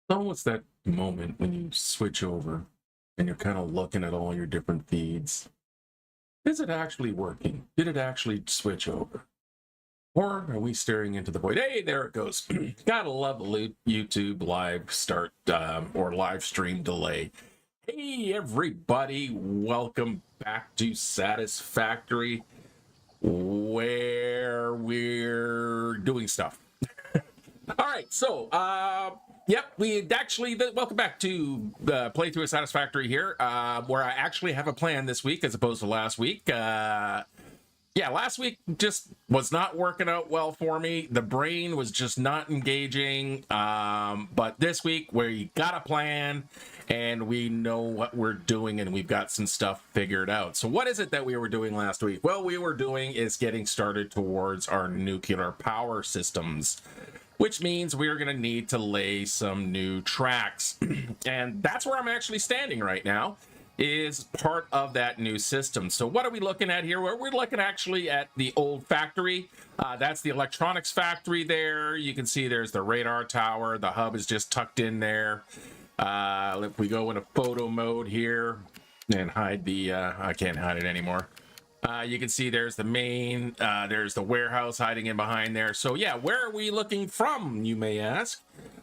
So it's that moment when you switch over and you're kind of looking at all your different feeds. Is it actually working? Did it actually switch over? Or are we staring into the void? Hey, there it goes. Gotta love the YouTube live start or live stream delay. Hey, everybody. Welcome back to Satisfactory, where we're doing stuff. All right, so, yep, welcome back to Playthrough of Satisfactory here, where I actually have a plan this week as opposed to last week. Yeah, last week just was not working out well for me. The brain was just not engaging. But this week, we got a plan and we know what we're doing and we've got some stuff figured out. So what is it that we were doing last week? Well, we were doing is getting started towards our nuclear power systems, which means we're going to need to lay some new tracks. And that's where I'm actually standing right now, is part of that new system. So what are we looking at here? We're looking actually at the old factory. That's the electronics factory there. You can see there's the radar tower. The hub is just tucked in there. If we go into photo mode here and hide the, I can't hide it anymore. You can see there's the main, there's the warehouse hiding in behind there. So yeah, where are we looking from, you may ask?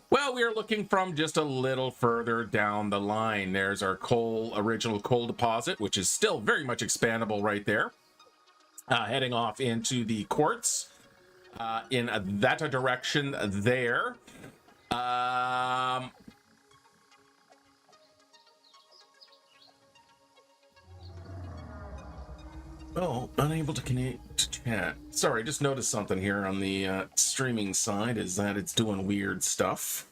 Well, we are looking from just a little further down the line. There's our original coal deposit, which is still very much expandable right there. Heading off into the quartz in that direction there. Oh, unable to connect to chat. Sorry, just noticed something here on the streaming side, is that it's doing weird stuff.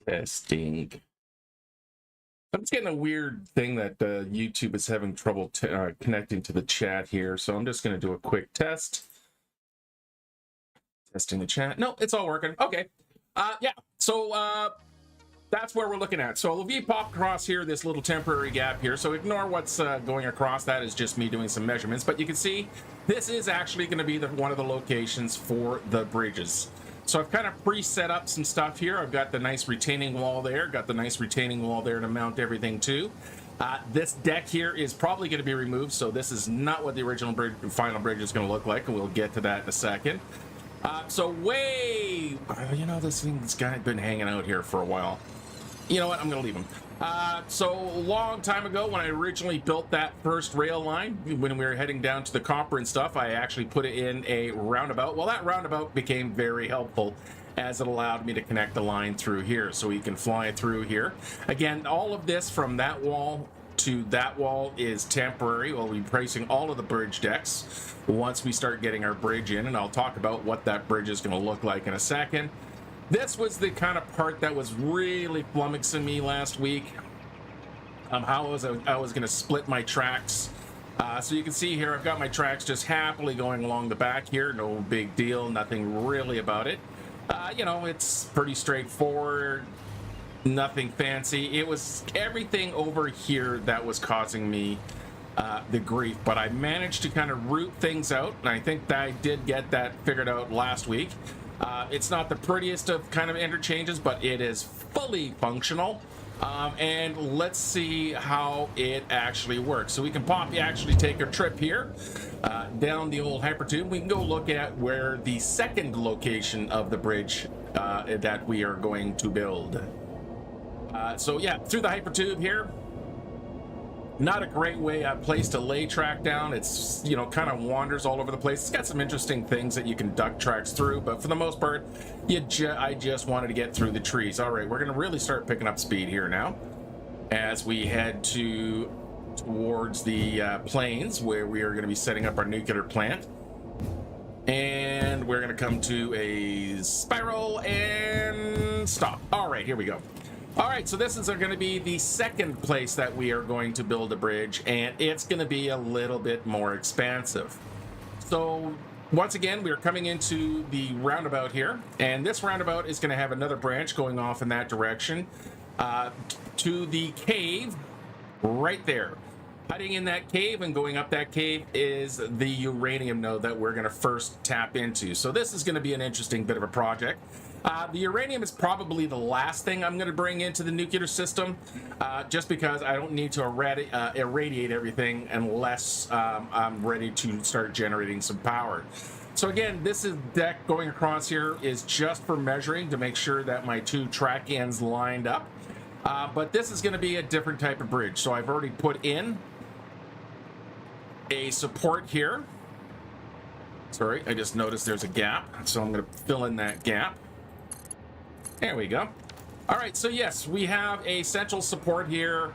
Testing. I'm just getting a weird thing that YouTube is having trouble connecting to the chat here, so I'm just going to do a quick test. Testing the chat. No, it's all working. Okay. Yeah, so that's where we're looking at. So we popped across here this little temporary gap here, so ignore what's going across. That is just me doing some measurements, but you can see this is actually going to be one of the locations for the bridges. So I've kind of pre-set up some stuff here. I've got the nice retaining wall there, to mount everything to. This deck here is probably going to be removed, so this is not what the original final bridge is going to look like, and we'll get to that in a second. You know, this guy's been hanging out here for a while. You know what, I'm going to leave him. So a long time ago, when I originally built that first rail line, when we were heading down to the copper and stuff, I actually put it in a roundabout. Well, that roundabout became very helpful, as it allowed me to connect the line through here, so we can fly through here. Again, all of this from that wall to that wall is temporary. We'll be placing all of the bridge decks once we start getting our bridge in, and I'll talk about what that bridge is going to look like in a second. This was the kind of part that was really flummoxing me last week. How I was going to split my tracks. So you can see here, I've got my tracks just happily going along the back here. No big deal, nothing really about it. You know, it's pretty straightforward, nothing fancy. It was everything over here that was causing me the grief, but I managed to kind of root things out, and I think that I did get that figured out last week. It's not the prettiest of kind of interchanges, but it is fully functional. And let's see how it actually works. So we can actually take a trip here down the old hypertube. We can go look at where the second location of the bridge that we are going to build. So yeah, through the hypertube here. Not a great place to lay track down. It's, you know, kind of wanders all over the place. It's got some interesting things that you can duck tracks through, but for the most part, I just wanted to get through the trees. All right, we're going to really start picking up speed here now as we head towards the plains where we are going to be setting up our nuclear plant. And we're going to come to a spiral and stop. All right, here we go. All right, so this is going to be the second place that we are going to build a bridge, and it's going to be a little bit more expansive. So once again, we are coming into the roundabout here, and this roundabout is going to have another branch going off in that direction to the cave right there. Hiding in that cave and going up that cave is the uranium node that we're going to first tap into. So this is going to be an interesting bit of a project. The uranium is probably the last thing I'm going to bring into the nuclear system, just because I don't need to irradiate everything unless I'm ready to start generating some power. So again, this is deck going across here is just for measuring to make sure that my two track ends lined up. But this is going to be a different type of bridge. So I've already put in a support here. Sorry, I just noticed there's a gap, so I'm going to fill in that gap. There we go. All right, so yes, we have a central support here,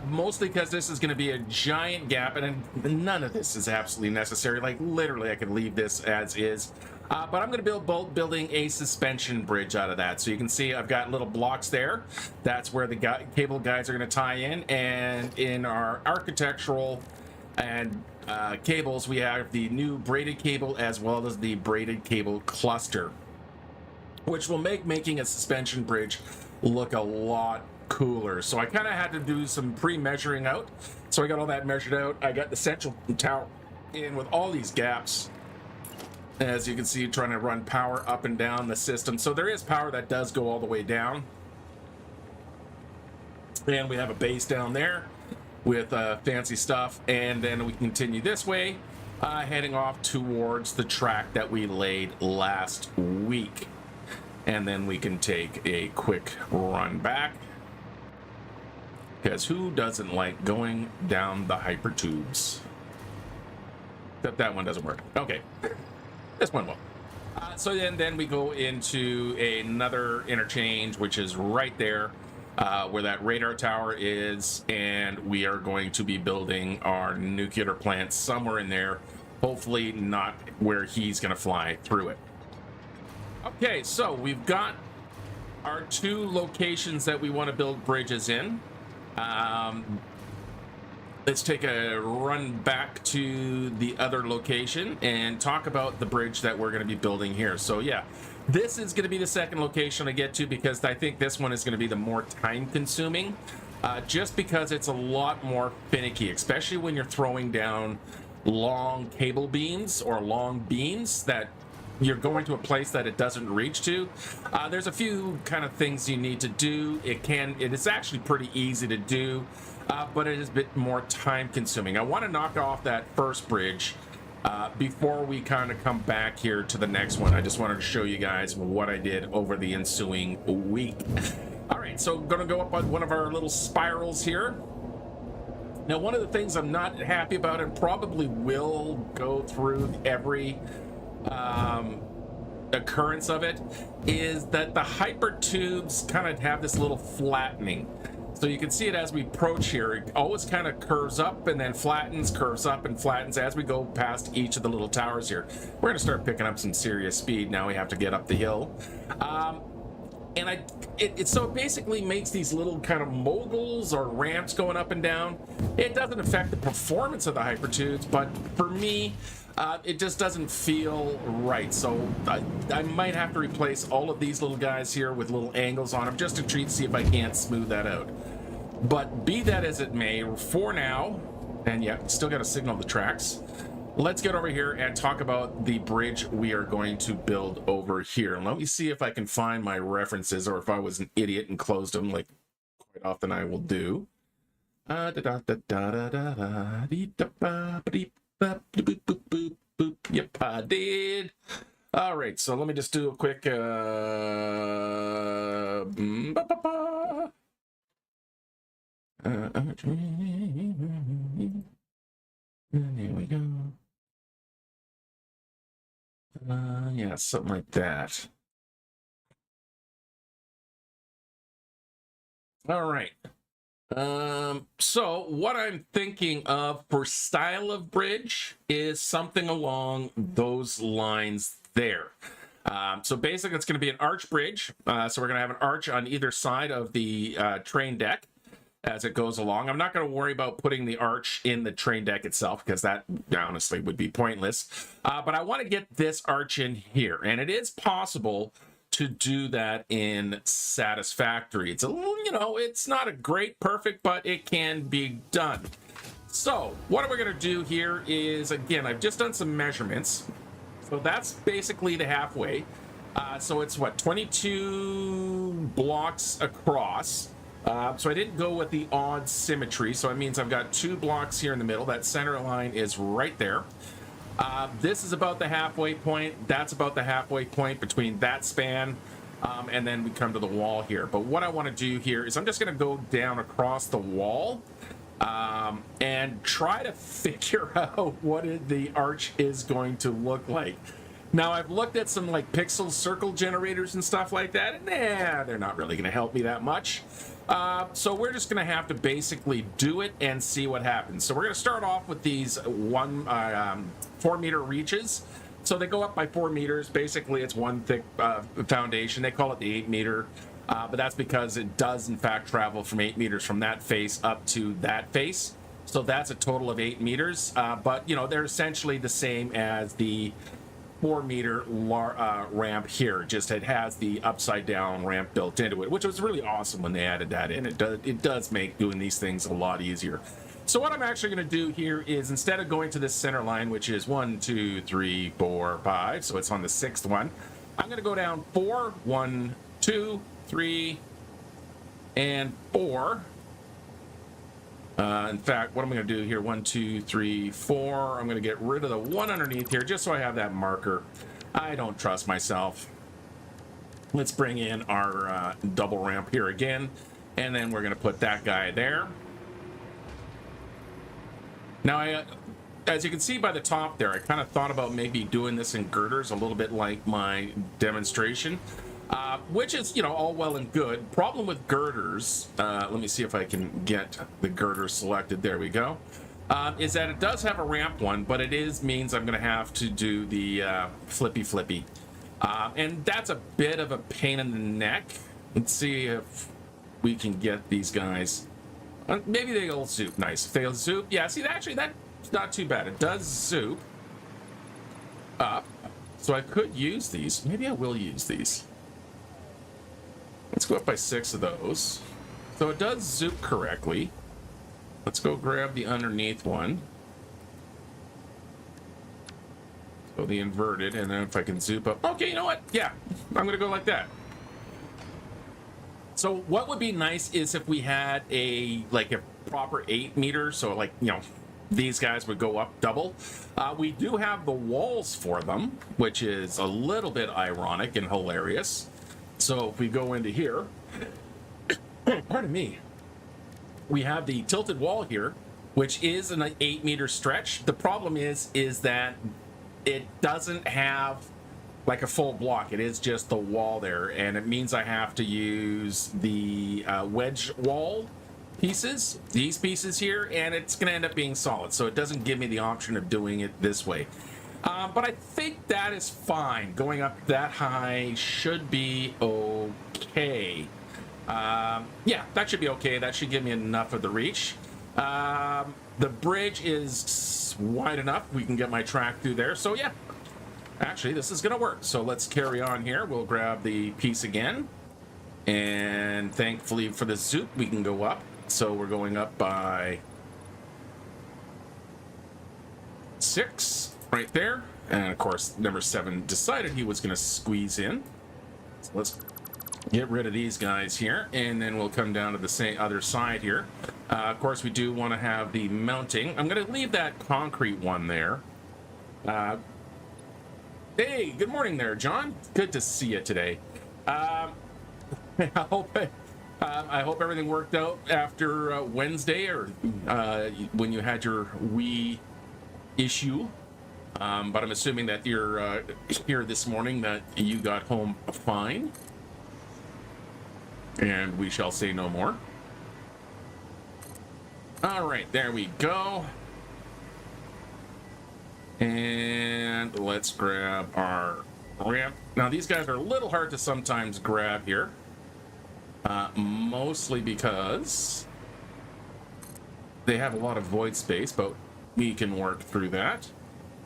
mostly because this is going to be a giant gap, and none of this is absolutely necessary. Like, literally, I could leave this as is. But I'm going to building a suspension bridge out of that. So you can see I've got little blocks there. That's where the cable guides are going to tie in. And in our architectural and cables, we have the new braided cable as well as the braided cable cluster, which will make making a suspension bridge look a lot cooler. So I kind of had to do some pre-measuring out. So I got all that measured out. I got the central tower in with all these gaps. As you can see, trying to run power up and down the system. So there is power that does go all the way down. And we have a base down there with fancy stuff. And then we continue this way, heading off towards the track that we laid last week. And then we can take a quick run back, because who doesn't like going down the hyper tubes? Except that one doesn't work. Okay. This one will. So then we go into another interchange, which is right there where that radar tower is, and we are going to be building our nuclear plant somewhere in there, hopefully not where he's going to fly through it. Okay, so we've got our two locations that we want to build bridges in. Let's take a run back to the other location and talk about the bridge that we're going to be building here. So yeah, this is going to be the second location I get to, because I think this one is going to be the more time consuming, just because it's a lot more finicky, especially when you're throwing down long cable beams or long beams that you're going to a place that it doesn't reach to. There's a few kind of things you need to do. It is actually pretty easy to do, but it is a bit more time consuming. I want to knock off that first bridge before we kind of come back here to the next one. I just wanted to show you guys what I did over the ensuing week. All right, so I'm gonna go up on one of our little spirals here. Now, one of the things I'm not happy about, and probably will go through every occurrence of it, is that the hyper tubes kind of have this little flattening. So you can see it as we approach here. It always kind of curves up and then flattens, curves up and flattens as we go past each of the little towers here. We're gonna start picking up some serious speed now. We have to get up the hill. So it basically makes these little kind of moguls or ramps going up and down. It doesn't affect the performance of the hypertubes, but for me, it just doesn't feel right. So I might have to replace all of these little guys here with little angles on them just to see if I can't smooth that out. But be that as it may, for now, and yeah, still got to signal the tracks. Let's get over here and talk about the bridge we are going to build over here. And let me see if I can find my references, or if I was an idiot and closed them, like quite often I will do. Yep, I did. All right, so let me just do a quick there we go. Yeah, something like that. All right. So what I'm thinking of for style of bridge is something along those lines there. So basically it's going to be an arch bridge. So we're going to have an arch on either side of the train deck. as it goes along. I'm not going to worry about putting the arch in the train deck itself because that honestly would be pointless. But I want to get this arch in here, and it is possible to do that in Satisfactory. It's a little, it's not a great perfect, but it can be done. So what we're going to do here is, again, I've just done some measurements. So that's basically the halfway. So it's what, 22 blocks across. So I didn't go with the odd symmetry, so it means I've got 2 blocks here in the middle. That center line is right there. This is about the halfway point. That's about the halfway point between that span, and then we come to the wall here. But what I want to do here is I'm just going to go down across the wall and try to figure out what the arch is going to look like. Now, I've looked at some like pixel circle generators and stuff like that, and they're not really going to help me that much. So we're just going to have to basically do it and see what happens. So we're going to start off with these 4 meter reaches. So they go up by 4 meters. Basically, it's one thick foundation. They call it the 8 meter, but that's because it does in fact travel from 8 meters from that face up to that face. So that's a total of 8 meters. But they're essentially the same as the 4 meter ramp here. Just it has the upside down ramp built into it, which was really awesome when they added that in. It does make doing these things a lot easier. So what I'm actually going to do here is, instead of going to this center line, which is 1 2 3 4 5, so it's on the 6th one, I'm going to go down 4 1 2 3 and 4. In fact, what I'm going to do here, 1 2 3 4, I'm going to get rid of the one underneath here just so I have that marker. I don't trust myself. Let's bring in our double ramp here again, and then we're going to put that guy there. Now, as you can see by the top there, I kind of thought about maybe doing this in girders, a little bit like my demonstration, which is, all well and good. Problem with girders, let me see if I can get the girder selected. There we go. Is that it does have a ramp one, but it means I'm going to have to do the flippy. And that's a bit of a pain in the neck. Let's see if we can get these guys. Maybe they'll zoop. Nice. If they'll zoop. Yeah, see, actually, that's not too bad. It does zoop up. So I could use these. Maybe I will use these. Let's go up by 6 of those. So it does zoop correctly. Let's go grab the underneath one. So the inverted, and then if I can zoop up. Okay, you know what? Yeah, I'm going to go like that. So what would be nice is if we had a proper 8 meter, so these guys would go up double. We do have the walls for them, which is a little bit ironic and hilarious. So if we go into here, pardon me, we have the tilted wall here, which is an 8 meter stretch. The problem is that it doesn't have like a full block. It is just the wall there, and it means I have to use the wedge wall pieces, these pieces here, and it's going to end up being solid, so it doesn't give me the option of doing it this way. But I think that is fine. Going up that high should be okay. Yeah, that should be okay. That should give me enough of the reach. The bridge is wide enough. We can get my track through there, so yeah. Actually, this is going to work. So let's carry on here. We'll grab the piece again. And thankfully for the zoop, we can go up. So we're going up by 6 right there. And of course, number 7 decided he was going to squeeze in. So let's get rid of these guys here. And then we'll come down to the other side here. Of course, we do want to have the mounting. I'm going to leave that concrete one there. Hey, good morning there, John. Good to see you today. I hope everything worked out after Wednesday, or when you had your Wii issue. But I'm assuming that you're here this morning, that you got home fine. And we shall say no more. All right, there we go. And let's grab our ramp. Now, these guys are a little hard to sometimes grab here. Mostly because they have a lot of void space, but we can work through that.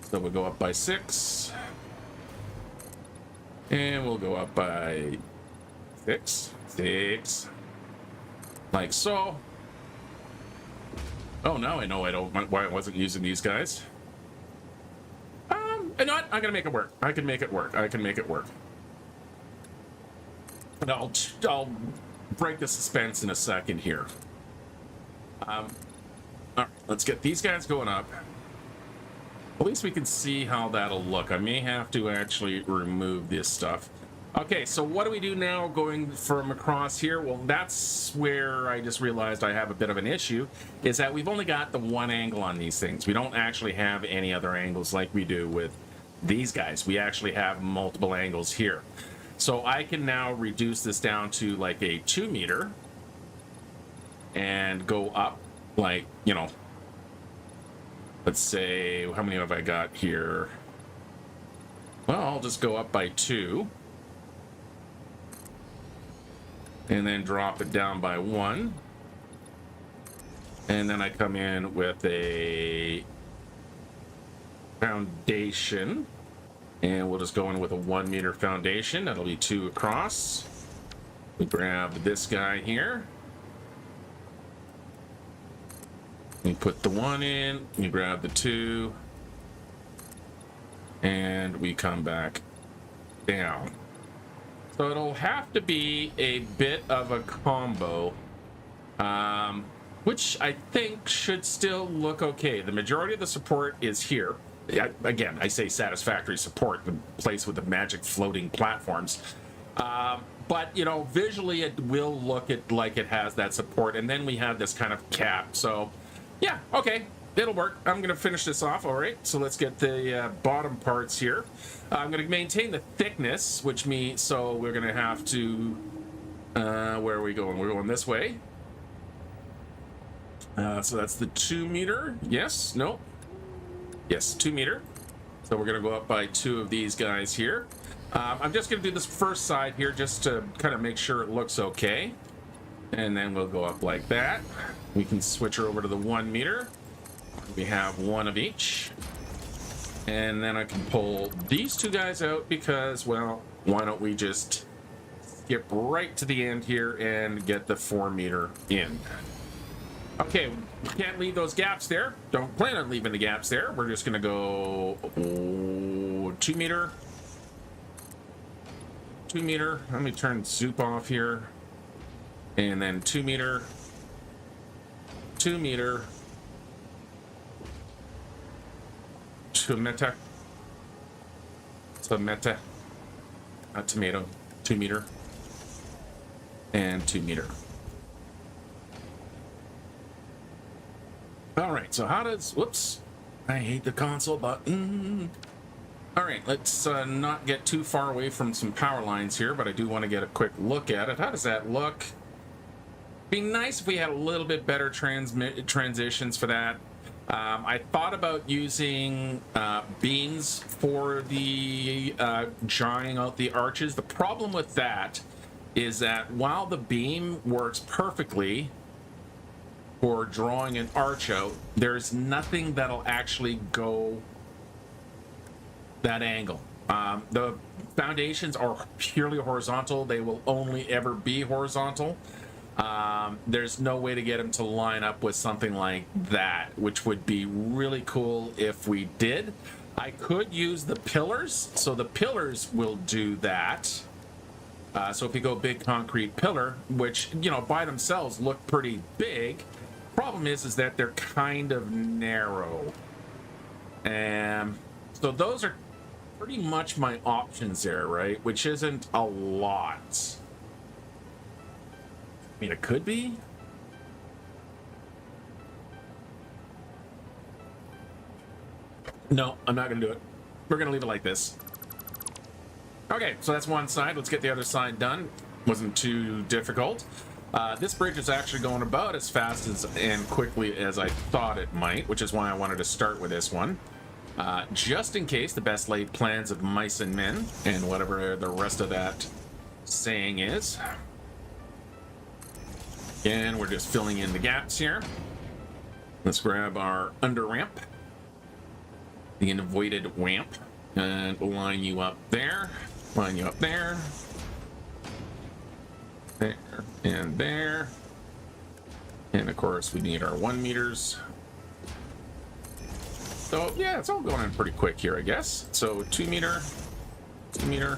So we'll go up by 6. And we'll go up by 6. Like so. Oh, now I know why I wasn't using these guys. And not, I'm gonna make it work. I can make it work. And I'll break the suspense in a second here. All right, let's get these guys going up. At least we can see how that'll look. I may have to actually remove this stuff. Okay, so what do we do now going from across here? Well, that's where I just realized I have a bit of an issue, is that we've only got the one angle on these things. We don't actually have any other angles like we do with these guys. We actually have multiple angles here. So I can now reduce this down to like a 2 meter and go up like, you know, let's say, how many have I got here? Well, I'll just go up by 2. And then drop it down by 1. And then I come in with a foundation. And we'll just go in with a 1 meter foundation. That'll be 2 across. We grab this guy here. We put the 1 in. We grab the 2. And we come back down. So it'll have to be a bit of a combo, which I think should still look okay. The majority of the support is here. Again, I say satisfactory support, the place with the magic floating platforms. But, you know, visually it will look like it has that support. And then we have this kind of cap. So, yeah, okay. It'll work. I'm going to finish this off. All right, so let's get the bottom parts here. I'm going to maintain the thickness, which means, so we're going to have to, where are we going? We're going this way. So that's the 2 meter. Yes, no. Yes, 2 meter. So we're going to go up by 2 of these guys here. I'm just going to do this first side here just to kind of make sure it looks okay. And then we'll go up like that. We can switch her over to the 1 meter. We have 1 of each. And then I can pull these 2 guys out because, well, why don't we just skip right to the end here and get the 4 meter in. Okay, we can't leave those gaps there. Don't plan on leaving the gaps there. We're just going to go 2 meter. 2 meter. Let me turn Zoop off here. And then 2 meter. 2 meter. Tomato, tomato, 2 meter, and 2 meter. All right, so how does, whoops, I hate the console button. All right, let's not get too far away from some power lines here, but I do want to get a quick look at it. How does that look? Be nice if we had a little bit better transitions for that. I thought about using beams for the drawing out the arches. The problem with that is that while the beam works perfectly for drawing an arch out, there's nothing that'll actually go that angle. The foundations are purely horizontal. They will only ever be horizontal. There's no way to get them to line up with something like that, which would be really cool if we did. I could use the pillars, so the pillars will do that. So if you go big concrete pillar, which, you know, by themselves look pretty big, problem is that they're kind of narrow. And so those are pretty much my options there, right? Which isn't a lot. I mean, it could be. No, I'm not going to do it. We're going to leave it like this. Okay, so that's one side. Let's get the other side done. Wasn't too difficult. This bridge is actually going about as fast as and quickly as I thought it might, which is why I wanted to start with this one. Just in case the best laid plans of mice and men, and whatever the rest of that saying is. Again, we're just filling in the gaps here. Let's grab our under ramp, the avoided ramp, and line you up there, line you up there, there, and there. And of course, we need our 1 meters. So yeah, it's all going in pretty quick here, I guess. So 2 meter, 2 meter,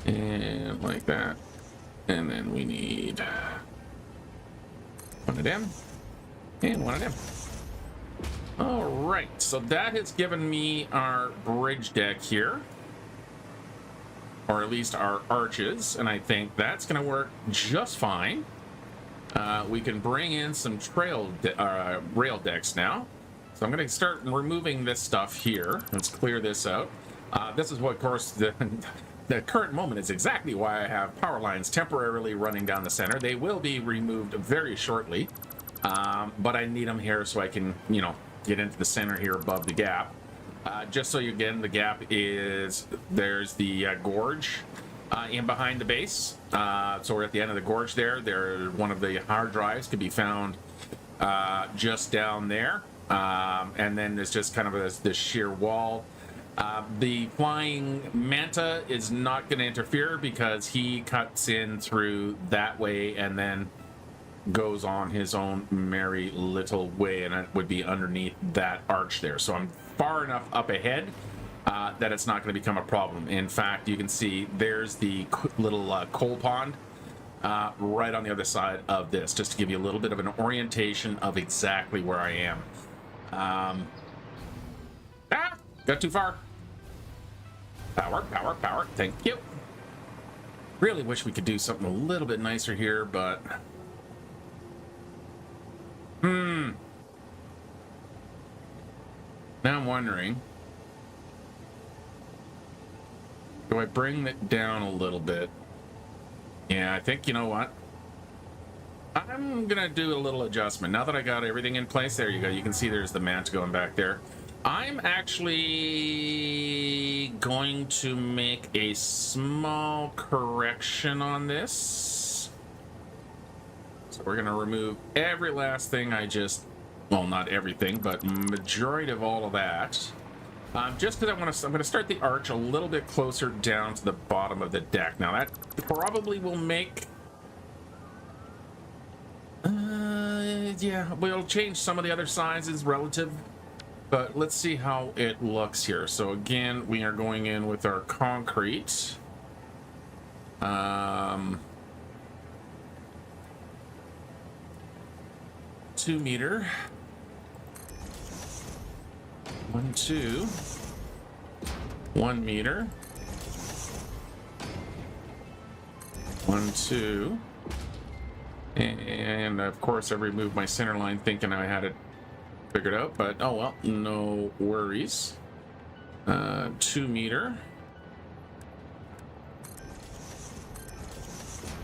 and like that. And then we need one of them and one of them. All right, so that has given me our bridge deck here, or at least our arches, and I think that's going to work just fine. We can bring in some rail decks now. So I'm going to start removing this stuff here. Let's clear this out. This is what, of course, the current moment is exactly why I have power lines temporarily running down the center. They will be removed very shortly, but I need them here so I can, you know, get into the center here above the gap. Just so you again, the gap is, there's the gorge in behind the base. So we're at the end of the gorge there. One of the hard drives can be found just down there. And then there's just kind of this sheer wall. The flying manta is not going to interfere because he cuts in through that way and then goes on his own merry little way, and it would be underneath that arch there. So I'm far enough up ahead that it's not going to become a problem. In fact, you can see there's the little coal pond right on the other side of this, just to give you a little bit of an orientation of exactly where I am. Got too far. Power, power, power. Thank you. Really wish we could do something a little bit nicer here, but now I'm wondering, do I bring it down a little bit? Yeah, I think, you know what? I'm gonna do a little adjustment. Now that I got everything in place, there you go. You can see there's the manta going back there. I'm actually going to make a small correction on this. So we're going to remove every last thing I just, well, not everything, but majority of all of that. Just because I'm going to start the arch a little bit closer down to the bottom of the deck. Now that probably will make, yeah, we'll change some of the other sizes relative. But let's see how it looks here. So again, we are going in with our concrete. 2 meter. 1, 2. 1 meter. 1, 2. And of course I removed my center line thinking I had it figured out, but oh well, no worries. 2 meter.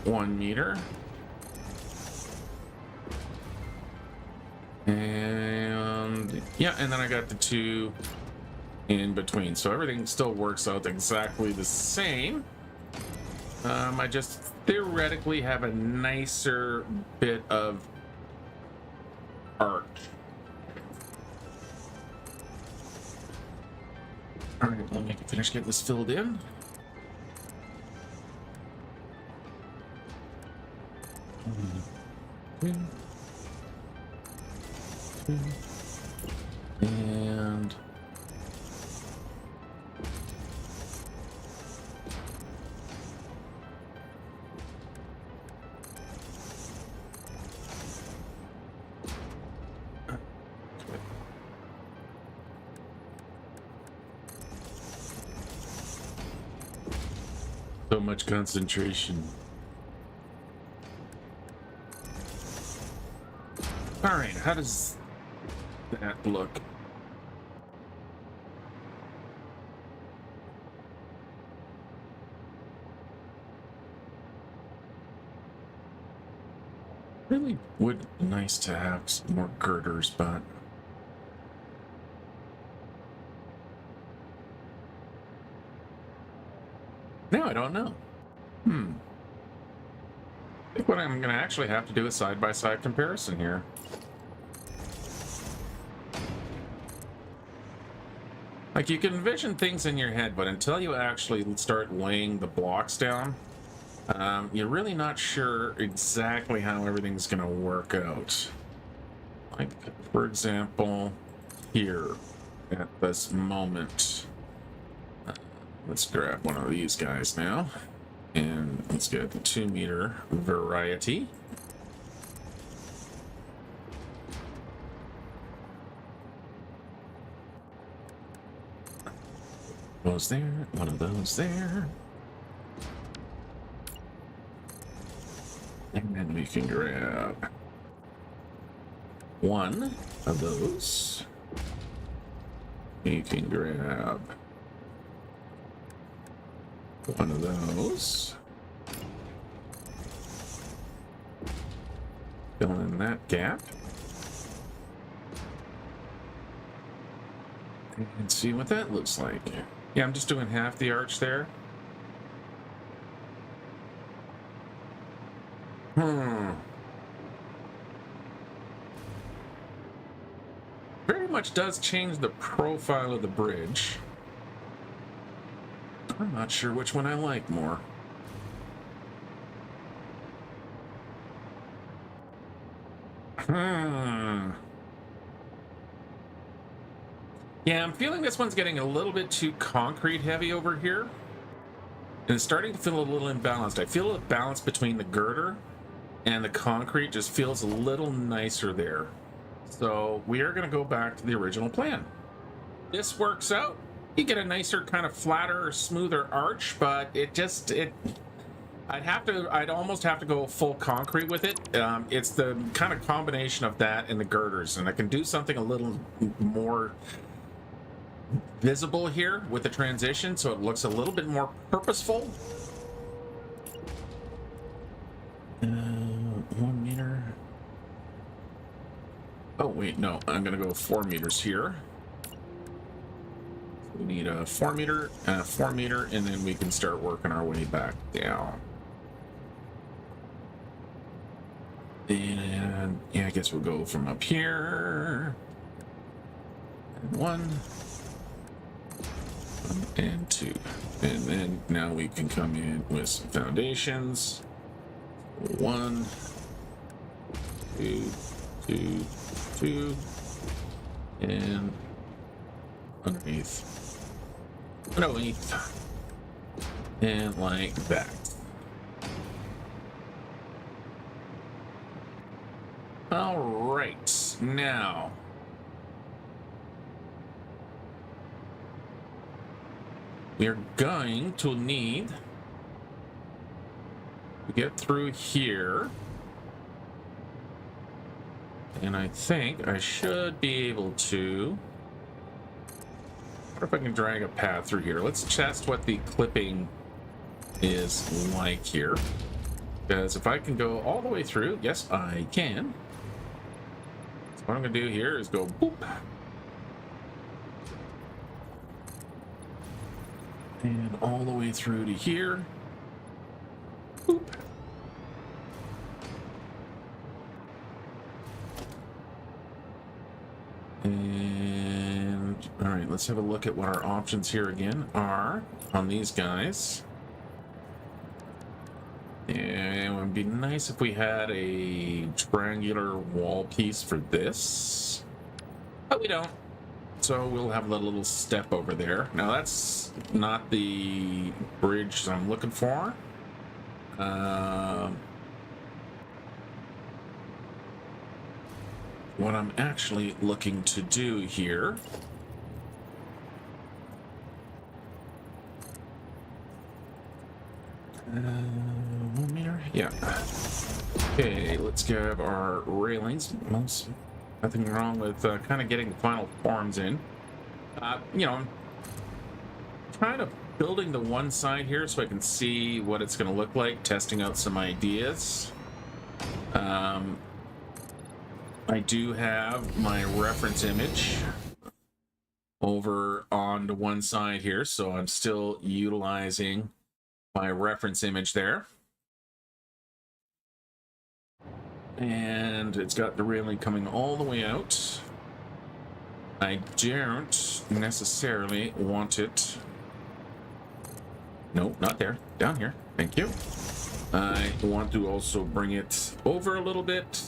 1 meter. And yeah, and then I got the 2 in between. So everything still works out exactly the same. I just theoretically have a nicer bit of arch. All right, let me finish getting this filled in. And so much concentration. All right, how does that look? Really would be nice to have some more girders, but now I don't know. think what I'm going to actually have to do is side-by-side comparison here. Like, you can envision things in your head, but until you actually start laying the blocks down, you're really not sure exactly how everything's going to work out. Like, for example, here at this moment, let's grab one of these guys now, and let's get the 2-meter variety. Those there, one of those there. And then we can grab one of those. We can grab one of those. Fill in that gap. And see what that looks like. Yeah, I'm just doing half the arch there. Very much does change the profile of the bridge. I'm not sure which one I like more. Yeah, I'm feeling this one's getting a little bit too concrete heavy over here. And it's starting to feel a little imbalanced. I feel a balance between the girder and the concrete just feels a little nicer there. So we are going to go back to the original plan. This works out. You get a nicer, kind of flatter, smoother arch, but I'd almost have to go full concrete with it. It's the kind of combination of that and the girders, and I can do something a little more visible here with the transition, so it looks a little bit more purposeful. 1 meter. Oh wait, no, I'm gonna go 4 meters here. We need a 4 meter and a 4 meter, and then we can start working our way back down. And yeah, I guess we'll go from up here. And 1 and 2, and then now we can come in with some foundations. 1, 2, 2, 2, and underneath, and like that. All right, now we're going to need to get through here, and I think I should be able to. What if I can drag a path through here? Let's test what the clipping is like here, because if I can go all the way through, yes I can. So what I'm gonna do here is go boop, and all the way through to here. Boop. And all right, let's have a look at what our options here again are on these guys. And it would be nice if we had a triangular wall piece for this, but we don't. So we'll have a little step over there. Now that's not the bridge I'm looking for. What I'm actually looking to do here $1 meter? Yeah. Okay, let's grab our railings. Nothing wrong with kind of getting the final forms in. You know, I'm kind of building the one side here so I can see what it's going to look like, testing out some ideas. I do have my reference image over on the one side here, so I'm still utilizing my reference image there. And it's got the railing coming all the way out. I don't necessarily want it. No, not there. Down here. Thank you. I want to also bring it over a little bit.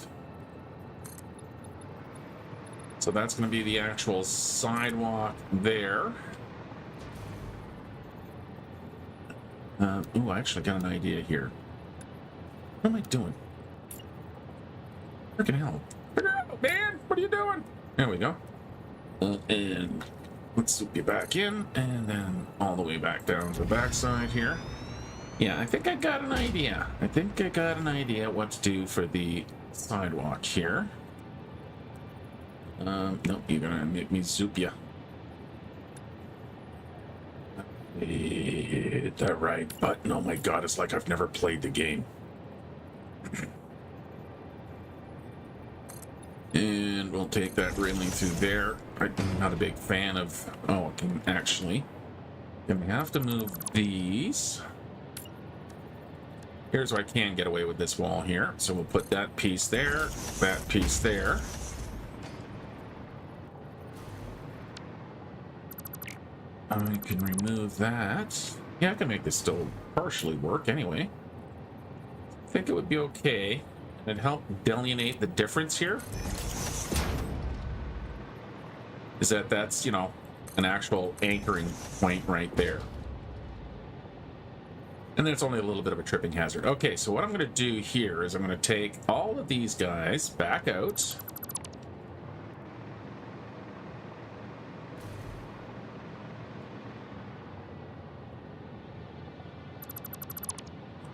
So that's going to be the actual sidewalk there. Ooh, I actually got an idea here. What am I doing? Freaking hell. Figure out, man! What are you doing? There we go. And let's swoop you back in, and then all the way back down to the backside here. Yeah, I think I got an idea. I think I got an idea what to do for the sidewalk here. Nope, you're gonna make me zoop ya. Hit that right button. Oh my god, it's like I've never played the game. And we'll take that railing through there. I'm not a big fan of... Oh, I can actually... Then we have to move these. Here's where I can get away with this wall here. So we'll put that piece there, that piece there. I can remove that. Yeah, I can make this still partially work anyway. I think it would be okay. It'd help delineate the difference here. Is that that's, you know, an actual anchoring point right there. And then it's only a little bit of a tripping hazard. Okay, so what I'm going to do here is I'm going to take all of these guys back out.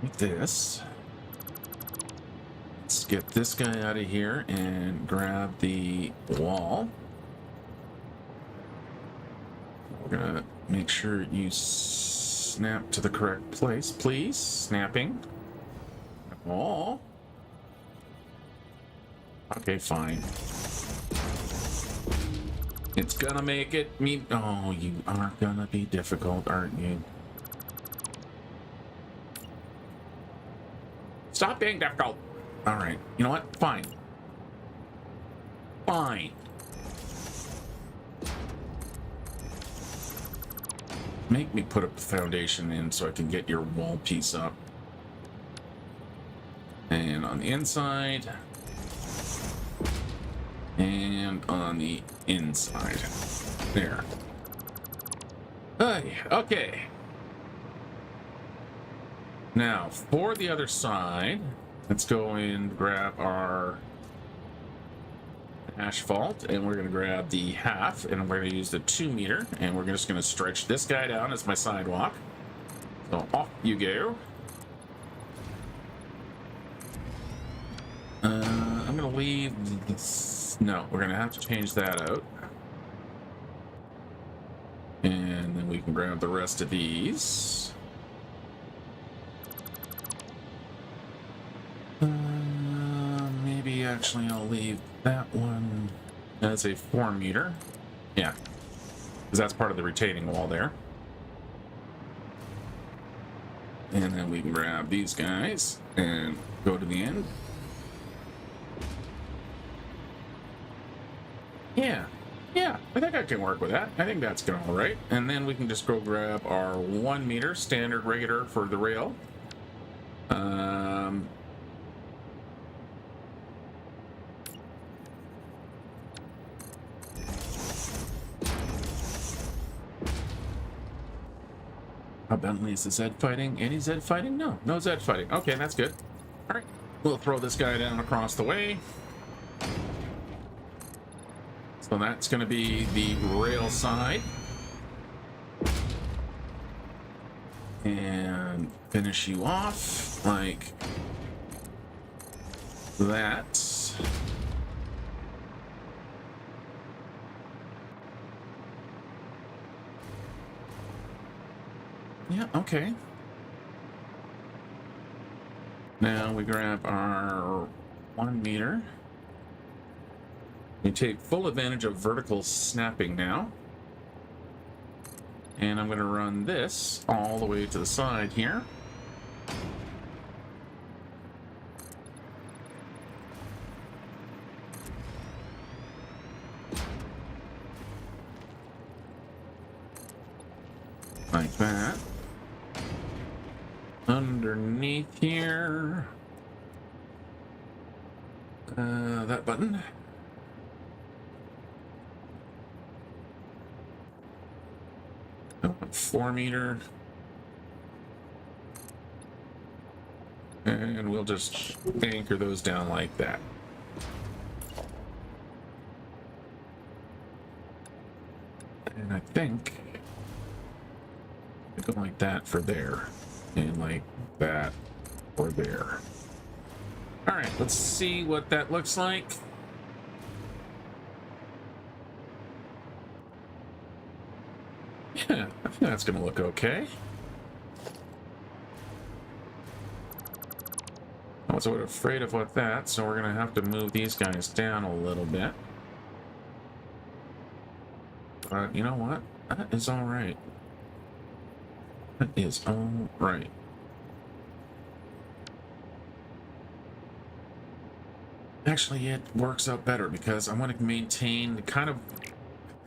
Like this. Let's get this guy out of here and grab the wall. We're going to make sure you snap to the correct place, please. Snapping. Oh. Okay, fine. It's gonna make it me. Oh, you are gonna be difficult, aren't you? Stop being difficult. All right. You know what? Fine. Fine. Make me put a foundation in so I can get your wall piece up. And on the inside. And on the inside. There. Okay. Now, for the other side, let's go and grab our asphalt, and we're going to grab the half, and we're going to use the 2 meter, and we're just going to stretch this guy down as my sidewalk. So off you go. I'm going to leave this. No, we're going to have to change that out. And then we can grab the rest of these. Maybe actually I'll leave that one as a 4 meter. Yeah, because that's part of the retaining wall there. And then we can grab these guys and go to the end. Yeah, I think I can work with that. I think that's going all right. And then we can just go grab our 1 meter standard regular for the rail. Bentley, is the Zed fighting? Any Zed fighting? No, no Zed fighting. Okay, that's good. All right, we'll throw this guy down across the way. So that's going to be the rail side. And finish you off like that. Yeah, okay. Now we grab our 1 meter. We take full advantage of vertical snapping now. And I'm going to run this all the way to the side here. like that. Underneath here. That button. Oh, 4 meter. And we'll just anchor those down like that. And I think I go like that for there, and like that for there. All right, let's see what that looks like. Yeah, I think that's gonna look okay. I was a bit afraid of what that, so we're gonna have to move these guys down a little bit. But you know what? That is all right. That is all right. Actually, it works out better because I want to maintain kind of...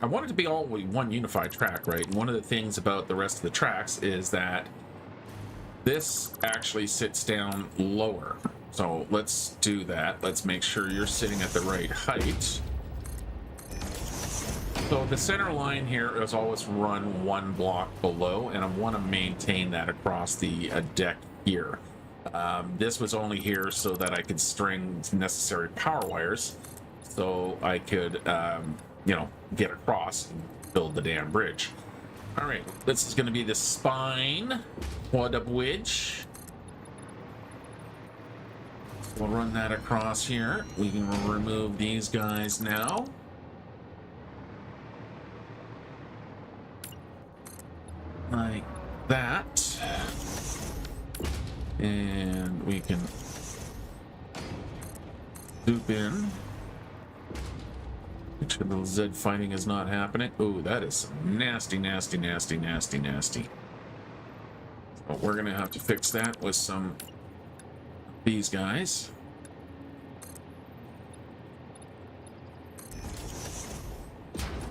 I want it to be all one unified track, right? And one of the things about the rest of the tracks is that this actually sits down lower. So let's do that. Let's make sure you're sitting at the right height. So the center line here is always run one block below, and I want to maintain that across the deck here. This was only here so that I could string necessary power wires so I could, you know, get across and build the damn bridge. All right, this is going to be the spine for the bridge. We'll run that across here. We can remove these guys now. Like that. And we can loop in. Make sure the Z fighting is not happening. Oh, that is nasty, nasty, nasty, nasty, nasty. So we're gonna have to fix that with some of these guys.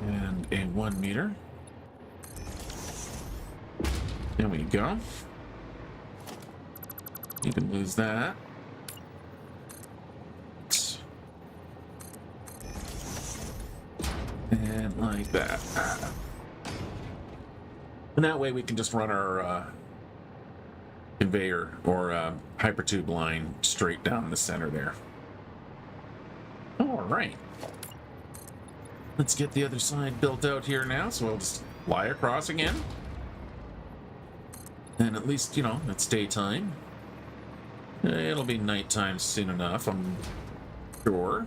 And a 1 meter. There we go. You can lose that. And like that. And that way we can just run our conveyor or hypertube line straight down the center there. All right. Let's get the other side built out here now. So we'll just fly across again. And at least, you know, it's daytime. It'll be nighttime soon enough, I'm sure.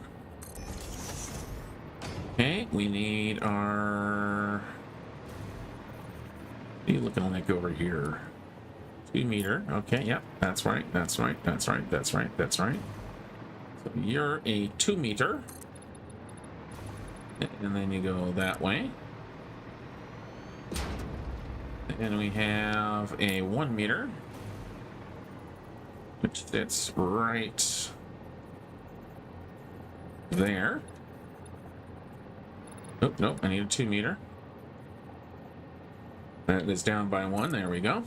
Okay, we need our... What are you looking like over here? 2 meter. Okay, yep, that's right, that's right, that's right, that's right, that's right. So you're a 2 meter. And then you go that way. And we have a 1 meter, which sits right there. Oh, nope, I need a 2 meter. That is down by 1. There we go.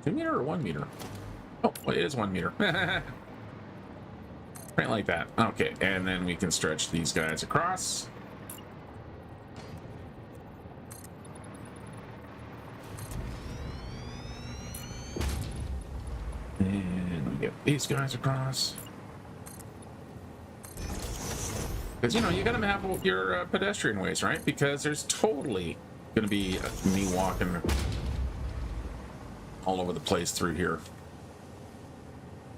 2 meter or 1 meter? Oh, well, it is 1 meter. Right like that. Okay, and then we can stretch these guys across. And we get these guys across. Because, you know, you gotta map your pedestrian ways, right? Because there's totally gonna be me walking all over the place through here.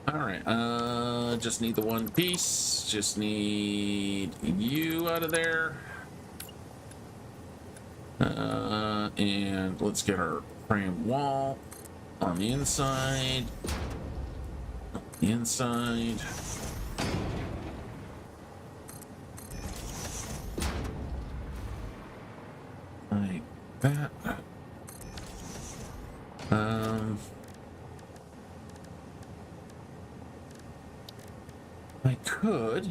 All right, just need the 1 piece. Just need you out of there. And let's get our frame wall on the inside. On the inside. Like that. I could,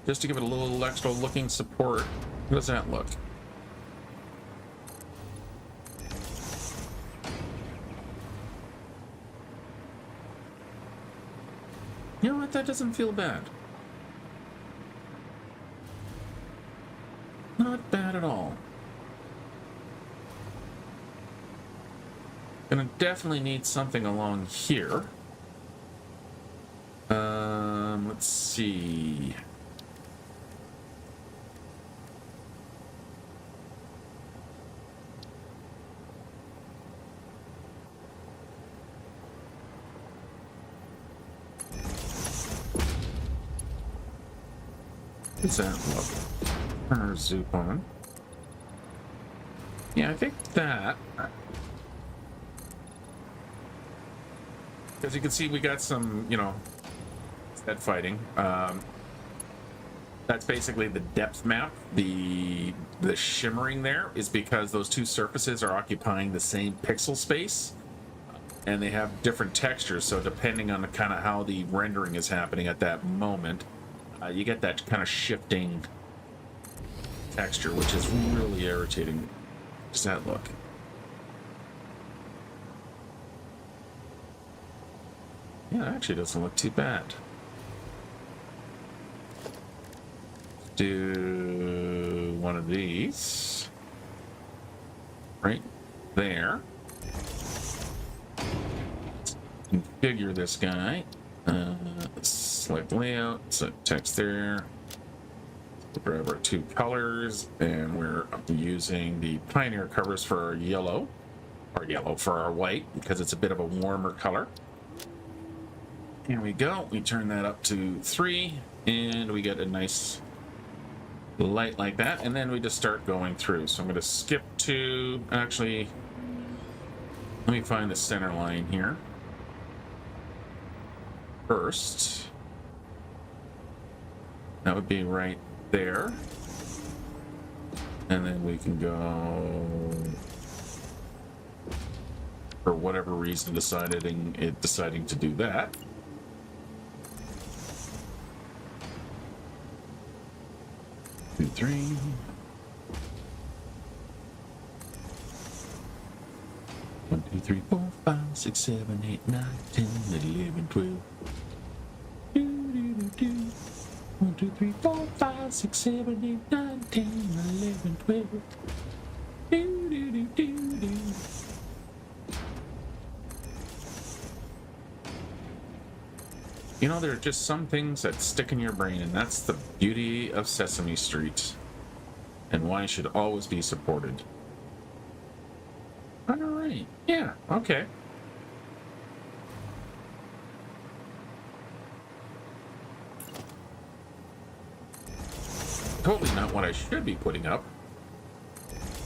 just to give it a little extra looking support, How does that look? You know what? That doesn't feel bad. Not bad at all. Gonna definitely need something along here. Let's see. What's that look? Turn our zoop on. Yeah, I think that. As you can see, we got some, set fighting. That's basically the depth map. The shimmering there is because those two surfaces are occupying the same pixel space, and they have different textures. So depending on kind of how the rendering is happening at that moment, you get that kind of shifting texture, which is really irritating. Does that look? Yeah, it actually doesn't look too bad. Do one of these right there. Configure this guy. Select layout, select text there. Grab our two colors, and we're using the Pioneer covers for our yellow, or yellow for our white, because it's a bit of a warmer color. Here we go. We turn that up to 3, and we get a nice light like that, and then we just start going through. So I'm going to skip to, actually, let me find the center line here first. That would be right there, and then we can go, for whatever reason deciding to do that. Two, 3. 1, 2, 3, 4, 5, 6, 7, 8, 9, 10, 11, 12. 1, 2, 3, 4, 5, 6, 7, 8, 9, 10, 11, 12. You know, there are just some things that stick in your brain, and that's the beauty of Sesame Street, and why it should always be supported. All right. Yeah. Okay. Totally not what I should be putting up.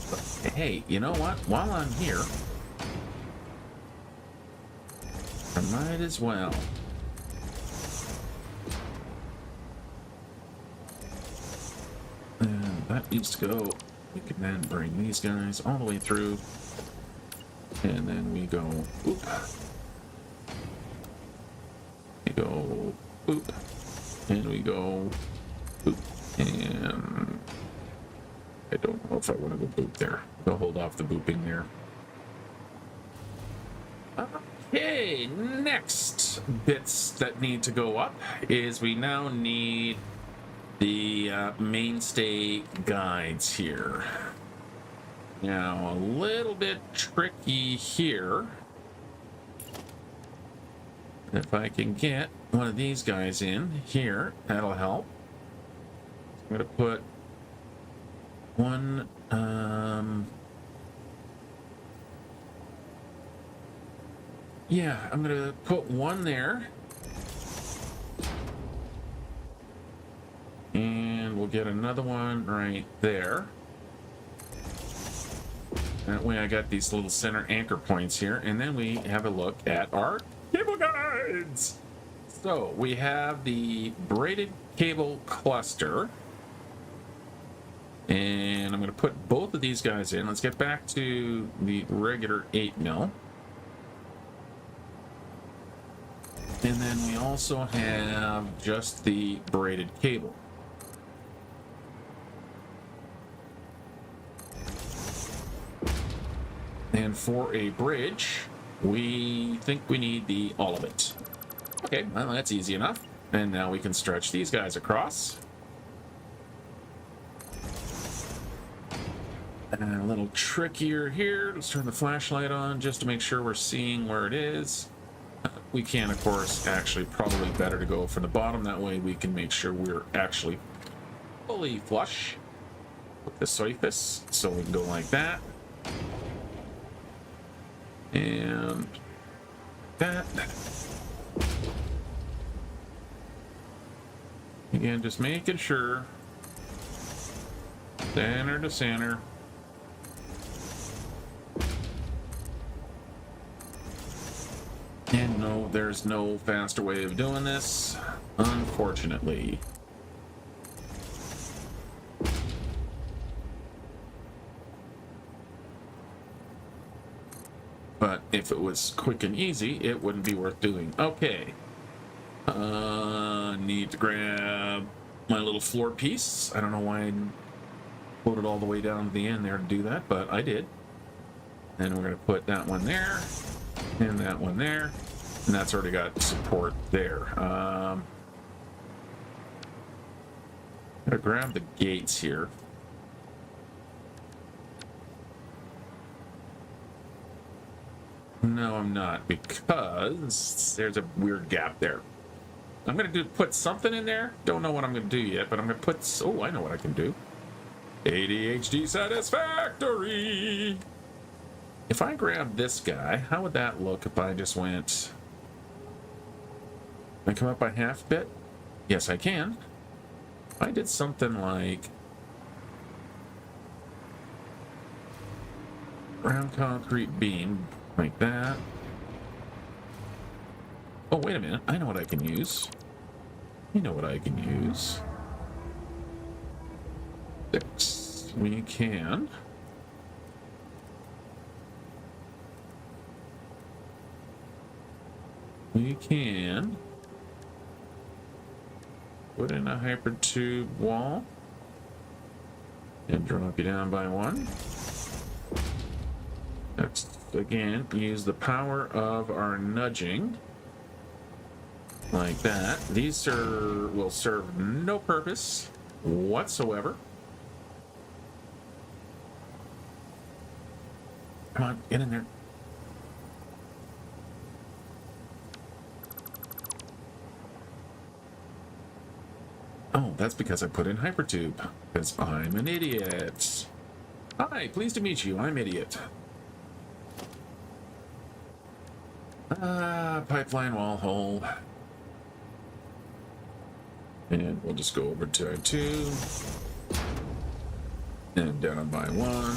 But hey, you know what? While I'm here, I might as well. And that needs to go. We can then bring these guys all the way through. And then we go, oop. We go, oop. And we go, oop. And I don't know if I want to go boop there. I'll hold off the booping there. Okay, next bits that need to go up is we now need the mainstay guides here. Now, a little bit tricky here. If I can get one of these guys in here, that'll help. I'm going to put one, yeah, I'm going to put one there. And we'll get another one right there. That way I got these little center anchor points here. And then we have a look at our cable guides. So we have the braided cable cluster. And I'm going to put both of these guys in. Let's get back to the regular 8mm. And then we also have just the braided cable. And for a bridge, we think we need all of it. Okay, well, that's easy enough. And now we can stretch these guys across. And a little trickier here. Let's turn the flashlight on just to make sure we're seeing where it is. We can, of course, actually probably better to go from the bottom. That way we can make sure we're actually fully flush with the surface. So we can go like that. And that. Again, just making sure. Center to center. And no, there's no faster way of doing this, unfortunately. But if it was quick and easy, it wouldn't be worth doing. Okay. Need to grab my little floor piece. I don't know why I put it all the way down to the end there to do that, but I did. And we're going to put that one there, and that one there, and that's already got support there. Gotta grab the gates here. No, I'm not, because there's a weird gap there. I'm gonna put something in there. Don't know what I'm gonna do yet, but I'm gonna put. Oh, I know what I can do. ADHD Satisfactory. If I grab this guy, how would that look if I just went? Can I come up by half a bit? Yes, I can. If I did something like round concrete beam like that. Oh, wait a minute. I know what I can use. You know what I can use. 6. We can. We can put in a hypertube wall and drop you down by 1. Let's again use the power of our nudging. Like that. These will serve no purpose whatsoever. Come on, get in there. Oh, that's because I put in hypertube. Because I'm an idiot. Hi, pleased to meet you. I'm idiot. Pipeline wall hole. And we'll just go over to 2. And down by 1.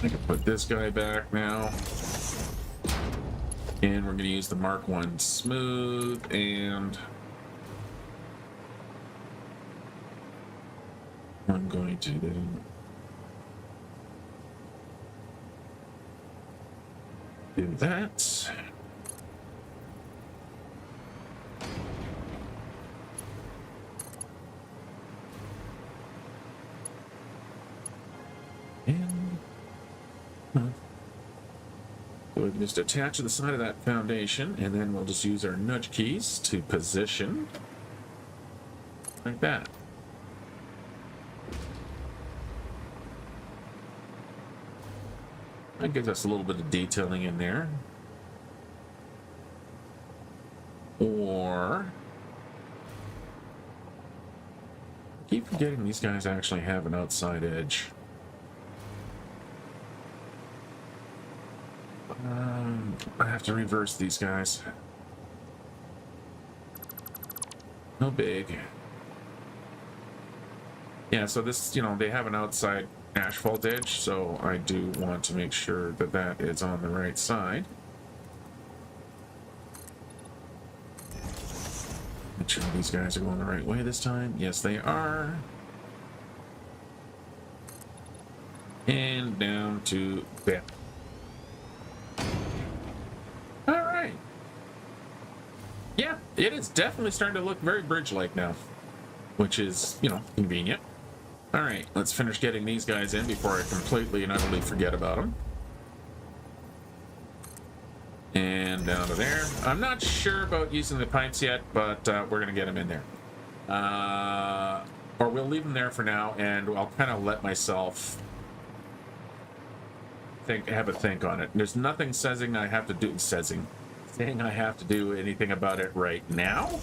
I can put this guy back now. And we're going to use the Mark 1 smooth, and I'm going to then do that. And so we can just attach to the side of that foundation, and then we'll just use our nudge keys to position like that. That gives us a little bit of detailing in there. Or I keep forgetting these guys actually have an outside edge. I have to reverse these guys. No big. Yeah, so this, they have an outside asphalt edge, so I do want to make sure that that is on the right side. Make sure these guys are going the right way this time. Yes, they are. And down to bam. All right. Yeah, it is definitely starting to look very bridge-like now, which is, convenient. All right, let's finish getting these guys in before I completely and utterly forget about them. And down to there. I'm not sure about using the pipes yet, but we're going to get them in there. Or we'll leave them there for now, and I'll kind of let myself have a think on it. There's nothing saying I have to do anything about it right now.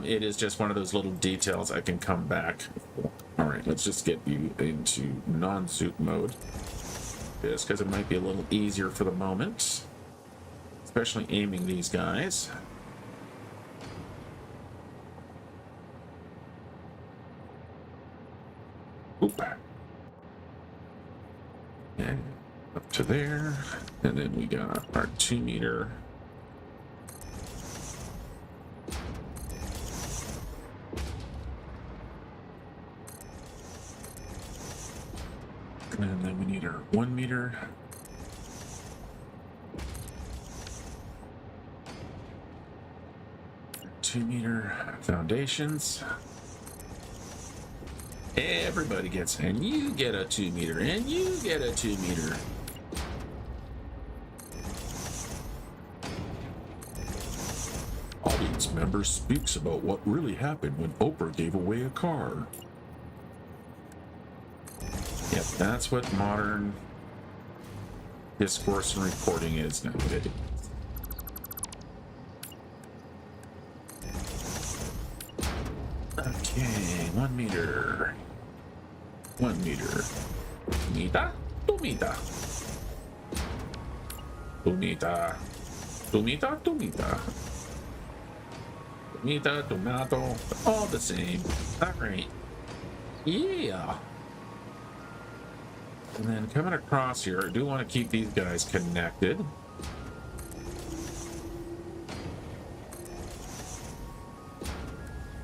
It is just one of those little details I can come back for. All right, let's just get you into non-zoot mode. Just because it might be a little easier for the moment, especially aiming these guys. Oop. And up to there, and then we got our 2 meter. And then we need our 1 meter. Our 2 meter foundations. Everybody gets, and you get a 2 meter, and you get a 2 meter. Audience member speaks about what really happened when Oprah gave away a car. Yep, that's what modern discourse and reporting is nowadays. Okay, 1 meter. 1 meter. Mita? 2 meter. 2 meter. 2 meter, 2 meter. Tomato, tomato, all the same. Alright. Yeah. And then coming across here, I do want to keep these guys connected.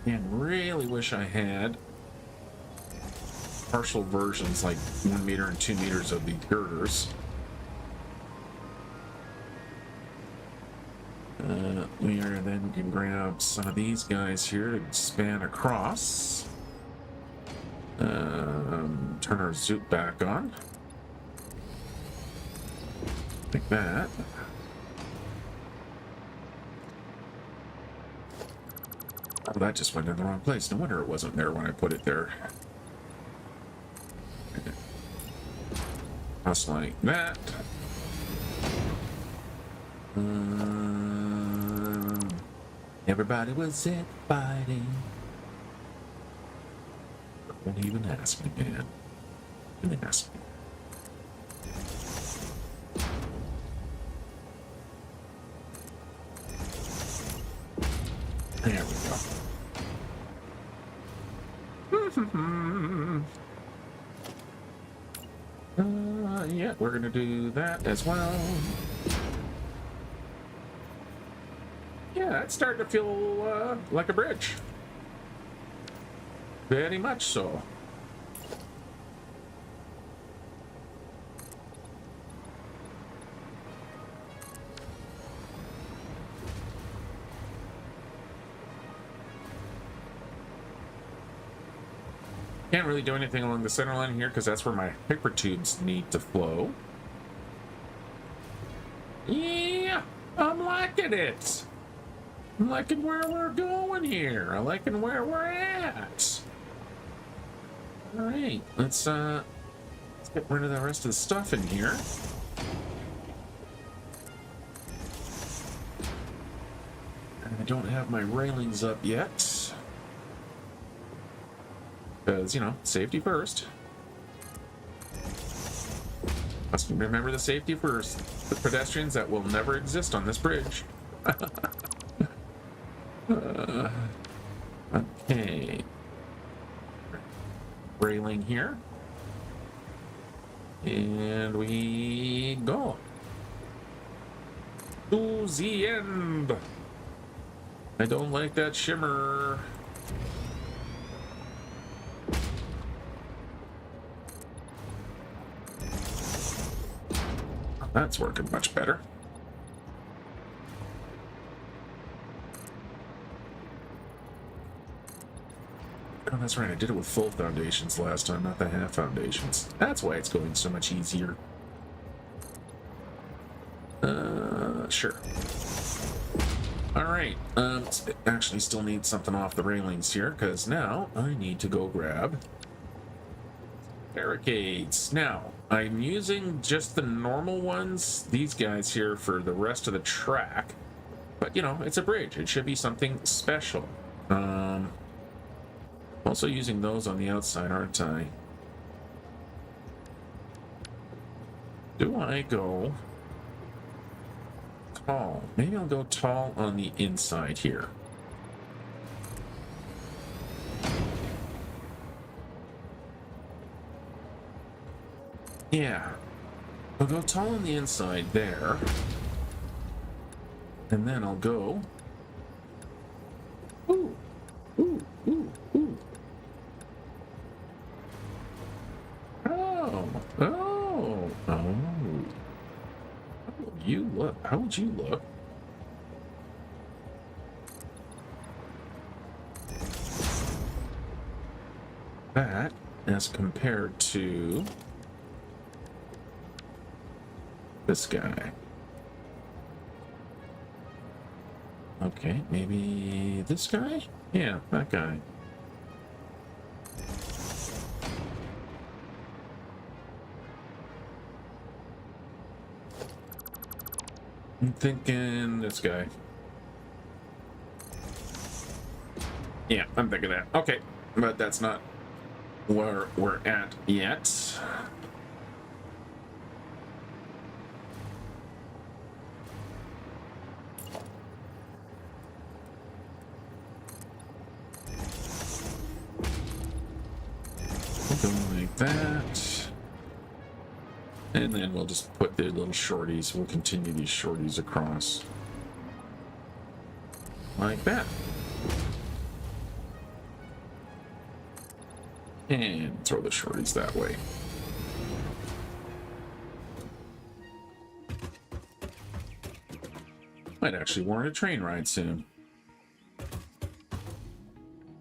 And really wish I had partial versions like 1 meter and 2 meters of the girders. We are then can grab some of these guys here to span across. Turn our zoot back on. Like that. Oh, that just went in the wrong place. No wonder it wasn't there when I put it there. Just like that. Everybody was it fighting. Don't even ask me, man. Don't ask me. There we go. Yeah, we're gonna do that as well. Yeah, it's starting to feel like a bridge. Very much so. Can't really do anything along the center line here because that's where my hyper tubes need to flow. Yeah, I'm liking it. I'm liking where we're going here. I'm liking where we're at. All right, let's get rid of the rest of the stuff in here. I don't have my railings up yet. Because, you know, safety first. Must remember the safety first. The pedestrians that will never exist on this bridge. Okay. Railing here. And we go. To the end. I don't like that shimmer. That's working much better. Oh, that's right. I did it with full foundations last time, not the half foundations. That's why it's going so much easier. Sure. All right. Actually, still need something off the railings here because now I need to go grab barricades. Now, I'm using just the normal ones, these guys here, for the rest of the track. But, you know, it's a bridge. It should be something special. Also using those on the outside, aren't I? Do I go tall? Maybe I'll go tall on the inside here. Yeah. I'll go tall on the inside there. And then I'll go... Ooh. Ooh. Ooh. Ooh. Oh. Oh. Oh. How would you look? How would you look? That as compared to this guy. Okay, maybe this guy? Yeah, that guy. I'm thinking this guy. Yeah, I'm thinking that. Okay, but that's not where we're at yet. We'll go like that. And then we'll just put the little shorties. We'll continue these shorties across. Like that. And throw the shorties that way. Might actually warrant a train ride soon.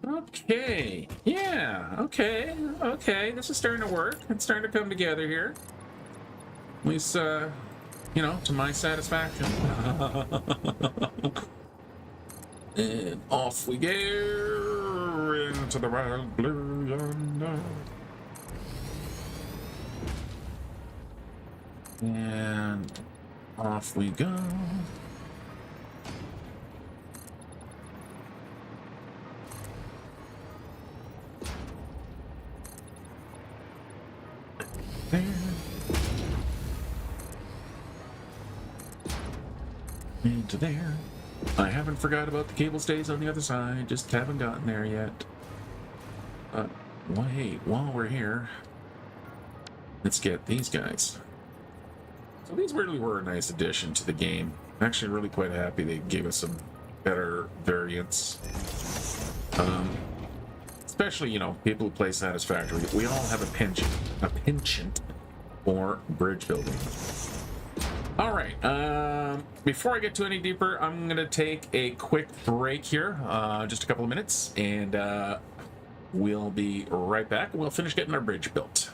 Okay. Yeah. Okay. Okay. This is starting to work. It's starting to come together here. At least, you know, to my satisfaction. And off we go into the wild blue yonder. And off we go. There. Into there. I haven't forgot about the cable stays on the other side, just haven't gotten there yet. Wait, while we're here, let's get these guys. So these really were a nice addition to the game. I'm actually really quite happy they gave us some better variants. Especially, you know, people who play Satisfactory. We all have a penchant for bridge building. All right, before I get to any deeper, I'm gonna take a quick break here, just a couple of minutes, and we'll be right back. We'll finish getting our bridge built.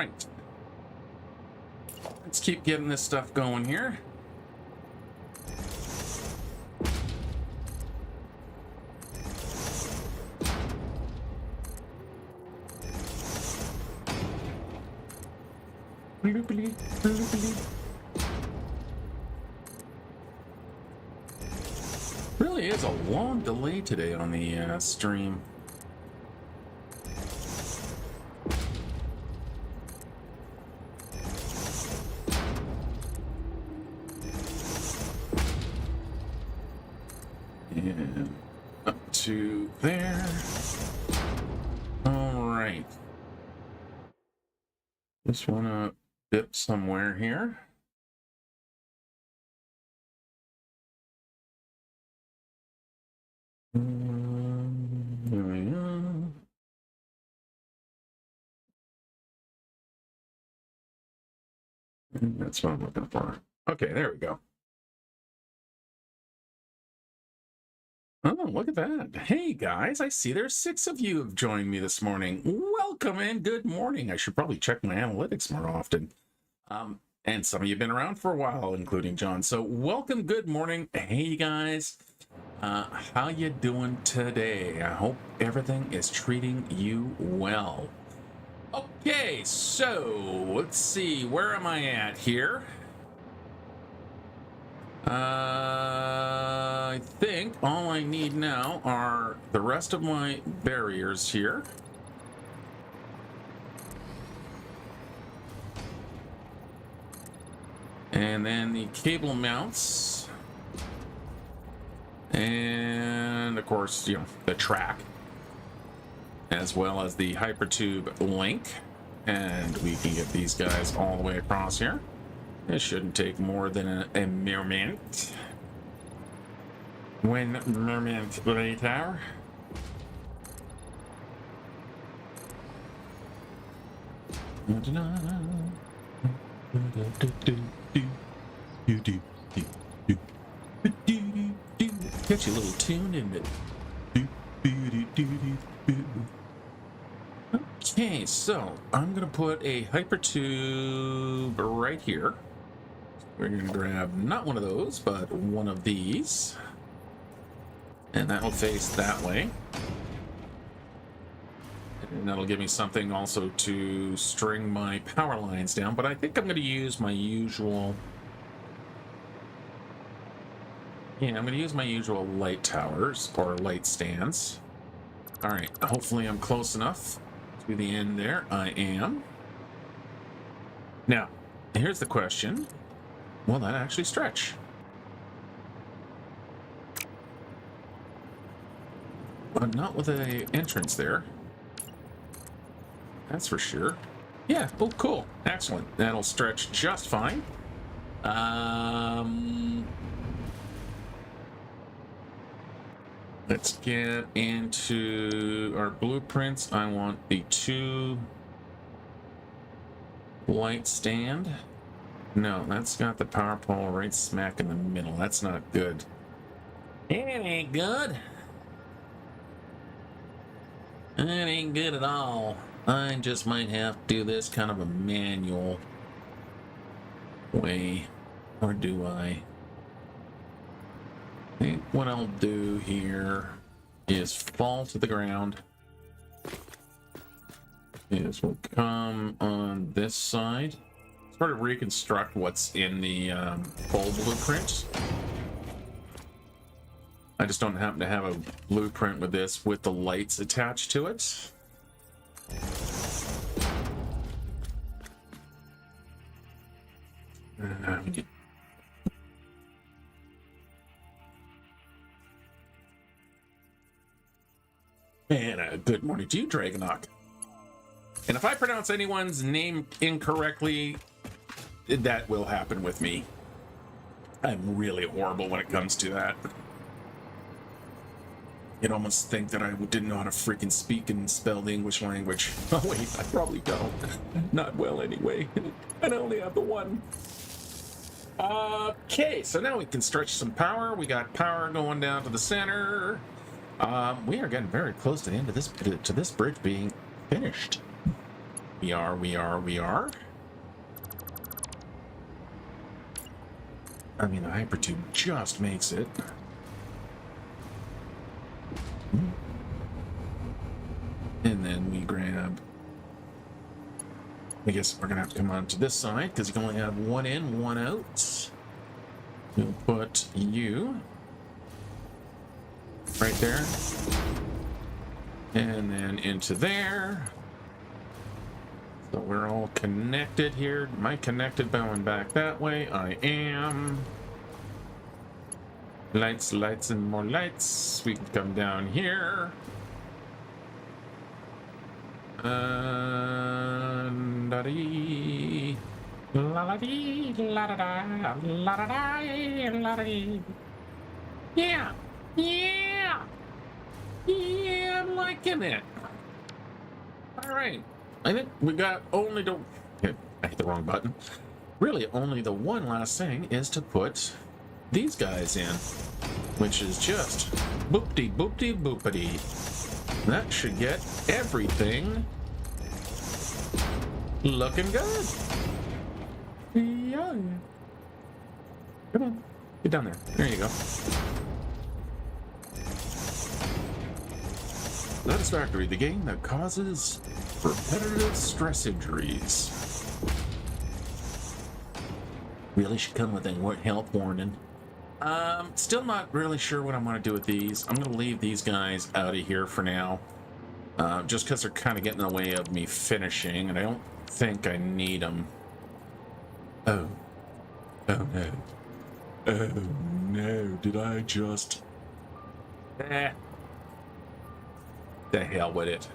right. Let's keep getting this stuff going here. Really is a long delay today on the stream. And up to there. All right. Just want to dip somewhere here. There we go. That's what I'm looking for. Okay, there we go. Oh, look at that. Hey, guys, I see there's 6 of you have joined me this morning. Welcome and good morning. I should probably check my analytics more often. And some of you have been around for a while, including John. So welcome, good morning. Hey, guys. How you doing today? I hope everything is treating you well. Okay, so let's see. Where am I at here? I think all I need now are the rest of my barriers here. And then the cable mounts. And of course, you know, the track. As well as the hypertube link. And we can get these guys all the way across here. It shouldn't take more than a moment. One moment later. Get you a little tune in it. Okay, so I'm gonna put a hypertube right here. We're gonna grab not one of those, but one of these. And that'll face that way. And that'll give me something also to string my power lines down, but I think I'm gonna use my usual... Yeah, I'm gonna use my usual light towers, or light stands. Alright, hopefully I'm close enough to the end there. I am. Now, here's the question. Will that actually stretch? But not with an entrance there. That's for sure. Yeah, oh, cool. Excellent. That'll stretch just fine. Let's get into our blueprints. I want the 2 light stand. No, that's got the power pole right smack in the middle. That's not good. It ain't good. It ain't good at all. I just might have to do this kind of a manual way. Or do I? I think what I'll do here is fall to the ground. Is we'll come on this side. Sort of reconstruct what's in the full blueprint. I just don't happen to have a blueprint with this with the lights attached to it. And good morning to you, Dragonok. And if I pronounce anyone's name incorrectly, that will happen with me. I'm really horrible when it comes to that. You'd almost think that I didn't know how to freaking speak and spell the English language. Oh wait, I probably don't. Not well anyway. And I only have the one. Okay, so now we can stretch some power. We got power going down to the center. We are getting very close to the end of this bridge being finished. We are. I mean, the hypertube just makes it. And then we grab... I guess we're gonna have to come on to this side because you can only have one in, one out. We'll put you right there. And then into there. So we're all connected here. Am I connected going back that way? I am. Lights, lights, and more lights. We can come down here. La-dee. La-la-dee, la-da-da, la-da-da, la-da-dee. Yeah, yeah. Yeah, I'm liking it. All right. I think we got only the... I hit the wrong button. Really, only the one last thing is to put these guys in, which is just boopty boopty boopity. That should get everything looking good. Yeah. Come on, get down there. There you go. Satisfactory, the game that causes repetitive stress injuries. Really should come with a health warning. Still not really sure what I'm going to do with these. I'm going to leave these guys out of here for now. Just because they're kind of getting in the way of me finishing, and I don't think I need them. Oh. Oh no. Oh no. Did I just... The hell with it.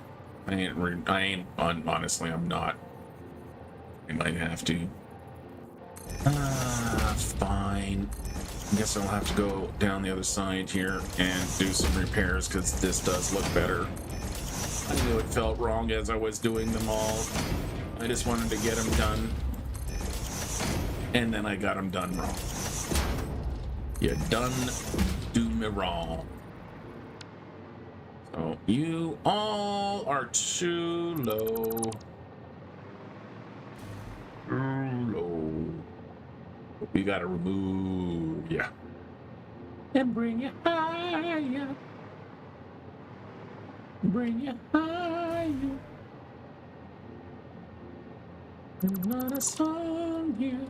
Honestly, I'm not. I might have to. Fine. I guess I'll have to go down the other side here and do some repairs because this does look better. I knew it felt wrong as I was doing them all. I just wanted to get them done. And then I got them done wrong. You done do me wrong. So you all are too low. Too low. We gotta remove ya. And bring you higher. Bring you higher. There's not a song here.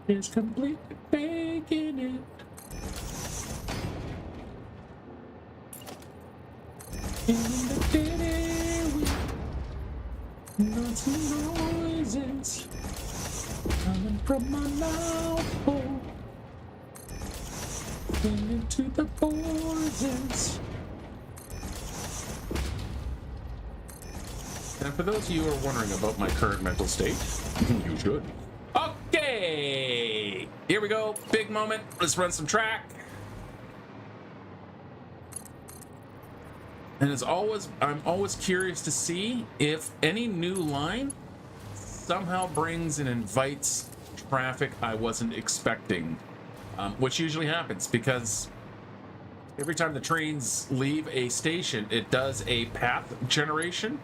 It's completely faking it. In the city with lots of noises coming from my mouth hole, singing to the voices. And for those of you who are wondering about my current mental state, you should. Okay, here we go. Big moment. Let's run some track. And as always, I'm always curious to see if any new line somehow brings and invites traffic I wasn't expecting, which usually happens because every time the trains leave a station, it does a path generation,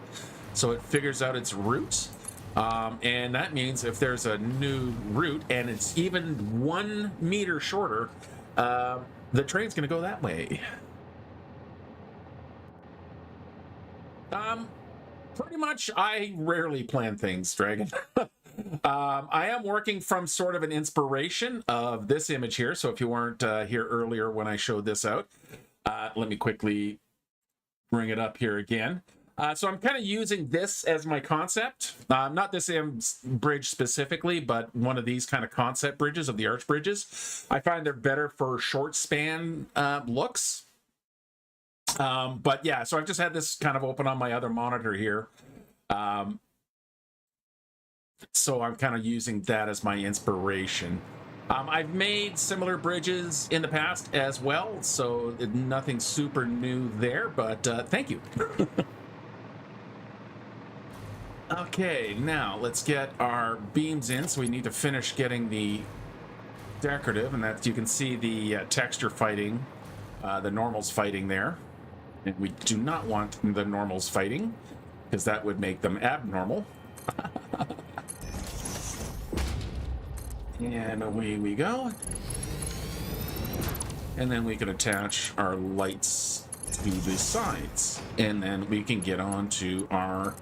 so it figures out its route. And that means if there's a new route and it's even 1 meter shorter, the train's going to go that way. Pretty much, I rarely plan things, Dragon. I am working from sort of an inspiration of this image here. So if you weren't here earlier when I showed this out, let me quickly bring it up here again. So I'm kind of using this as my concept. Not this bridge specifically, but one of these kind of concept bridges of the arch bridges. I find they're better for short span looks. But yeah, so I've just had this kind of open on my other monitor here. So I'm kind of using that as my inspiration. I've made similar bridges in the past as well, so nothing super new there, but thank you. Okay, now let's get our beams in. So we need to finish getting the decorative, and that you can see the texture fighting, the normals fighting there. And we do not want the normals fighting. because that would make them abnormal. And away we go. And then we can attach our lights to the sides, and then we can get on to our...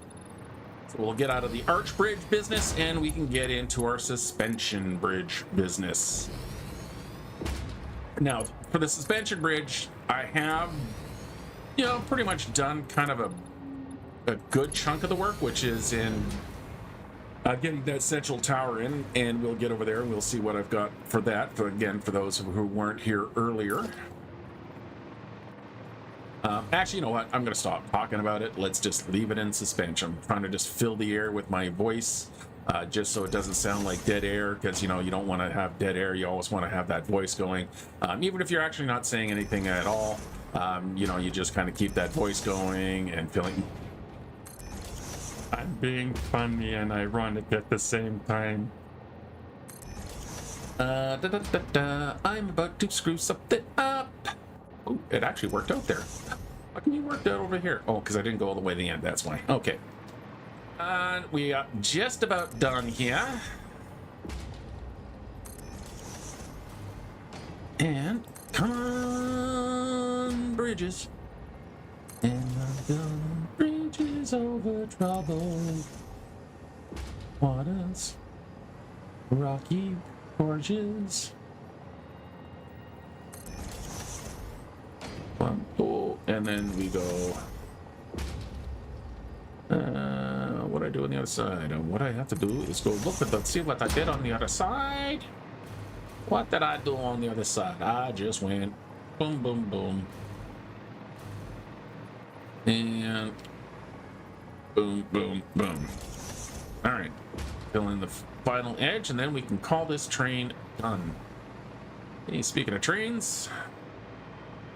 So we'll get out of the arch bridge business, and we can get into our suspension bridge business. Now, for the suspension bridge, I have, you know, pretty much done kind of a good chunk of the work, which is in getting that central tower in, and we'll get over there and we'll see what I've got for that. For, again, for those who weren't here earlier. Actually, you know what? I'm going to stop talking about it. Let's just leave it in suspension. I'm trying to just fill the air with my voice, just so it doesn't sound like dead air, because, you know, you don't want to have dead air. You always want to have that voice going. Even if you're actually not saying anything at all, you know, you just kind of keep that voice going and feeling... I'm being funny and ironic at the same time. I'm about to screw something up. Oh, it actually worked out there. How come you worked out over here? Oh, because I didn't go all the way to the end. That's why. Okay. We are just about done here. And come on, bridges. And I'm going bridges over troubled waters, rocky gorges. One, oh, and then we go. What I do on the other side? What I have to do is go look at see what I did on the other side. What did I do on the other side? I just went boom, boom, boom. And boom, boom, boom. All right, fill in the final edge, and then we can call this train done. Hey, speaking of trains,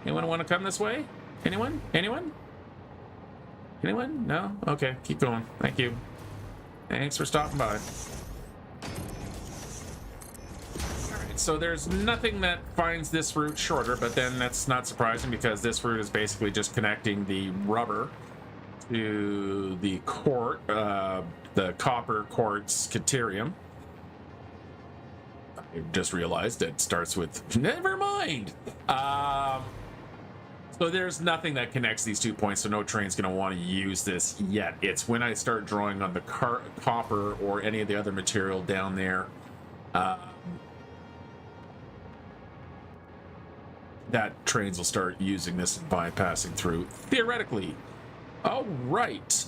anyone want to come this way? Anyone? Anyone? Anyone? No? Okay, keep going. Thank you. Thanks for stopping by. So there's nothing that finds this route shorter, but then that's not surprising because this route is basically just connecting the rubber to the the copper quartz caterium. I just realized it starts with never mind. So there's nothing that connects these 2 points, so no train's going to want to use this yet. It's when I start drawing on the copper or any of the other material down there that trains will start using this and bypassing through, theoretically. All right.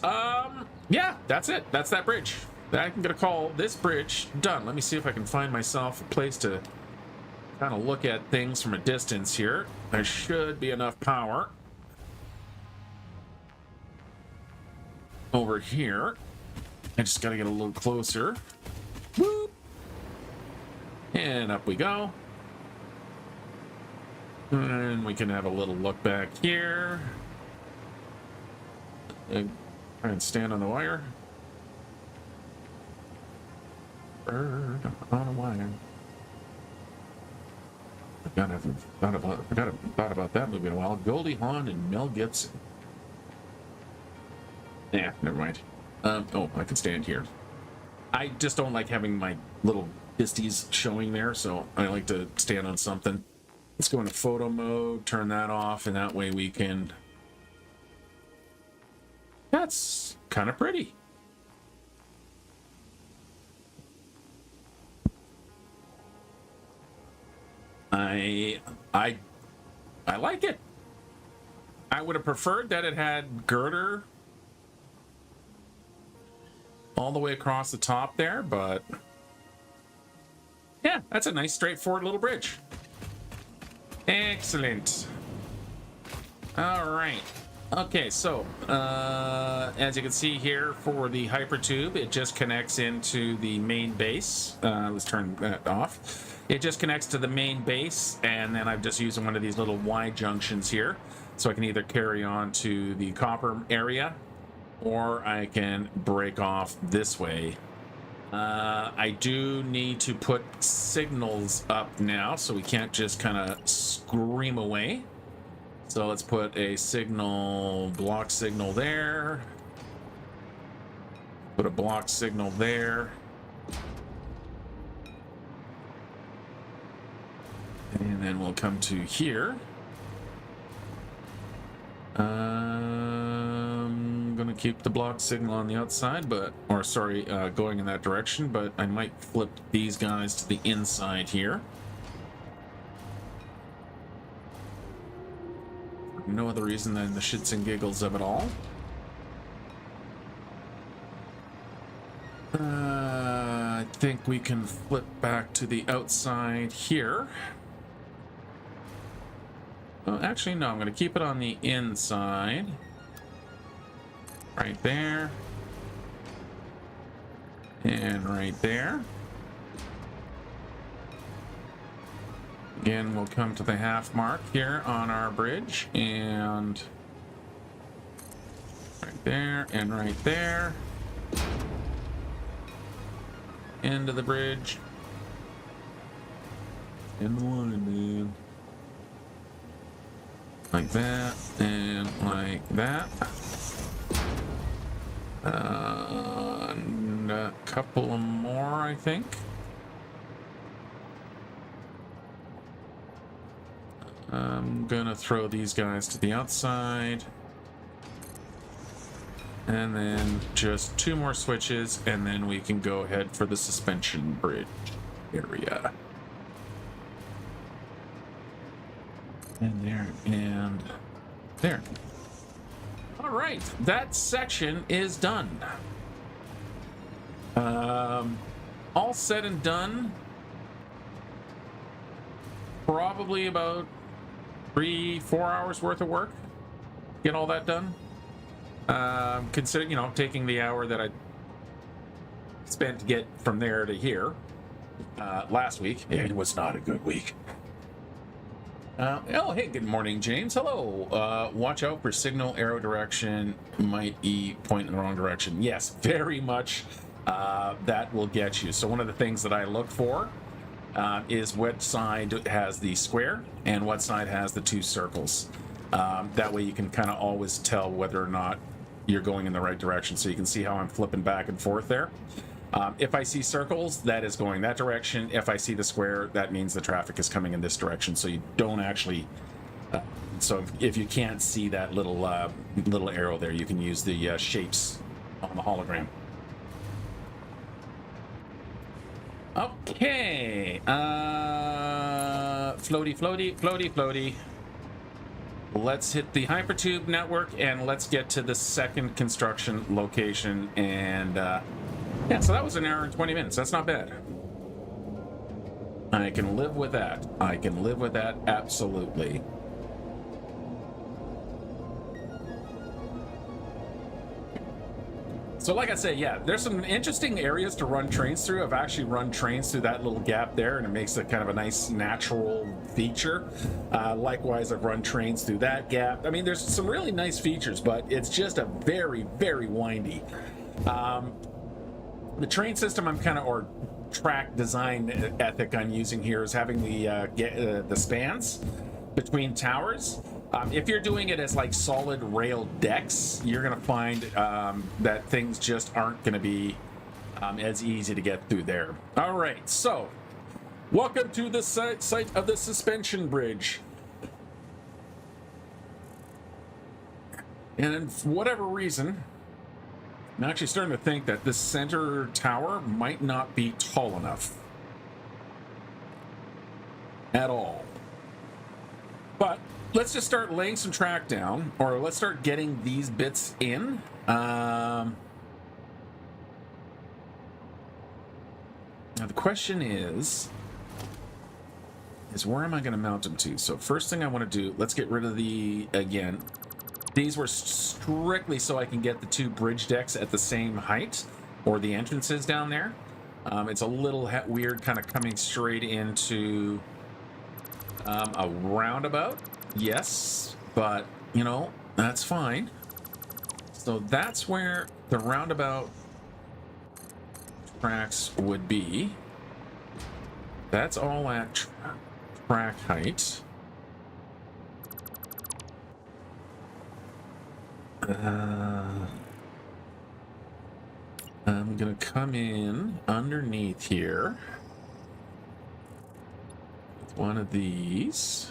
Yeah, that's it. That's that bridge. I'm gonna call this bridge done. Let me see if I can find myself a place to kind of look at things from a distance here. There should be enough power over here. I just gotta get a little closer. Whoop. And up we go. And we can have a little look back here. And try and stand on the wire. Bird on a wire. I thought about that movie in a while. Goldie Hawn and Mel Gibson. Yeah, never mind. Oh, I can stand here. I just don't like having my little pisties showing there, so I like to stand on something. Let's go into photo mode, turn that off, and that way we can... That's kind of pretty. I like it. I would have preferred that it had girder all the way across the top there, but yeah, that's a nice straightforward little bridge. Excellent. All right. Okay, so as you can see here for the hypertube, it just connects into the main base. Let's turn that off. It just connects to the main base, and then I'm just using one of these little Y junctions here, so I can either carry on to the copper area, or I can break off this way. I do need to put signals up now, so we can't just kind of scream away. So let's put a signal, block signal there. Put a block signal there. And then we'll come to here. I'm gonna keep the block signal on the outside, going in that direction, but I might flip these guys to the inside here. For no other reason than the shits and giggles of it all. I think we can flip back to the outside here. Oh, actually, no, I'm going to keep it on the inside. Right there. And right there. Again, we'll come to the half mark here on our bridge. And right there and right there. End of the bridge. In the line, man. Like that, and like that. And a couple of more, I think. I'm gonna throw these guys to the outside. And then just 2 more switches, and then we can go ahead for the suspension bridge area. And there, and there. All right, that section is done. All said and done. Probably about 3-4 hours worth of work. Get all that done. Consider, taking the hour that I spent to get from there to here last week. It was not a good week. Oh, hey, good morning, James. Hello. Watch out for signal arrow direction might point in the wrong direction. Yes, very much. That will get you. So one of the things that I look for is what side has the square and what side has the 2 circles. That way you can kind of always tell whether or not you're going in the right direction. So you can see how I'm flipping back and forth there. If I see circles, that is going that direction. If I see the square, that means the traffic is coming in this direction. So you don't actually... so if you can't see that little arrow there, you can use the shapes on the hologram. Okay. Floaty, floaty, floaty, floaty. Let's hit the hypertube network and let's get to the second construction location. And yeah, so that was 1 hour and 20 minutes. That's not bad. I can live with that. I can live with that, absolutely. So like I said, yeah, there's some interesting areas to run trains through. I've actually run trains through that little gap there, and it makes it kind of a nice natural feature. Likewise, I've run trains through that gap. I mean, there's some really nice features, but it's just a very, very windy. The train system or track design ethic I'm using here is having the spans between towers. If you're doing it as like solid rail decks, you're going to find that things just aren't going to be as easy to get through there. All right, so welcome to the site of the suspension bridge. And for whatever reason, I'm actually starting to think that this center tower might not be tall enough at all. But let's just start laying some track down, or let's start getting these bits in. Now the question is where am I going to mount them to? So first thing I want to do, let's get rid of again, these were strictly so I can get the 2 bridge decks at the same height, or the entrances down there. It's a little weird kind of coming straight into a roundabout. Yes, but, that's fine. So that's where the roundabout tracks would be. That's all at track height. I'm gonna come in underneath here with one of these.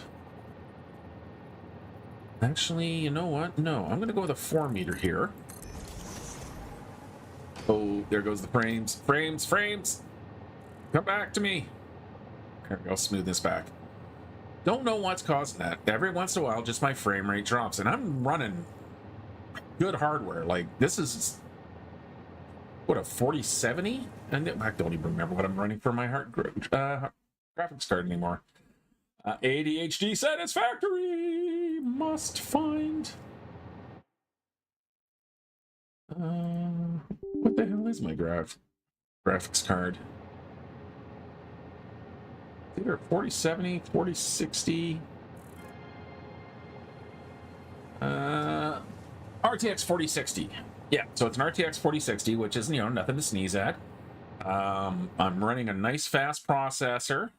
Actually, you know what? No, I'm gonna go with a 4-meter here. Oh, there goes the frames. Frames! Come back to me. There we go, smooth this back. Don't know what's causing that. Every once in a while, just my frame rate drops, and I'm running good hardware. Like, this is, what, a 4070? And I don't even remember what I'm running for my graphics card anymore. ADHD Satisfactory! Must find. What the hell is my graphics card? Either 4070, 4060. RTX 4060. Yeah, so it's an RTX 4060, which is, you know, nothing to sneeze at. I'm running a nice fast processor,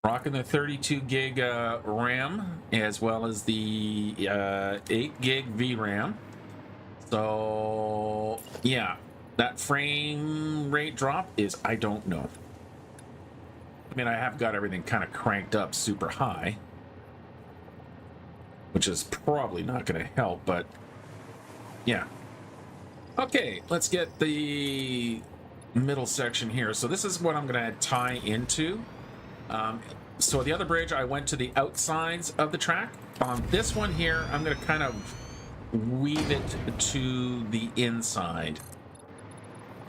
rocking the 32 gig RAM as well as the 8 gig VRAM. So yeah, that frame rate drop is, I don't know. I mean, I have got everything kind of cranked up super high, which is probably not going to help, but yeah. Okay, let's get the middle section here. So this is what I'm going to tie into. So the other bridge, I went to the outsides of the track. On this one here, I'm going to kind of weave it to the inside.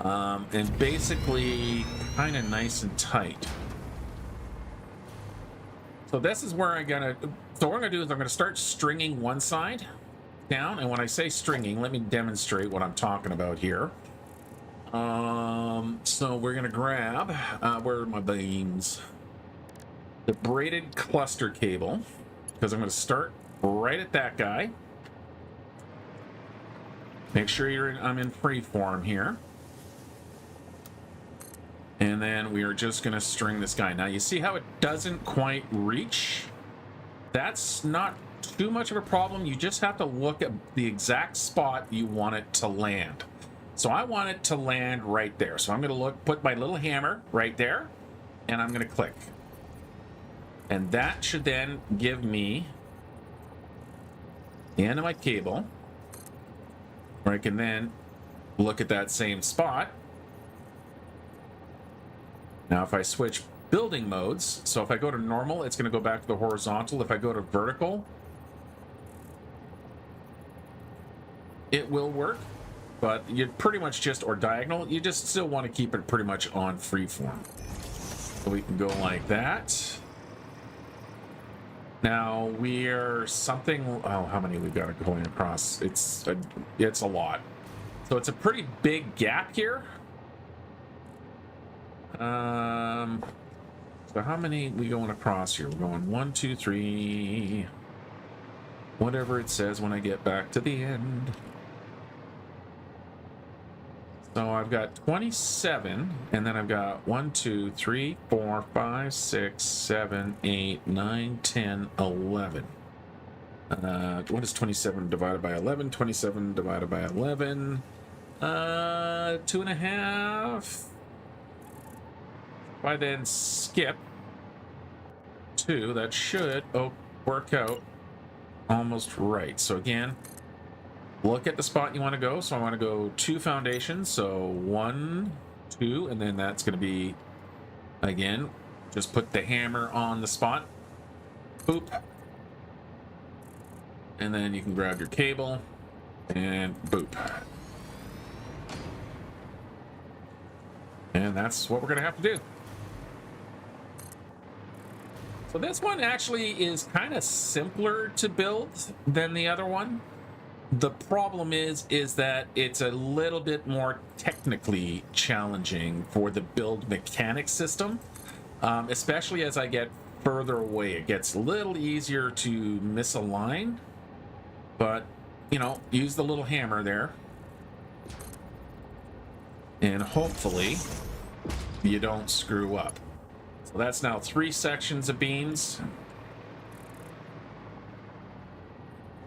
And basically kind of nice and tight. So this is where so what I'm gonna do is I'm gonna start stringing one side down, and when I say stringing, let me demonstrate what I'm talking about here. So we're gonna grab, where are my beams? The braided cluster cable, because I'm gonna start right at that guy. Make sure I'm in free form here. And then we are just going to string this guy. Now, you see how it doesn't quite reach? That's not too much of a problem. You just have to look at the exact spot you want it to land. So I want it to land right there. So I'm going to put my little hammer right there, and I'm going to click. And that should then give me the end of my cable, where I can then look at that same spot. Now, if I switch building modes, so if I go to normal, it's going to go back to the horizontal. If I go to vertical, it will work, but you pretty much just, or diagonal, you just still want to keep it pretty much on freeform. So we can go like that. Now we're something, oh, how many we've got going across? It's a lot. So it's a pretty big gap here. So how many we going across here? We're going 1, 2, 3, whatever it says when I get back to the end. So I've got 27, and then I've got 1, 2, 3, 4, 5, 6, 7, 8, 9, 10, 11. What is 27 divided by 11? 27 divided by 11. 2.5. If I then skip 2, that should work out almost right. So again, look at the spot you want to go. So I want to go 2 foundations. So 1, 2, and then that's going to be, again, just put the hammer on the spot. Boop. And then you can grab your cable and boop. And that's what we're going to have to do. So this one actually is kind of simpler to build than the other one. The problem is that it's a little bit more technically challenging for the build mechanics system, especially as I get further away. It gets a little easier to misalign, but, you know, use the little hammer there, and hopefully you don't screw up. So that's now 3 sections of beams.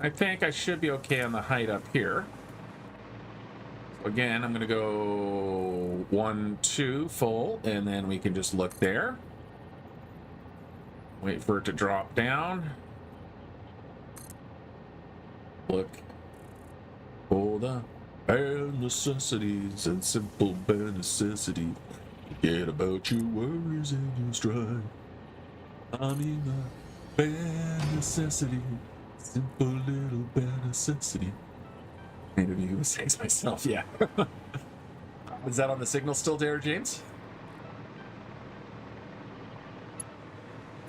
I think I should be okay on the height up here. Again, I'm going to go 1, 2 full, and then we can just look there. Wait for it to drop down. Look. For the bare necessities and simple bare necessities. Forget about your worries and your strife. I mean the bare necessity. Simple little bare necessity. Made of you mistakes myself, yeah. Is that on the signal still there, James?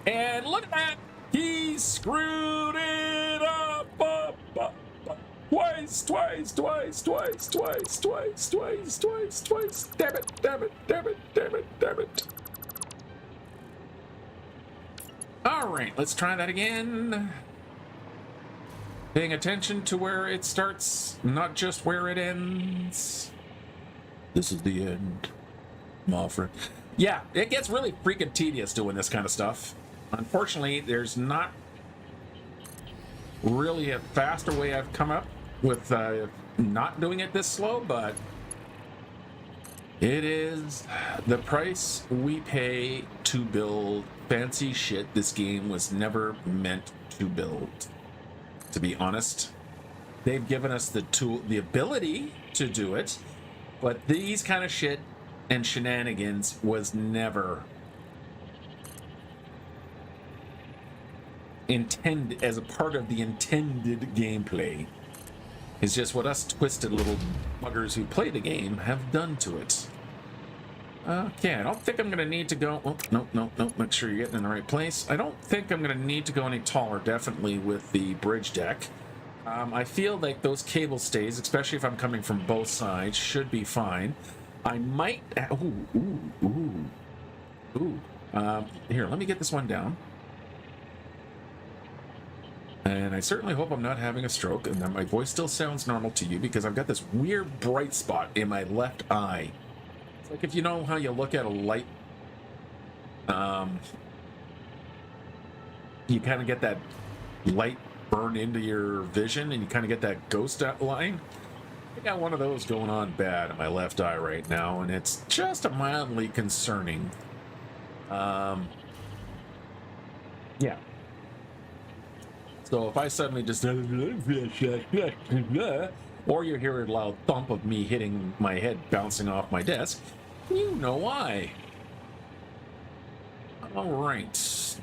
And look at that! He screwed it up, up. Twice. Damn it. All right, let's try that again. Paying attention to where it starts, not just where it ends. This is the end, my friend. Yeah, it gets really freaking tedious doing this kind of stuff. Unfortunately, there's not really a faster way I've come up with not doing it this slow, but it is the price we pay to build fancy shit this game was never meant to build. To be honest, they've given us the tool, the ability to do it, but these kind of shit and shenanigans was never intended as a part of the intended gameplay. It's just what us twisted little buggers who play the game have done to it. Okay, I don't think I'm gonna need to go. Oh, no. Make sure you're getting in the right place. I don't think I'm gonna need to go any taller, definitely with the bridge deck. I feel like those cable stays, especially if I'm coming from both sides, should be fine. I might. Here, let me get this one down. And I certainly hope I'm not having a stroke and that my voice still sounds normal to you, because I've got this weird bright spot in my left eye. It's like if you know how you look at a light, you kind of get that light burn into your vision and you kind of get that ghost line. I got one of those going on bad in my left eye right now, and it's just mildly concerning. Yeah. So if I suddenly just, or you hear a loud thump of me hitting my head bouncing off my desk, you know why. All right. So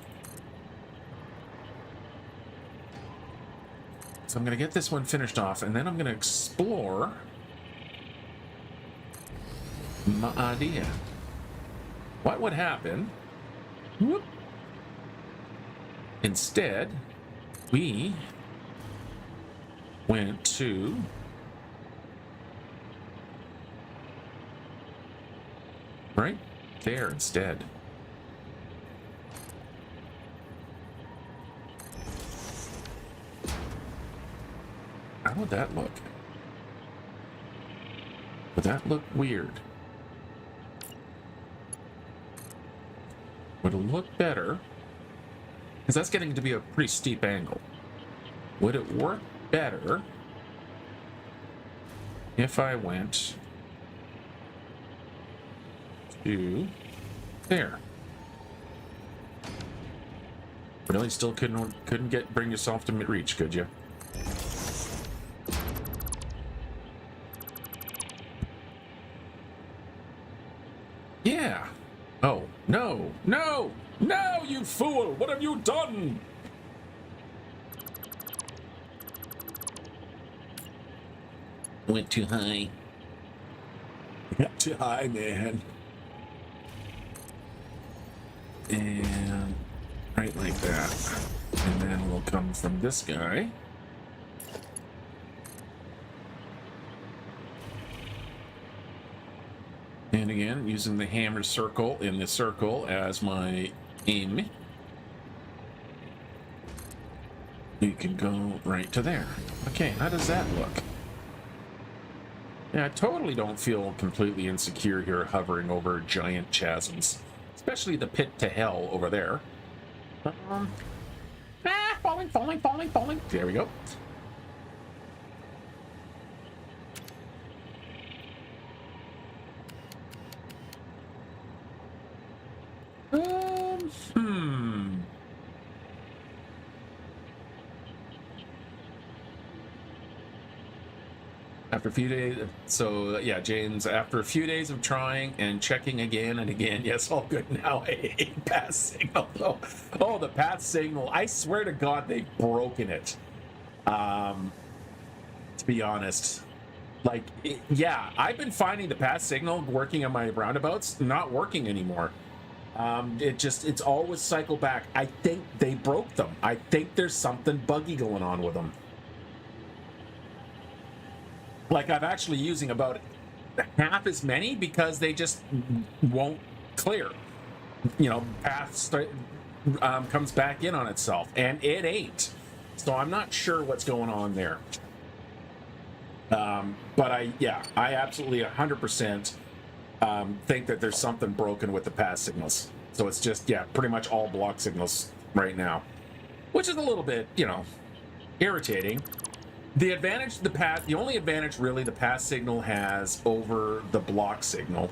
I'm going to get this one finished off, and then I'm going to explore my idea. What would happen? Whoop. Instead, we went to right there instead. How would that look? Would that look weird? Would it look better? Because that's getting to be a pretty steep angle. Would it work better if I went to there? Really, still couldn't bring yourself to reach, could you? Yeah. Oh, no, you fool! What have you done? Went too high. Got too high, man. And right like that. And then we'll come from this guy. And again, using the hammer circle in the circle as my aim. You can go right to there. Okay, how does that look? Yeah, I totally don't feel completely insecure here hovering over giant chasms. Especially the pit to hell over there. Falling. There we go. After a few days, so yeah, James, after a few days of trying and checking again and again, yes, all good now. A path signal. Oh, the path signal. I swear to God, they've broken it. To be honest, like, yeah, I've been finding the path signal working on my roundabouts not working anymore. It's always cycle back. I think they broke them. I think there's something buggy going on with them. Like, I'm actually using about half as many because they just won't clear. Comes back in on itself, and it ain't. So I'm not sure what's going on there. But I absolutely 100% think that there's something broken with the path signals. So it's just, pretty much all block signals right now, which is a little bit, irritating. The only advantage really the path signal has over the block signal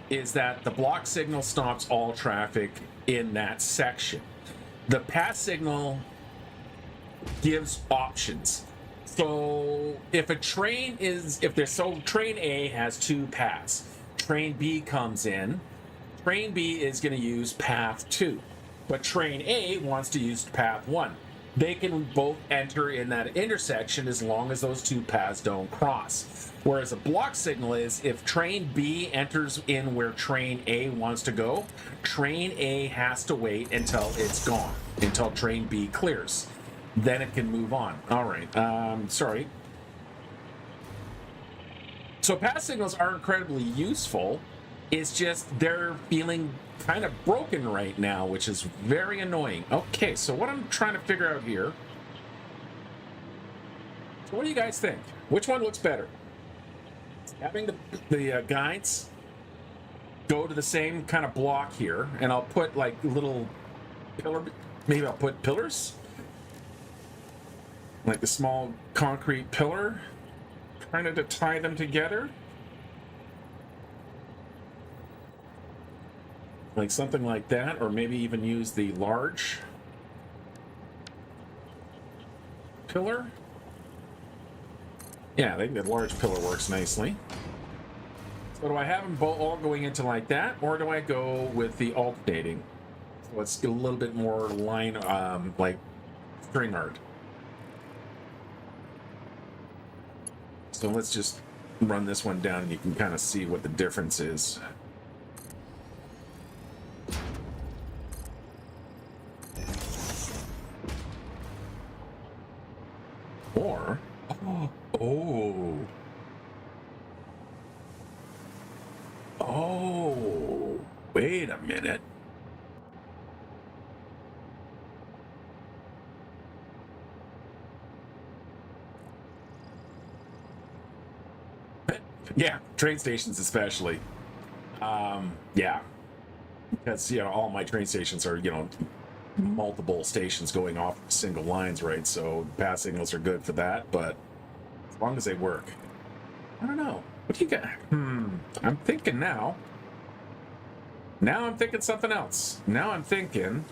is that the block signal stops all traffic in that section. The path signal gives options. So if train A has two paths, train B comes in, train B is going to use path 2, but train A wants to use path 1. They can both enter in that intersection as long as those two paths don't cross. Whereas a block signal is if train B enters in where train A wants to go, train A has to wait until it's gone, until train B clears. Then it can move on. All right. Sorry. So path signals are incredibly useful. It's just they're feeling kind of broken right now, which is very annoying. Okay, so what I'm trying to figure out here. So what do you guys think? Which one looks better? Having the guides go to the same kind of block here, and I'll put like little pillar. Maybe I'll put pillars, like a small concrete pillar, kind of to tie them together. Like something like that, or maybe even use the large pillar. Yeah, I think the large pillar works nicely. So do I have them all going into like that, or do I go with the alternating? So let's get a little bit more line, like string art. So let's just run this one down and you can kind of see what the difference is. Or, wait a minute. Yeah, train stations especially. Yeah, because all my train stations are multiple stations going off single lines, right? So path signals are good for that, but as long as they work. I don't know. What do you got? I'm thinking now. Now I'm thinking something else. Now I'm thinking,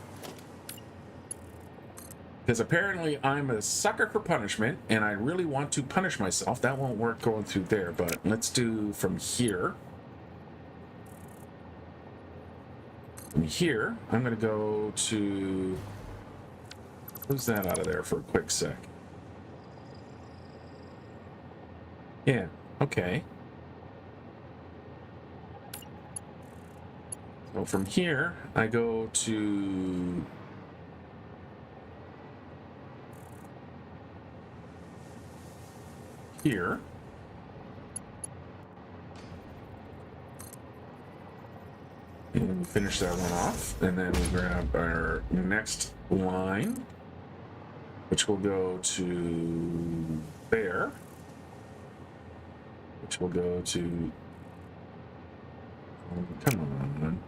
because apparently I'm a sucker for punishment, and I really want to punish myself. That won't work going through there, but let's do from here. From here, I'm going to go to... Close that out of there for a quick sec. Yeah, okay. So from here, I go to... here. And finish that one off, and then we grab our next line, which will go to there, which will go to, come on,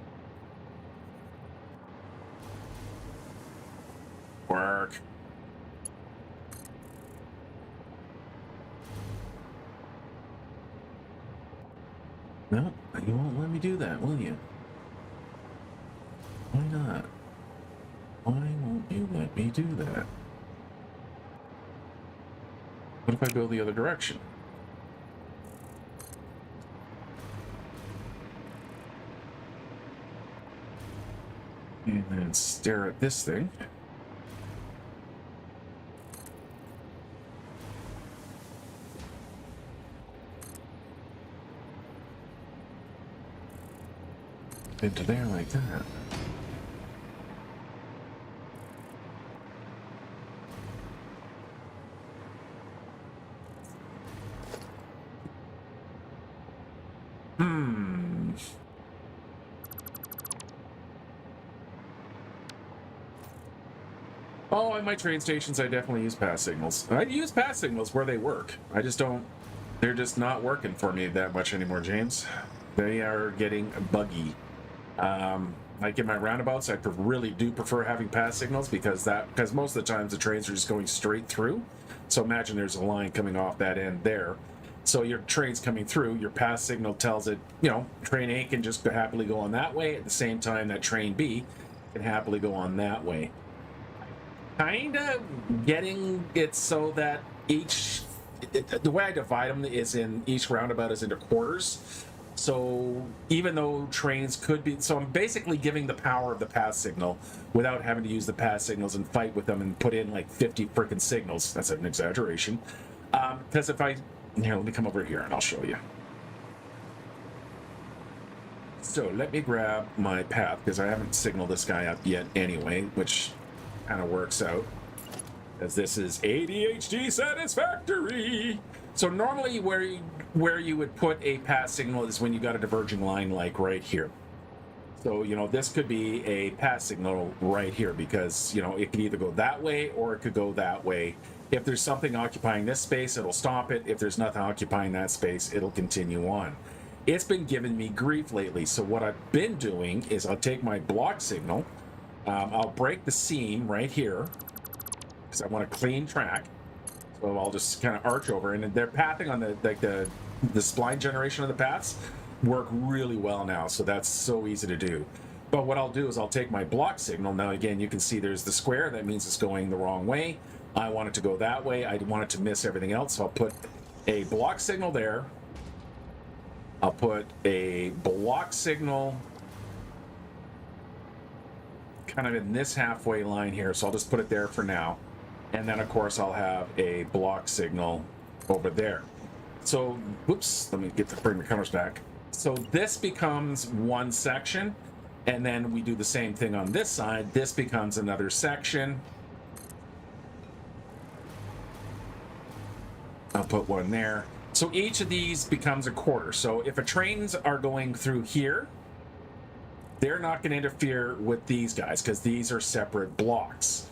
work. No, you won't let me do that, will you? Why not? Why won't you let me do that? What if I go the other direction? And then stare at this thing. Into there like that. Oh, at my train stations, I definitely use pass signals. I use pass signals where they work. I just don't... They're just not working for me that much anymore, James. They are getting buggy. Like in my roundabouts, I really do prefer having pass signals because most of the times the trains are just going straight through. So imagine there's a line coming off that end there. So your train's coming through, your pass signal tells it, train A can just happily go on that way at the same time that train B can happily go on that way. Kind of getting it so that the way I divide them is in each roundabout is into quarters. So even though trains could be, so I'm basically giving the power of the pass signal without having to use the pass signals and fight with them and put in like 50 freaking signals. That's an exaggeration. Because if I, here, let me come over here and I'll show you. So let me grab my path because I haven't signaled this guy up yet anyway, which kind of works out as this is ADHD Satisfactory. So normally where you would put a pass signal is when you got a diverging line like right here. So this could be a pass signal right here because it could either go that way or it could go that way. If there's something occupying this space, it'll stop it. If there's nothing occupying that space, it'll continue on. It's been giving me grief lately. So what I've been doing is I'll take my block signal, I'll break the seam right here because I want a clean track. So I'll just kind of arch over, and they're pathing on the spline generation of the paths work really well now. So that's so easy to do. But what I'll do is I'll take my block signal. Now again, you can see there's the square. That means it's going the wrong way. I want it to go that way. I want it to miss everything else. So I'll put a block signal there. I'll put a block signal kind of in this halfway line here. So I'll just put it there for now. And then, of course, I'll have a block signal over there. So, whoops, let me bring the counters back. So this becomes one section, and then we do the same thing on this side. This becomes another section. I'll put one there. So each of these becomes a quarter. So if a trains are going through here, they're not going to interfere with these guys because these are separate blocks.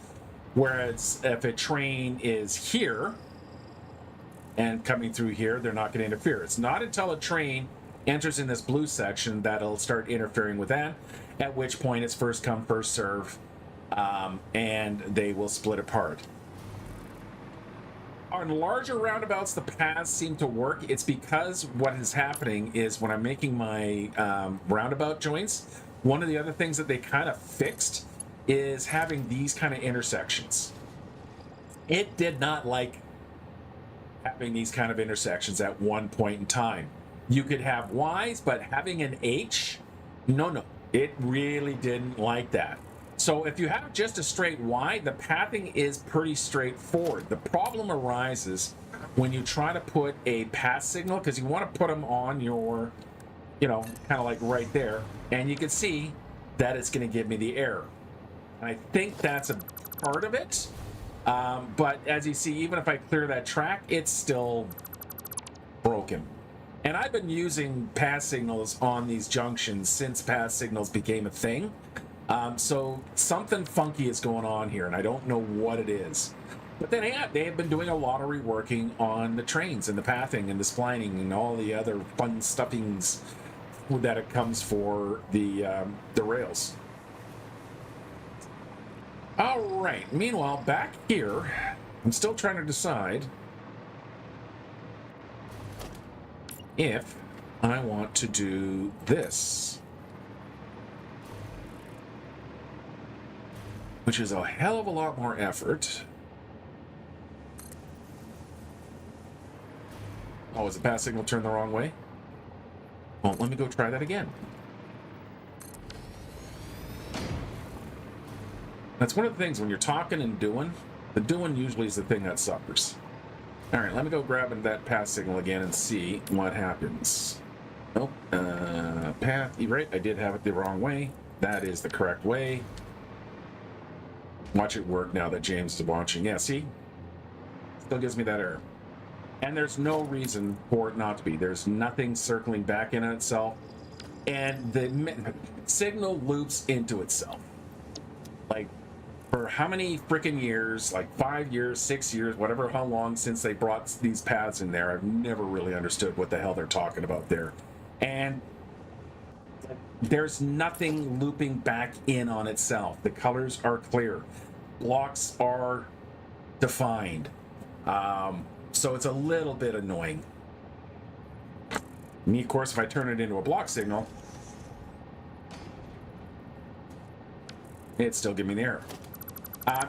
Whereas if a train is here and coming through here, they're not going to interfere. It's not until a train enters in this blue section that it'll start interfering with that, at which point it's first come, first serve, and they will split apart. On larger roundabouts, the paths seem to work. It's because what is happening is when I'm making my roundabout joints, one of the other things that they kind of fixed is having these kind of intersections. It did not like having these kind of intersections at one point in time. You could have Y's, but having an H, no, it really didn't like that. So if you have just a straight Y, the pathing is pretty straightforward. The problem arises when you try to put a pass signal, because you want to put them on your, kind of like right there, and you can see that it's going to give me the error. And I think that's a part of it. But as you see, even if I clear that track, it's still broken. And I've been using pass signals on these junctions since pass signals became a thing. So something funky is going on here, and I don't know what it is. But then they have been doing a lot of reworking on the trains and the pathing and the splining and all the other fun stuffings that it comes for the rails. All right. Meanwhile, back here, I'm still trying to decide if I want to do this, which is a hell of a lot more effort. Oh, is the pass signal turned the wrong way? Well, let me go try that again. That's one of the things when you're talking and doing, the doing usually is the thing that suffers. All right, let me go grab that pass signal again and see what happens. Nope, path, you're right, I did have it the wrong way. That is the correct way. Watch it work now that James is watching. Yeah, see? Still gives me that error. And there's no reason for it not to be. There's nothing circling back in itself. And the signal loops into itself. Like, for how many freaking years, like 5 years, 6 years, whatever, how long since they brought these paths in there, I've never really understood what the hell they're talking about there. And there's nothing looping back in on itself. The colors are clear. Blocks are defined. So it's a little bit annoying. Me, of course, if I turn it into a block signal, it's still giving me the error.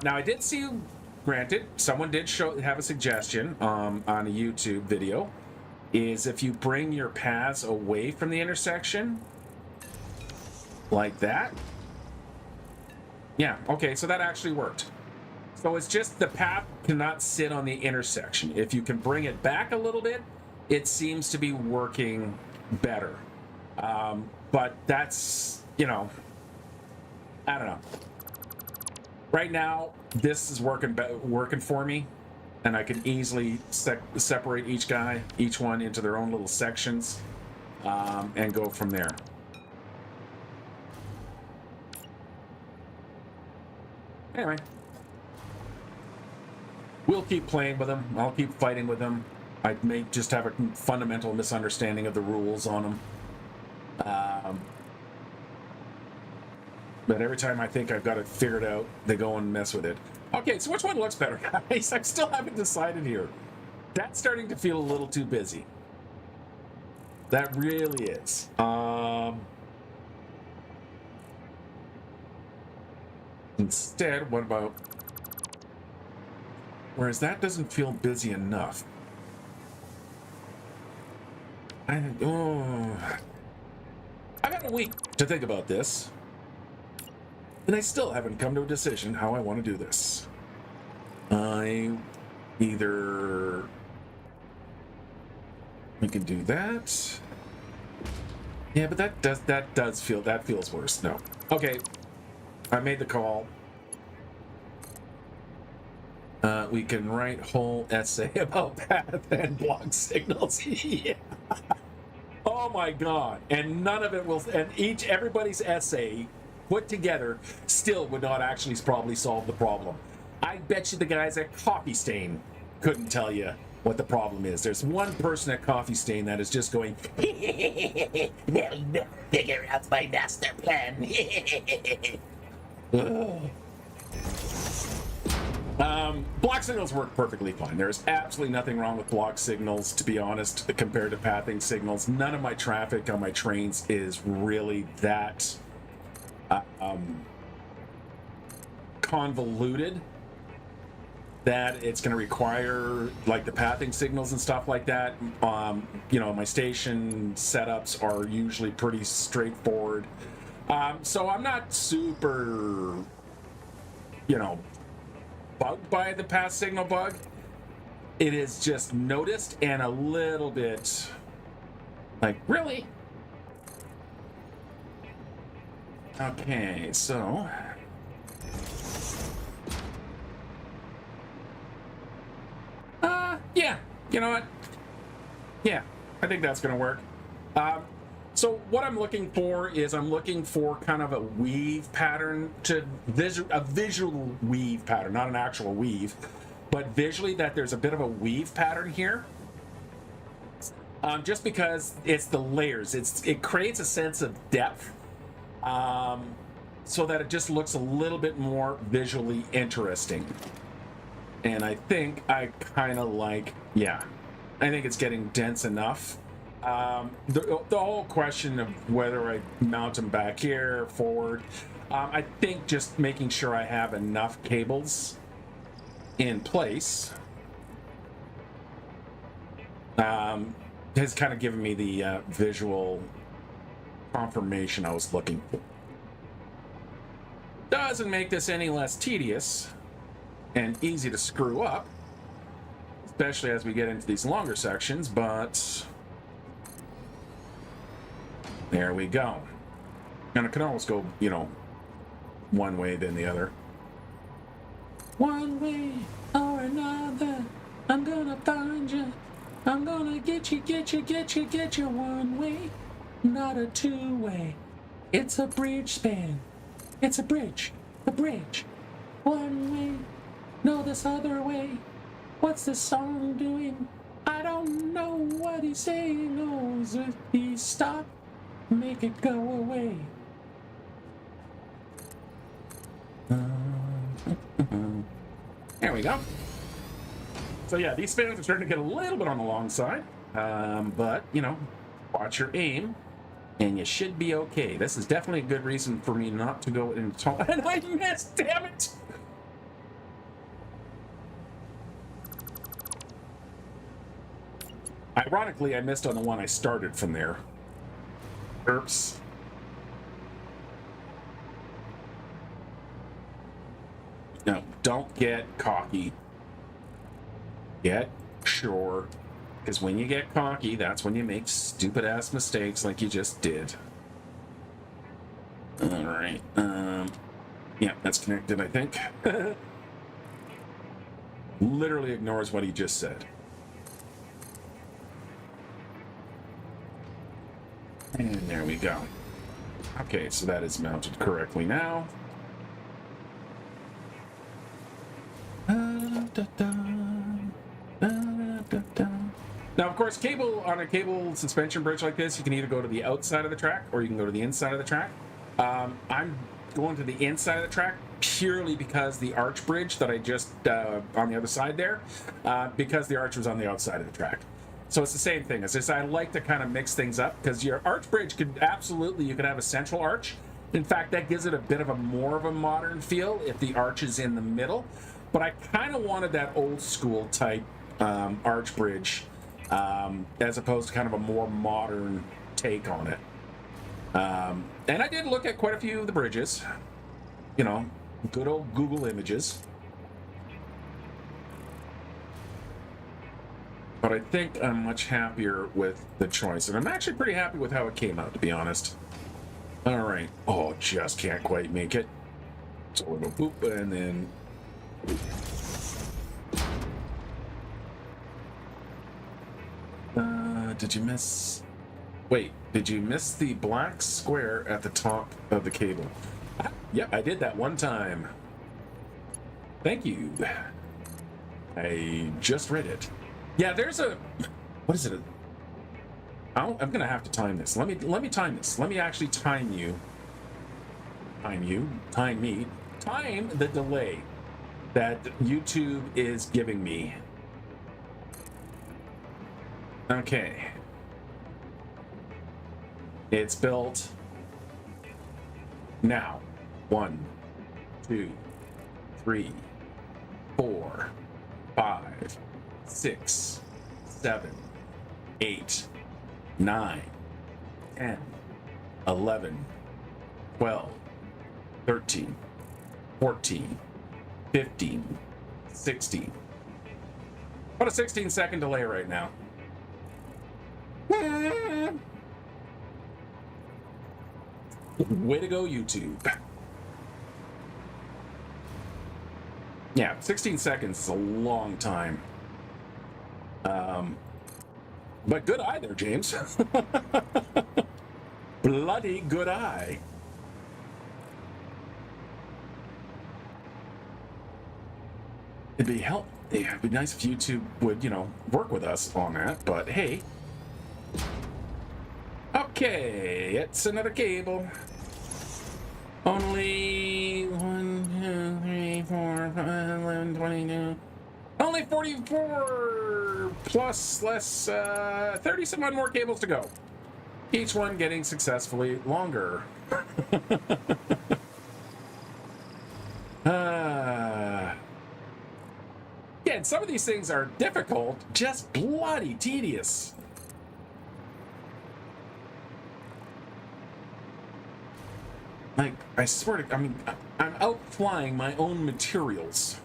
Now, I did see, granted, someone did have a suggestion on a YouTube video, is if you bring your paths away from the intersection, like that. Yeah, okay, so that actually worked. So it's just the path cannot sit on the intersection. If you can bring it back a little bit, it seems to be working better. But that's, you know, I don't know. Right now, this is working for me, and I can easily separate each one into their own little sections, and go from there. Anyway. We'll keep playing with them. I'll keep fighting with them. I may just have a fundamental misunderstanding of the rules on them. But every time I think I've got it figured out, they go and mess with it. Okay, so which one looks better, guys? I still haven't decided here. That's starting to feel a little too busy. That really is. Instead, what about... Whereas that doesn't feel busy enough. I've had a week to think about this, and I still haven't come to a decision how I want to do this. We can do that. Yeah, but that feels worse. No. Okay. I made the call. We can write whole essay about path and block signals. Yeah. Oh my god. And none of it will, and everybody's essay put together still would not actually probably solve the problem. I bet you the guys at Coffee Stain couldn't tell you what the problem is. There's one person at Coffee Stain that is just going, they'll never figure out my master plan. Block signals work perfectly fine. There's absolutely nothing wrong with block signals, to be honest, compared to pathing signals. None of my traffic on my trains is really that convoluted that it's going to require like the pathing signals and stuff like that. You know, my station setups are usually pretty straightforward. So I'm not super, you know, bugged by the path signal bug. It is just noticed and a little bit like, really? Okay, so yeah, you know what? Yeah, I think that's gonna work. So what I'm looking for is I'm looking for kind of a weave pattern, a visual weave pattern, not an actual weave, but visually that there's a bit of a weave pattern here. Just because it's the layers, it creates a sense of depth, so that it just looks a little bit more visually interesting. And I think I kind of like, yeah, I think it's getting dense enough. The whole question of whether I mount them back here, forward, I think just making sure I have enough cables in place has kind of given me the visual confirmation I was looking for. Doesn't make this any less tedious and easy to screw up, especially as we get into these longer sections, but there we go. And it can always go, you know, one way then the other. One way or another, I'm gonna find you. I'm gonna get you one way, not a two-way. It's a bridge span. It's a bridge. One way, no, this other way. What's this song doing? I don't know what he's saying. Oh, if he stop, make it go away. There we go. So yeah, these spans are starting to get a little bit on the long side, but you know, watch your aim, and you should be okay. This is definitely a good reason for me not to go into tall. And I missed, damn it! Ironically, I missed on the one I started from there. Oops. No, don't get cocky. Get sure. Because when you get cocky, that's when you make stupid-ass mistakes like you just did. Alright, yeah, that's connected, I think. Literally ignores what he just said. And there we go. Okay, so that is mounted correctly now. Now, of course, on a cable suspension bridge like this, you can either go to the outside of the track or you can go to the inside of the track. I'm going to the inside of the track purely because the arch bridge that I just on the other side there, because the arch was on the outside of the track. So it's the same thing. It's just I like to kind of mix things up because your arch bridge could absolutely, you could have a central arch. In fact, that gives it a bit of a more of a modern feel if the arch is in the middle. But I kind of wanted that old school type arch bridge as opposed to kind of a more modern take on it. And I did look at quite a few of the bridges, you know, good old Google images. But I think I'm much happier with the choice, and I'm actually pretty happy with how it came out, to be honest. All right. Oh, just can't quite make it. So we'll go boop, and then... did you miss... Wait, did you miss the black square at the top of the cable? Yeah, I did that one time. Thank you. I just read it. Yeah, there's a... What is it? I'm gonna have to time this. Let me time this. Let me actually time you. Time you. Time me. Time the delay that YouTube is giving me. Okay. It's built now. 1, 2, 3, 4, 5, 6, 7, 8, 9, 10, 11, 12, 13, 14, 15, 16. About a 16-second delay right now. Way to go, YouTube. Yeah, 16 seconds is a long time. But good eye there, James. Bloody good eye. It'd be nice if YouTube would, you know, work with us on that, but hey. Okay, it's another cable. Only 1, 2, 3, 4, 5, 11, 22. Only 44 plus less 30 some odd more cables to go. Each one getting successfully longer. Again, some of these things are difficult, just bloody tedious. Like, I swear to, I mean, I'm outflying my own materials.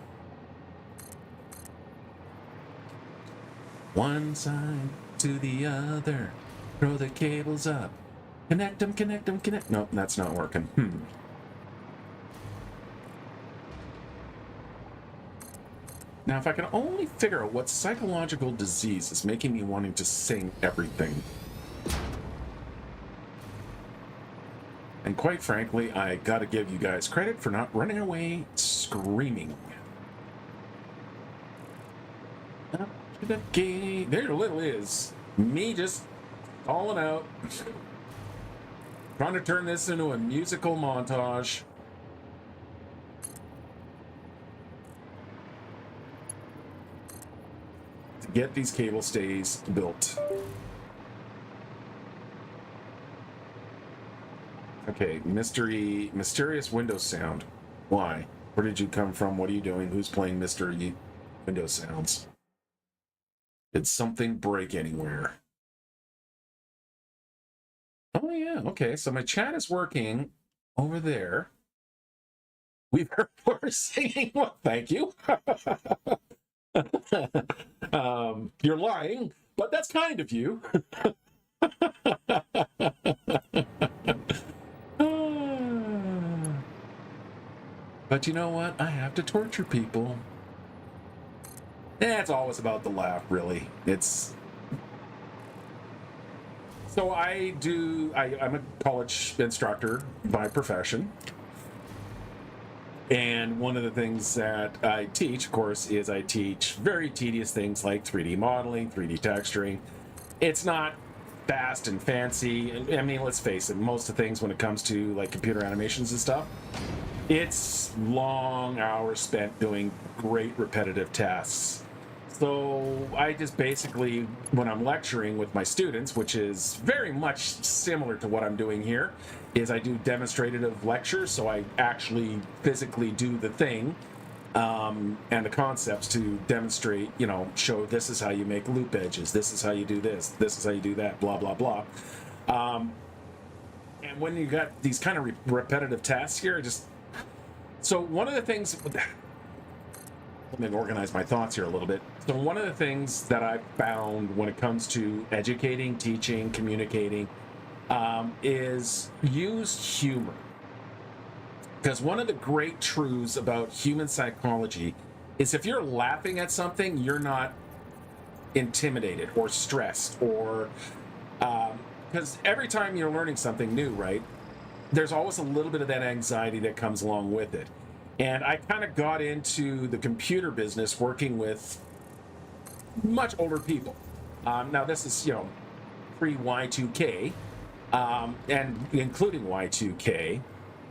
One side to the other, throw the cables up, connect them, connect them, connect. Nope, that's not working. Now, if I can only figure out what psychological disease is making me wanting to sing everything. And quite frankly, I gotta give you guys credit for not running away screaming. Up to the gate. There little is. Me just calling out. Trying to turn this into a musical montage. To get these cable stays built. Okay, mysterious window sound. Why? Where did you come from? What are you doing? Who's playing mystery window sounds? Did something break anywhere? Oh yeah, okay, so my chat is working over there. We've heard we're singing. Well, thank you. You're lying, but that's kind of you. But you know what? I have to torture people. It's always about the laugh, really. So I'm a college instructor by profession. And one of the things that I teach, of course, is I teach very tedious things like 3D modeling, 3D texturing. It's not fast and fancy. I mean, let's face it, most of the things when it comes to like computer animations and stuff, it's long hours spent doing great repetitive tasks. So I just basically, when I'm lecturing with my students, which is very much similar to what I'm doing here, is I do demonstrative lectures. So I actually physically do the thing and the concepts to demonstrate, show this is how you make loop edges. This is how you do this. This is how you do that, blah, blah, blah. And when you got these kind of repetitive tasks here, so one of the things, let me organize my thoughts here a little bit. So one of the things that I've found when it comes to educating, teaching, communicating, is use humor. Because one of the great truths about human psychology is if you're laughing at something, you're not intimidated or stressed or, because every time you're learning something new, right, there's always a little bit of that anxiety that comes along with it. And I kind of got into the computer business working with much older people. Now this is, pre-Y2K, and including Y2K.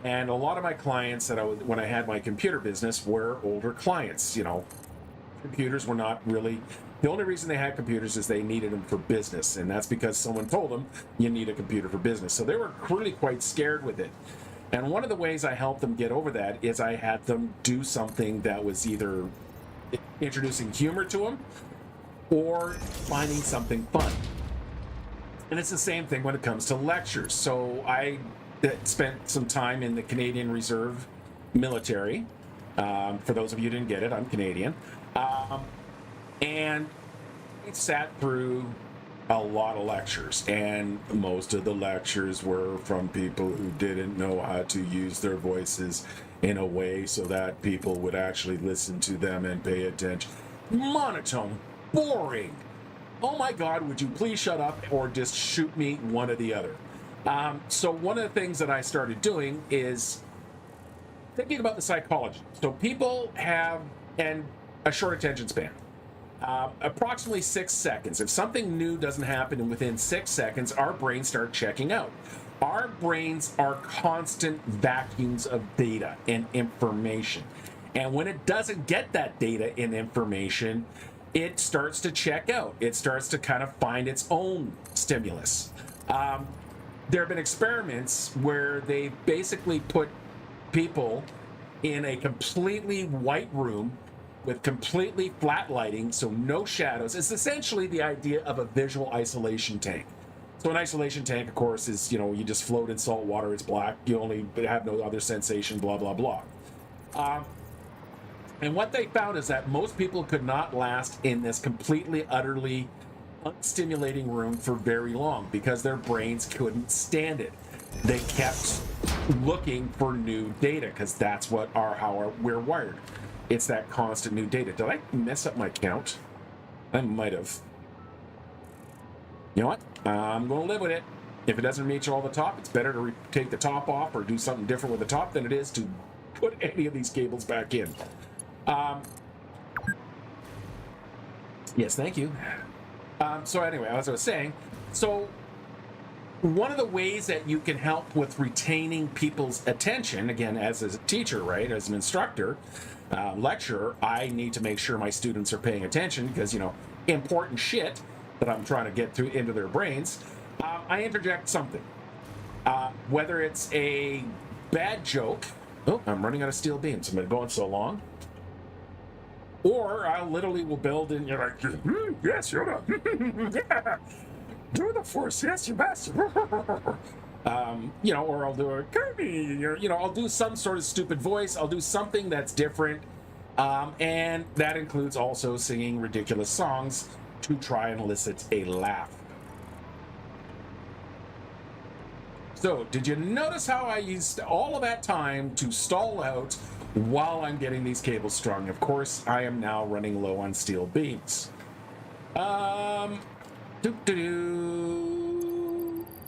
And a lot of my clients when I had my computer business were older clients. Computers were not really, the only reason they had computers is they needed them for business. And that's because someone told them you need a computer for business. So they were really quite scared with it. And one of the ways I helped them get over that is I had them do something that was either introducing humor to them or finding something fun. And it's the same thing when it comes to lectures. So I spent some time in the Canadian Reserve military. For those of you who didn't get it, I'm Canadian. And I sat through a lot of lectures, and most of the lectures were from people who didn't know how to use their voices in a way so that people would actually listen to them and pay attention. Monotone, boring. Oh my God, would you please shut up or just shoot me, one or the other? So one of the things that I started doing is thinking about the psychology. So people have a short attention span. Approximately 6 seconds. If something new doesn't happen within 6 seconds, our brains start checking out. Our brains are constant vacuums of data and information. And when it doesn't get that data and information, it starts to check out. It starts to kind of find its own stimulus. There have been experiments where they basically put people in a completely white room with completely flat lighting, so no shadows. It's essentially the idea of a visual isolation tank. So an isolation tank, of course, is, you know, you just float in salt water, it's black, you only have no other sensation, blah, blah, blah. And what they found is that most people could not last in this completely, utterly unstimulating room for very long because their brains couldn't stand it. They kept looking for new data because that's what we're wired. It's that constant new data. Did I mess up my count? I might have. You know what? I'm going to live with it. If it doesn't reach all the top, it's better to take the top off or do something different with the top than it is to put any of these cables back in. Yes, thank you. So anyway, as I was saying, so one of the ways that you can help with retaining people's attention, again, as a teacher, right, as an instructor, lecturer, I need to make sure my students are paying attention because, you know, important shit that I'm trying to get through into their brains. I interject something, whether it's a bad joke. Oh, I'm running out of steel beams. I'm going so long. Or I literally will build in, you're like, yes, Yoda. Yeah. Do the force, yes, you best. You know, or I'll do a Kirby, you know, I'll do some sort of stupid voice. I'll do something that's different. And that includes also singing ridiculous songs to try and elicit a laugh. So, did you notice how I used all of that time to stall out while I'm getting these cables strung? Of course, I am now running low on steel beams.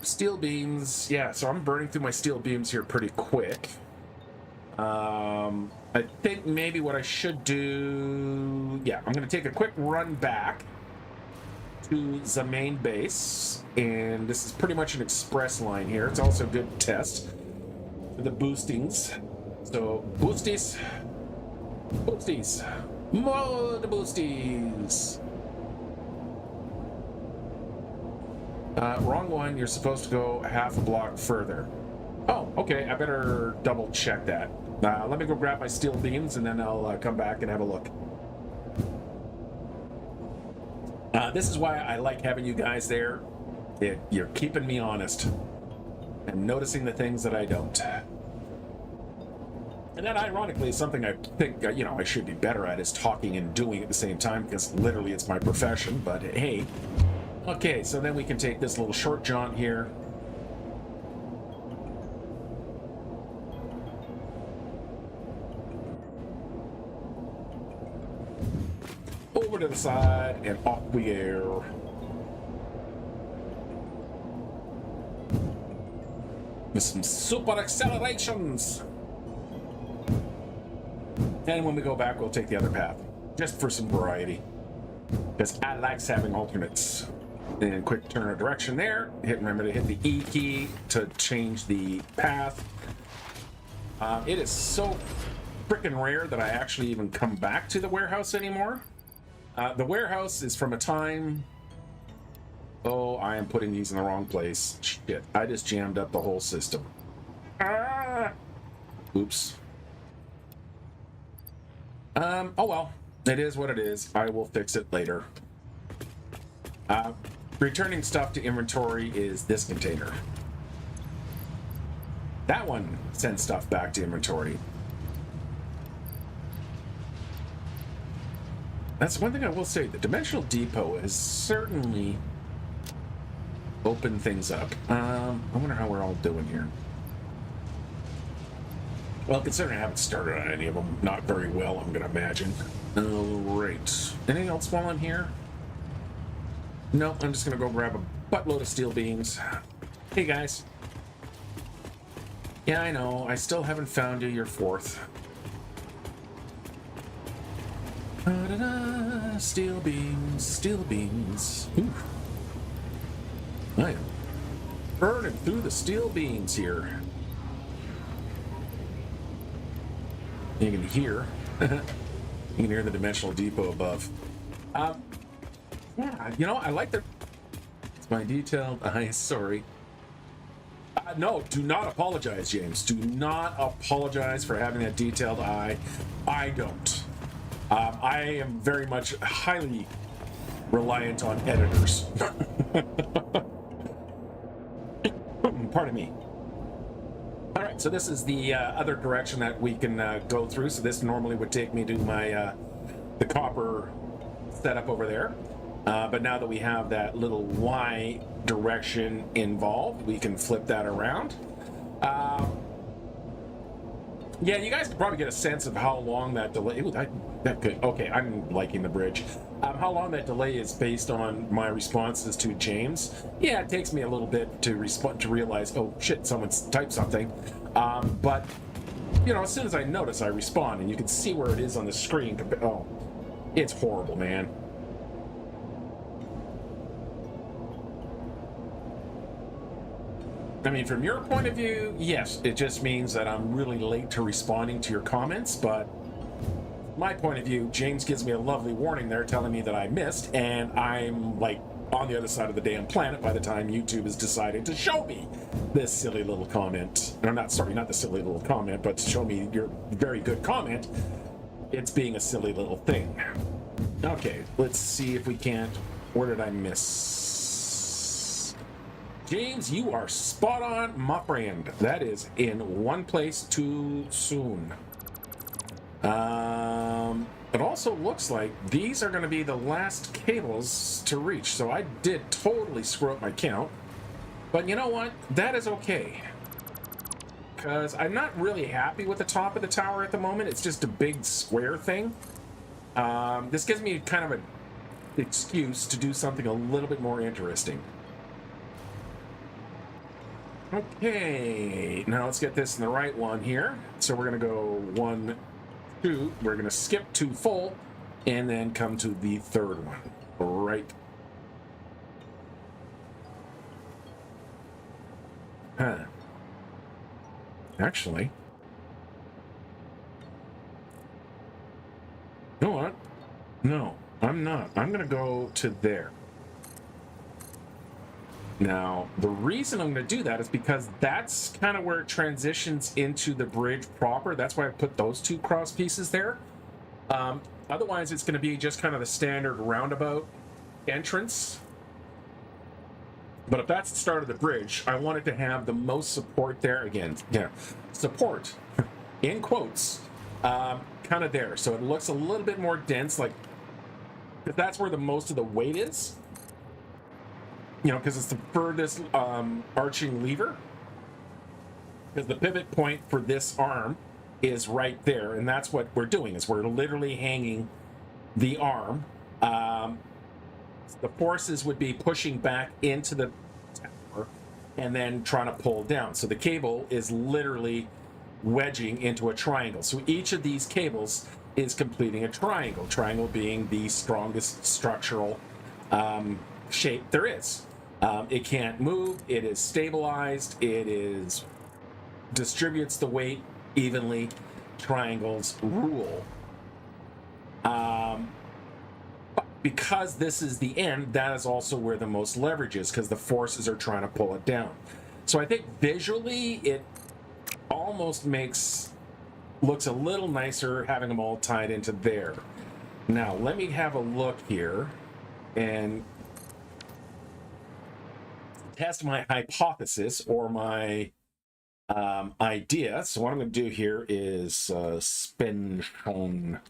Steel beams. Yeah, so I'm burning through my steel beams here pretty quick. I think maybe what I should do... Yeah, I'm going to take a quick run back to the main base, and this is pretty much an express line here. It's also a good test for the boostings. So boosties, more the boosties. Wrong one. You're supposed to go half a block further. Oh, okay. I better double check that. Let me go grab my steel beams, and then I'll come back and have a look. This is why I like having you guys there. You're keeping me honest and noticing the things that I don't. And that, ironically, is something I think, you know, I should be better at, is talking and doing at the same time, because literally it's my profession, but hey. Okay, so then we can take this little short jaunt here. Over to the side and off we go. With some super accelerations. And when we go back, we'll take the other path, just for some variety, because I like having alternates. And quick turn of direction there. Remember to hit the E key to change the path. It is so freaking rare that I actually even come back to the warehouse anymore. The warehouse is from a time... Oh, I am putting these in the wrong place. Shit, I just jammed up the whole system. Ah! Oops. Oh well, it is what it is. I will fix it later. Returning stuff to inventory is this container. That one sends stuff back to inventory. That's one thing I will say. The Dimensional Depot has certainly opened things up. I wonder how we're all doing here. Well, considering I haven't started on any of them, not very well, I'm going to imagine. Alright. Anything else while I'm here? No, I'm just going to go grab a buttload of steel beams. Hey, guys. Yeah, I know. I still haven't found you your fourth. Steel beams, steel beams. Ooh. I am burning through the steel beams here. You can hear. You can hear the Dimensional Depot above. Yeah, you know, I like the... It's my detailed eye, sorry. No, do not apologize, James. Do not apologize for having that detailed eye. I don't. I am very much highly reliant on editors. Pardon me. All right, so this is the other direction that we can go through. So this normally would take me to my the copper setup over there. But now that we have that little Y direction involved, we can flip that around. Yeah, you guys can probably get a sense of how long that delay. Ooh, that could. Okay, I'm liking the bridge. How long that delay is based on my responses to James. Yeah, it takes me a little bit to respond to realize, oh shit, someone's typed something. But you know, as soon as I notice, I respond, and you can see where it is on the screen. Oh, it's horrible, man. I mean, from your point of view, yes, it just means that I'm really late to responding to your comments, but my point of view, James gives me a lovely warning there telling me that I missed, and I'm like on the other side of the damn planet by the time YouTube has decided to show me this silly little comment. No, not the silly little comment, but to show me your very good comment. It's being a silly little thing. Okay, let's see if we can't. Where did I miss? James, you are spot on, my friend. That is in one place too soon. It also looks like these are going to be the last cables to reach, so I did totally screw up my count. But you know what? That is okay. Because I'm not really happy with the top of the tower at the moment. It's just a big square thing. This gives me kind of an excuse to do something a little bit more interesting. Okay, now let's get this in the right one here. So we're going to go 1, 2. We're going to skip to full and then come to the third one. Right. Huh. Actually, you know what? No, I'm not. I'm going to go to there. Now, the reason I'm going to do that is because that's kind of where it transitions into the bridge proper. That's why I put those two cross pieces there. Otherwise, it's going to be just kind of the standard roundabout entrance. But if that's the start of the bridge, I want it to have the most support there. Again, yeah, support, in quotes, kind of there. So it looks a little bit more dense, like, that's where the most of the weight is. You know, because it's the furthest arching lever. Because the pivot point for this arm is right there, and that's what we're doing. Is we're literally hanging the arm. The forces would be pushing back into the tower and then trying to pull down. So the cable is literally wedging into a triangle. So each of these cables is completing a triangle. Triangle being the strongest structural shape there is. It can't move. It is stabilized. It is distributes the weight evenly. Triangles rule. Because this is the end, that is also where the most leverage is, because the forces are trying to pull it down. So I think visually it almost looks a little nicer having them all tied into there. Now let me have a look here and test my hypothesis or my idea. So what I'm going to do here is spin on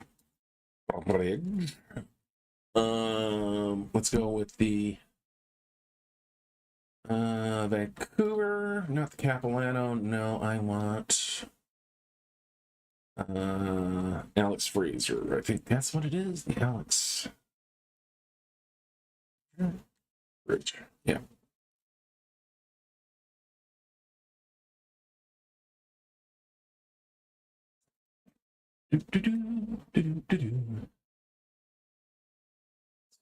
bridge. Let's go with the Vancouver, not the Capilano. No, I want Alex Fraser. I think that's what it is. The Alex Bridge. Yeah.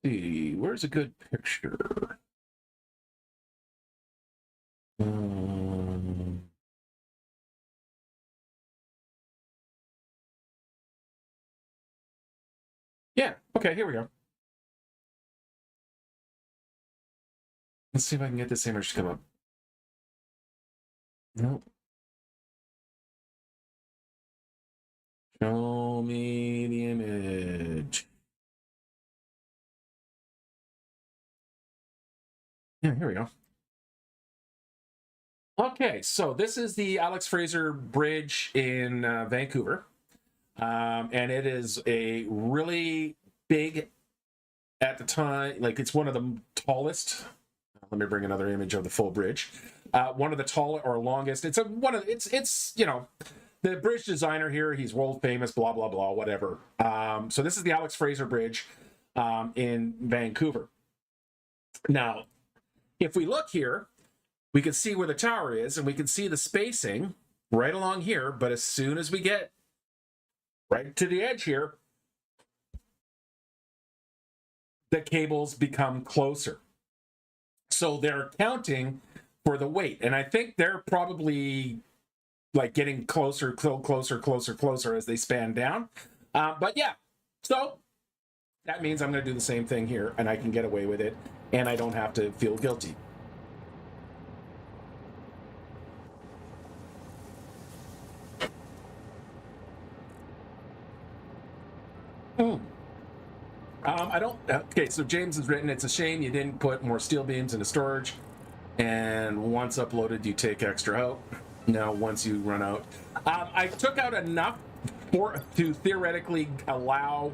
See, where's a good picture? Yeah, okay, here we go. Let's see if I can get this image to come up. Nope. Show me the image. Yeah, here we go. Okay, so this is the Alex Fraser Bridge in Vancouver. And it is a really big, at the time, like it's one of the tallest. Let me bring another image of the full bridge. One of the tall or longest. It's the bridge designer here. He's world famous. Blah blah blah. Whatever. So this is the Alex Fraser Bridge in Vancouver. Now, if we look here, we can see where the tower is, and we can see the spacing right along here. But as soon as we get right to the edge here, the cables become closer. So they're counting for the weight. And I think they're probably like getting closer as they span down. But yeah, so that means I'm going to do the same thing here, and I can get away with it, and I don't have to feel guilty. I don't. Okay, so James has written, it's a shame you didn't put more steel beams into storage, and once uploaded, you take extra out. Now, once you run out, I took out enough to theoretically allow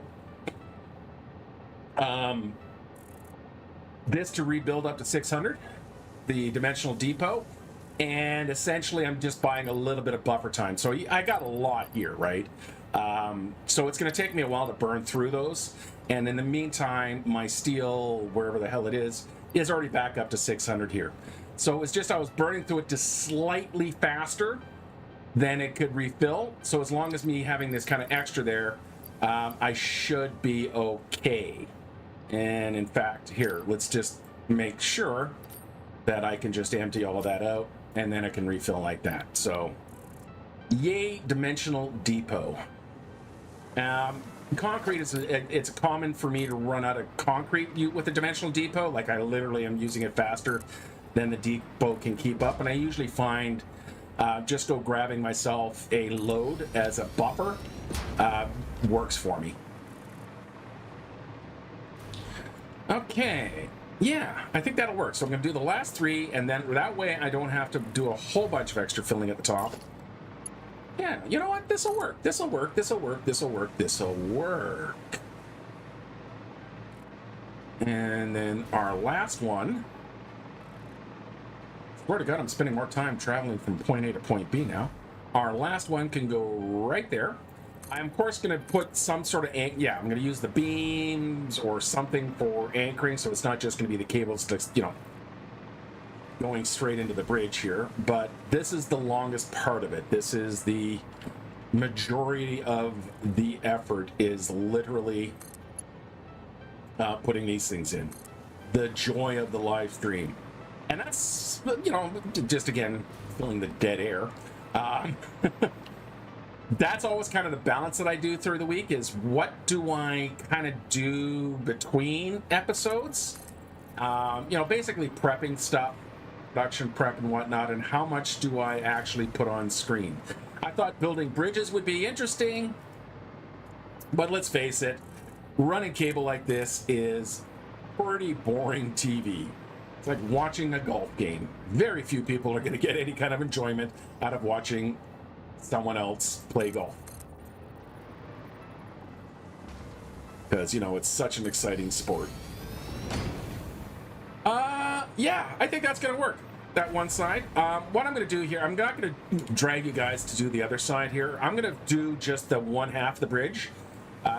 this to rebuild up to 600, the dimensional depot, and essentially I'm just buying a little bit of buffer time. So I got a lot here, right? So it's going to take me a while to burn through those. And in the meantime, my steel, wherever the hell it is already back up to 600 here. So it's just I was burning through it just slightly faster than it could refill. So as long as me having this kind of extra there, I should be okay. And in fact, here, let's just make sure that I can just empty all of that out, and then I can refill like that. So, yay, dimensional depot. Concrete is it's common for me to run out of concrete with the dimensional depot. Like I literally am using it faster than the depot can keep up, and I usually find just go grabbing myself a load as a buffer works for me. Okay, yeah, I think that'll work. So I'm going to do the last three, and then that way I don't have to do a whole bunch of extra filling at the top. Yeah, you know what? This'll work. This'll work. This'll work. This'll work. This'll work. And then our last one. Swear to God, I'm spending more time traveling from point A to point B now. Our last one can go right there. I'm, of course, going to put some sort of... Yeah, I'm going to use the beams or something for anchoring, so it's not just going to be the cables that's, going straight into the bridge here. But this is the longest part of it. This is the majority of the effort is literally putting these things in. The joy of the live stream. And that's, just again, filling the dead air. That's always kind of the balance that I do through the week is what do I kind of do between episodes? Basically prepping stuff, production prep and whatnot, and how much do I actually put on screen? I thought building bridges would be interesting, but let's face it, running cable like this is pretty boring TV. It's like watching a golf game. Very few people are going to get any kind of enjoyment out of watching someone else play golf. Because, it's such an exciting sport. Yeah, I think that's going to work. That one side. What I'm going to do here, I'm not going to drag you guys to do the other side here. I'm going to do just the one half of the bridge,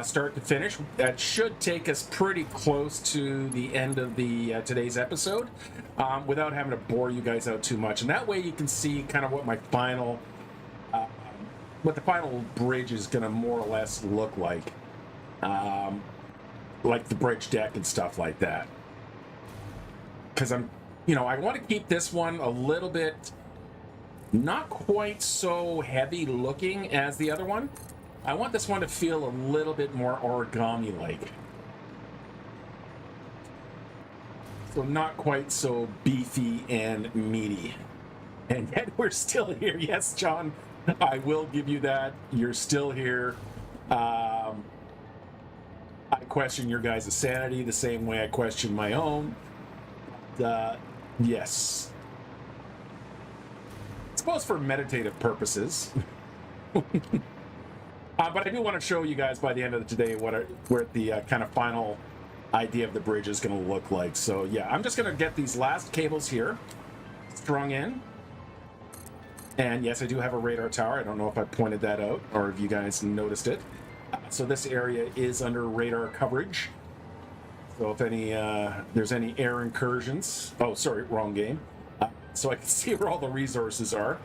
start to finish. That should take us pretty close to the end of the today's episode, without having to bore you guys out too much. And that way you can see kind of what my final... what the final bridge is going to more or less look like the bridge deck and stuff like that. Because I want to keep this one a little bit not quite so heavy looking as the other one. I want this one to feel a little bit more origami-like. So not quite so beefy and meaty. And yet we're still here. Yes, John. I will give you that. You're still here. I question your guys' sanity the same way I question my own. Yes. I suppose for meditative purposes. But I do want to show you guys by the end of the day what the kind of final idea of the bridge is going to look like. So yeah, I'm just going to get these last cables here strung in. And yes, I do have a radar tower. I don't know if I pointed that out or if you guys noticed it. So this area is under radar coverage. So if there's any air incursions, oh sorry, wrong game. So I can see where all the resources are.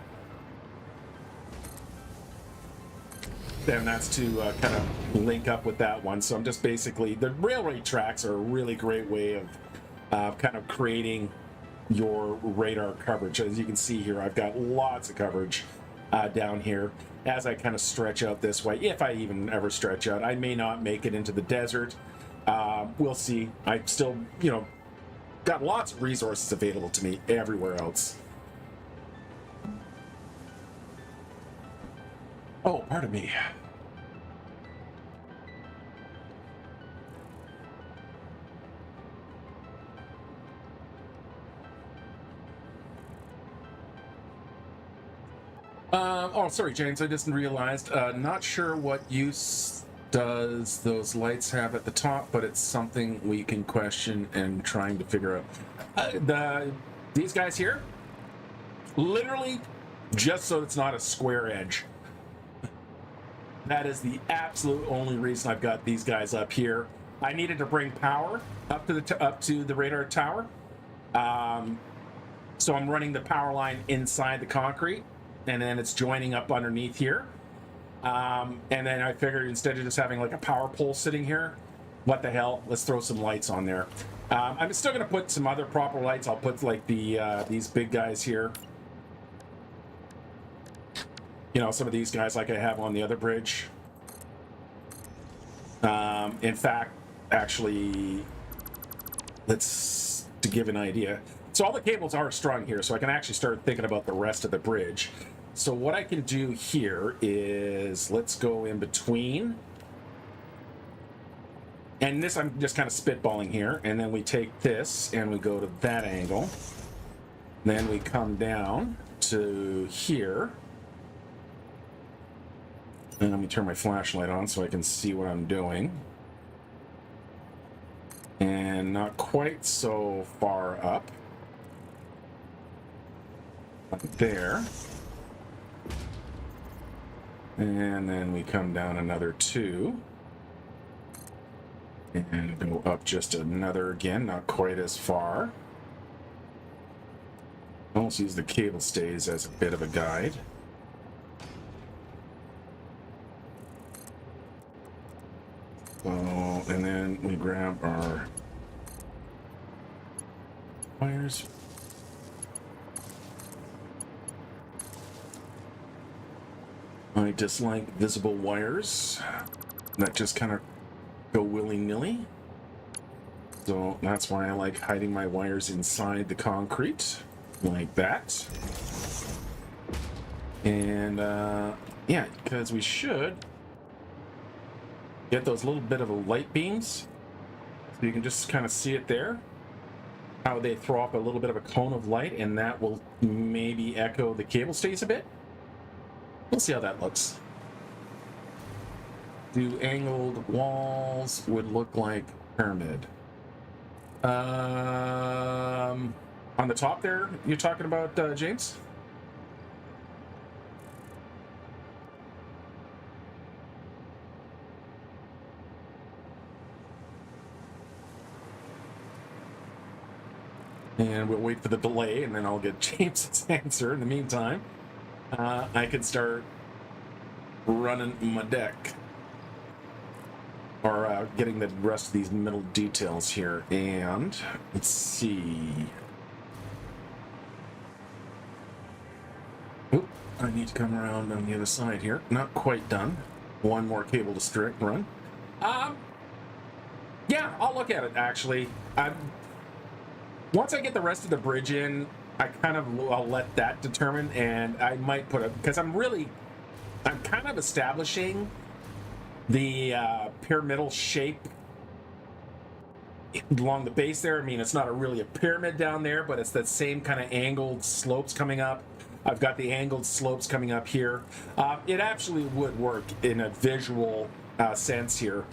And that's to kind of link up with that one. So I'm just basically, the railway tracks are a really great way of kind of creating your radar coverage. As you can see here, I've got lots of coverage down here as I kind of stretch out this way. If I even ever stretch out, I may not make it into the desert. We'll see. I still, got lots of resources available to me everywhere else. Oh, pardon me. Oh, sorry, James. I just realized. Not sure what use does those lights have at the top, but it's something we can question and trying to figure out. These guys here, literally, just so it's not a square edge. That is the absolute only reason I've got these guys up here. I needed to bring power up to the radar tower, so I'm running the power line inside the concrete, and then it's joining up underneath here. And then I figured instead of just having like a power pole sitting here, what the hell? Let's throw some lights on there. I'm still going to put some other proper lights. I'll put like these big guys here. Some of these guys like I have on the other bridge. In fact, actually, to give an idea. So all the cables are strung here, so I can actually start thinking about the rest of the bridge. So what I can do here is, let's go in between. And this, I'm just kind of spitballing here. And then we take this and we go to that angle. Then we come down to here. And let me turn my flashlight on so I can see what I'm doing. And not quite so far up. Up there. And then we come down another 2. And go up just another again, not quite as far. I'll also use the cable stays as a bit of a guide. And then we grab our wires. I dislike visible wires that just kind of go willy-nilly. So that's why I like hiding my wires inside the concrete, like that. And yeah, because we should get those little bit of light beams, so you can just kind of see it there, how they throw up a little bit of a cone of light, and that will maybe echo the cable stays a bit. We'll see how that looks. Do angled walls would look like pyramid? On the top there, you're talking about, James? And we'll wait for the delay, and then I'll get James's answer. In the meantime, I can start running my deck. Or getting the rest of these middle details here. And let's see. Oop, I need to come around on the other side here. Not quite done. One more cable to run. Yeah, I'll look at it, actually. Once I get the rest of the bridge in, I'll let that determine, and I might put because I'm kind of establishing The pyramidal shape along the base there. I mean, it's not really a pyramid down there, but it's that same kind of angled slopes coming up. I've got the angled slopes coming up here. It actually would work in a visual sense here,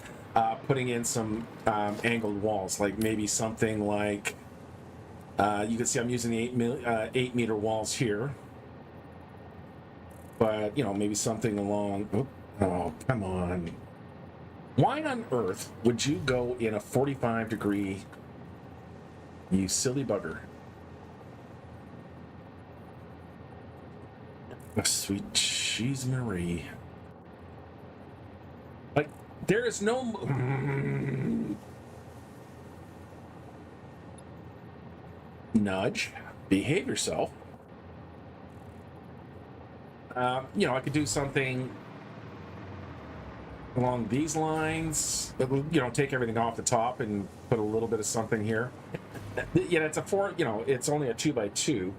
putting in some angled walls, like maybe something like, you can see I'm using the 8 meter walls here. But, you know, maybe something along, oh, come on. Why on earth would you go in a 45-degree, you silly bugger? Oh, sweet cheese Marie. Like, there is no... Nudge. Behave yourself. You know, I could do something along these lines, you know, take everything off the top and put a little bit of something here. Yeah, it's a 4, you know, it's only a 2x2.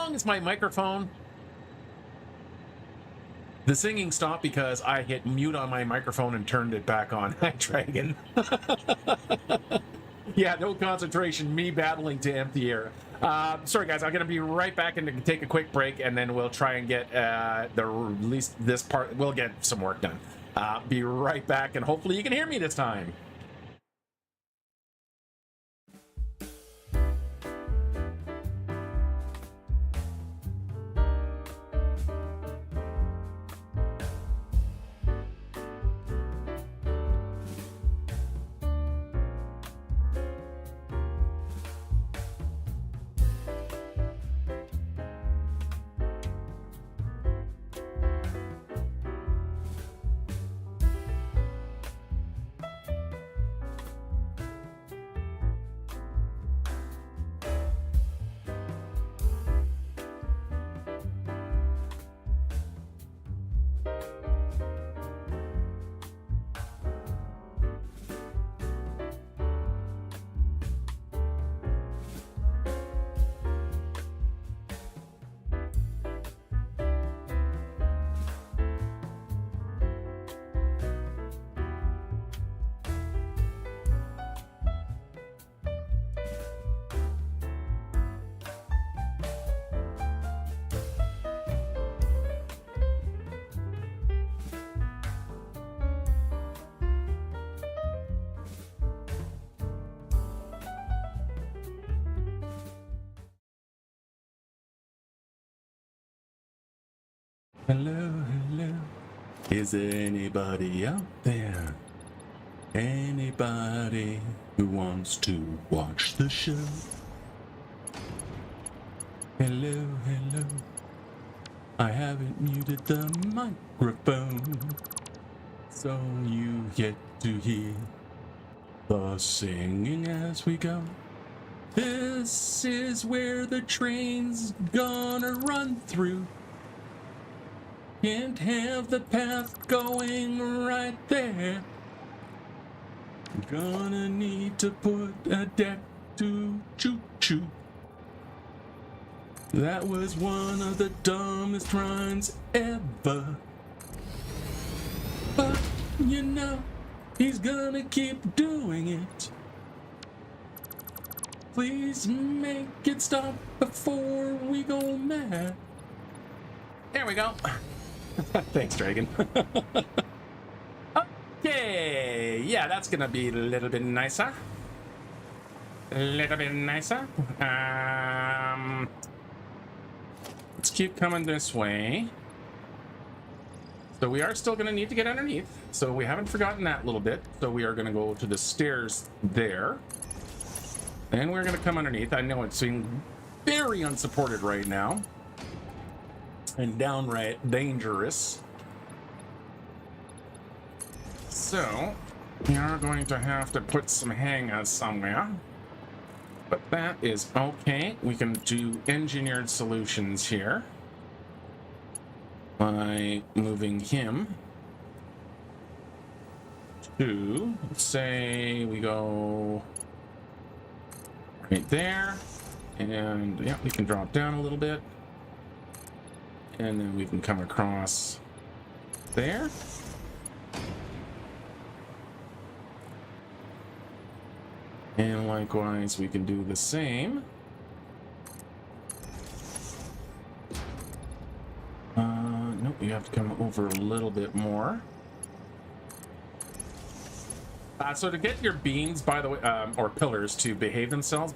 long as my microphone... The singing stopped because I hit mute on my microphone and turned it back on. Hi, Dragon. Yeah, no concentration. Me battling to empty air. Sorry, guys. I'm going to be right back and take a quick break, and then we'll try and get at least this part. We'll get some work done. Be right back, and hopefully you can hear me this time. Hello, hello. Is there anybody out there? Anybody who wants to watch the show? Hello, hello. I haven't muted the microphone, so you get to hear the singing as we go. This is where the train's gonna run through. Can't have the path going right there. Gonna need to put a deck to choo-choo. That was one of the dumbest rhymes ever. But, you know, he's gonna keep doing it. Please make it stop before we go mad. There we go. Thanks, Dragon. Okay, yeah, that's gonna be a little bit nicer. A little bit nicer. Let's keep coming this way. So we are still gonna need to get underneath. So we haven't forgotten that little bit. So we are gonna go to the stairs there. And we're gonna come underneath. I know it's being very unsupported right now. And downright dangerous. So, we are going to have to put some hangers somewhere. But that is okay. We can do engineered solutions here. By moving him to, let's say we go right there. And yeah, we can drop down a little bit. And then we can come across there. And likewise, we can do the same. Nope, you have to come over a little bit more. So to get your beams, by the way, or pillars to behave themselves,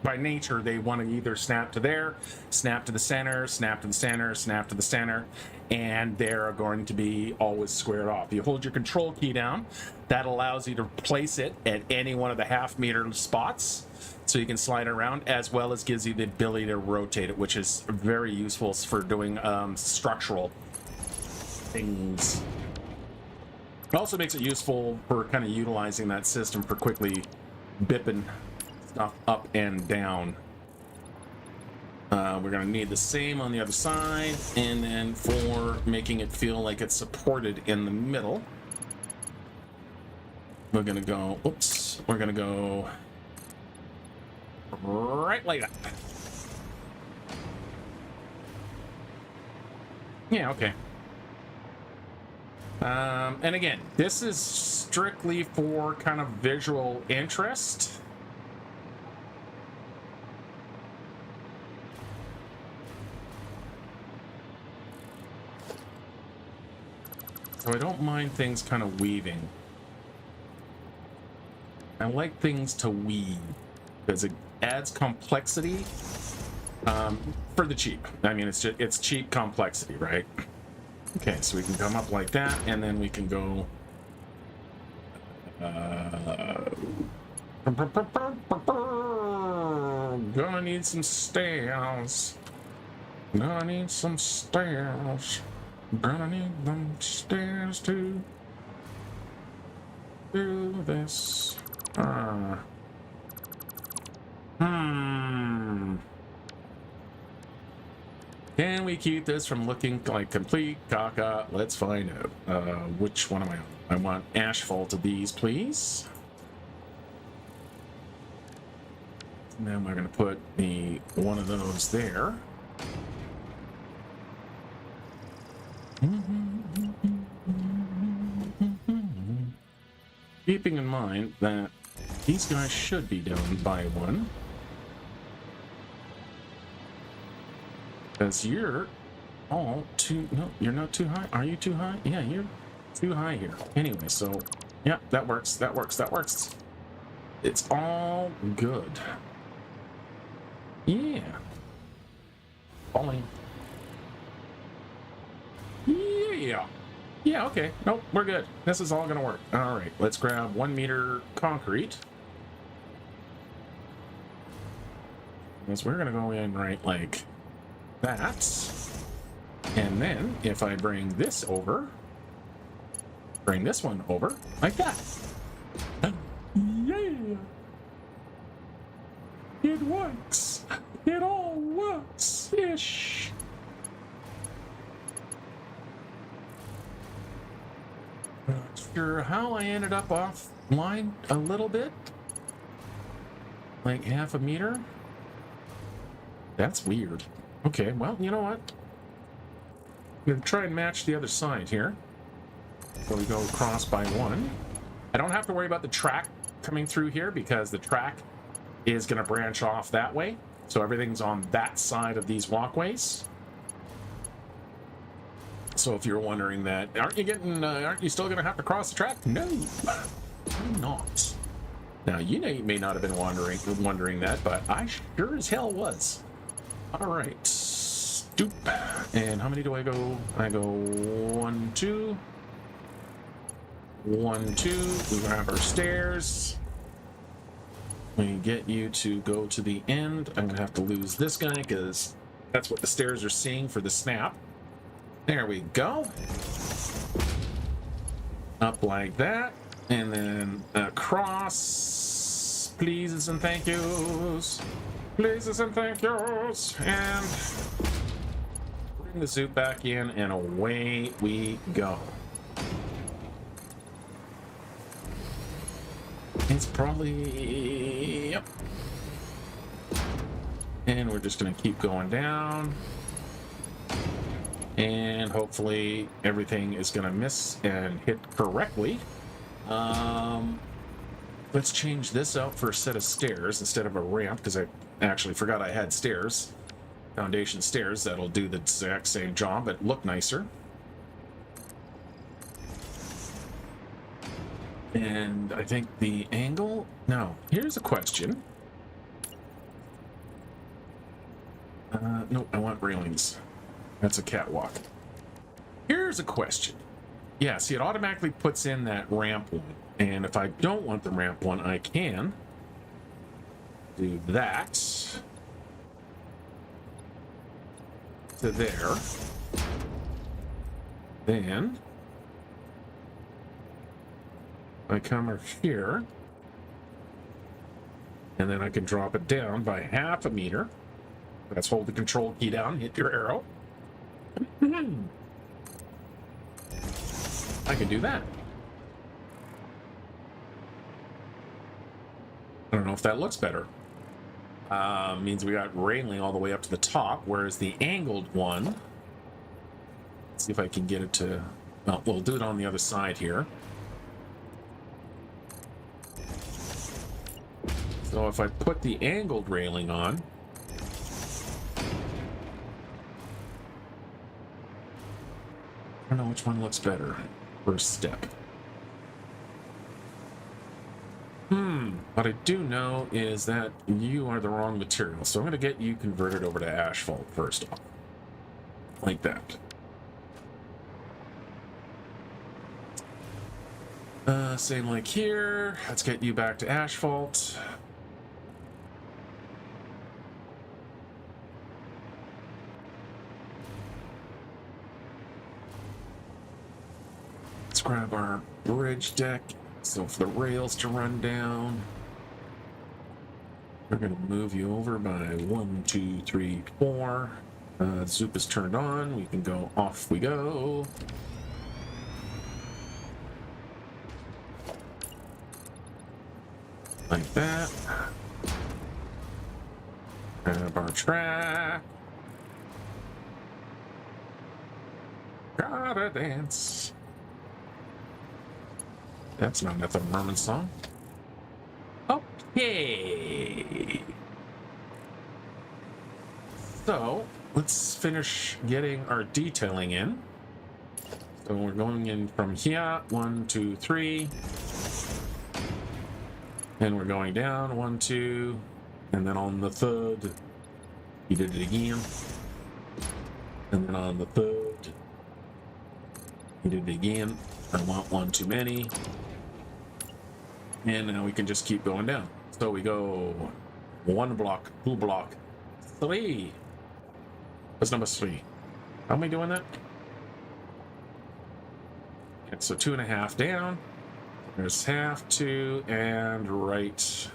by nature, they want to either snap to there, snap to the center, snap to the center, snap to the center, and they're going to be always squared off. You hold your control key down, that allows you to place it at any one of the half-meter spots, so you can slide it around, as well as gives you the ability to rotate it, which is very useful for doing structural things. It also makes it useful for kind of utilizing that system for quickly bipping stuff up and down. We're going to need the same on the other side, and then for making it feel like it's supported in the middle, we're going to go, oops, we're going to go right like that. Yeah, okay. And again, this is strictly for kind of visual interest. So I don't mind things kind of weaving. I like things to weave because it adds complexity for the cheap. I mean, it's cheap complexity, right? Okay, so we can come up like that, and then we can go. Gonna need some stairs. Gonna need some stairs. Gonna need them stairs to do this. Can we keep this from looking like complete caca? Let's find out. Which one am I on? I want asphalt of these, please. And then we're going to put one of those there. Keeping in mind that these guys should be down by one. Because you're all too... No, you're not too high. Are you too high? Yeah, you're too high here. Anyway, so... Yeah, that works. That works. That works. It's all good. Yeah. Falling. Yeah. Yeah, okay. Nope, we're good. This is all going to work. All right, let's grab 1 meter concrete. Because we're going to go in right like that. And then if I bring this over, bring this one over like that. Yeah. It works. It all works-ish. Not sure how I ended up offline a little bit. Like half a meter. That's weird. Okay, well, you know what? I'm gonna try and match the other side here. So we go across by 1. I don't have to worry about the track coming through here because the track is gonna branch off that way. So everything's on that side of these walkways. So if you're wondering that, aren't you still gonna have to cross the track? No, I'm not. Now, you may not have been wondering that, but I sure as hell was. All right, stoop. And how many do I go? I go 1, 2. 1, 2. We grab our stairs. We get you to go to the end. I'm gonna have to lose this guy because that's what the stairs are seeing for the snap. There we go. Up like that. And then across. Pleases and thank yous. Pleases and thank yous. And bring the zoot back in, and away we go. It's probably... Yep. And we're just going to keep going down. And hopefully everything is going to miss and hit correctly. Let's change this out for a set of stairs instead of a ramp, because I actually forgot I had stairs. Foundation stairs that'll do the exact same job but look nicer. And I think the angle... Now, here's a question. No, I want railings. That's a catwalk. Here's a question. Yeah, see, it automatically puts in that ramp one. And if I don't want the ramp one, I can do that to there. Then I come over here, and then I can drop it down by half a meter. Let's hold the control key down, hit your arrow. I can do that. I don't know if that looks better. Means we got railing all the way up to the top, whereas the angled one See if I can get it to... Well, we'll do it on the other side here. So if I put the angled railing on... I don't know which one looks better. First step. What I do know is that you are the wrong material, so I'm going to get you converted over to asphalt first off. Like that. Same like here. Let's get you back to asphalt. Let's grab our bridge deck. So for the rails to run down, we're going to move you over by 1, 2, 3, 4. Zoop is turned on. We can go off we go. Like that. Grab our track. Gotta dance. That's not another Merman song. Okay. So, let's finish getting our detailing in. So we're going in from here, 1, 2, 3. And we're going down, 1, 2. And then on the third, he did it again. And then on the third, he did it again. I want one too many. And now we can just keep going down. So we go 1 block, 2 block, 3. What's number 3? How am I doing that? Okay, so 2.5 down. There's half, 2, and right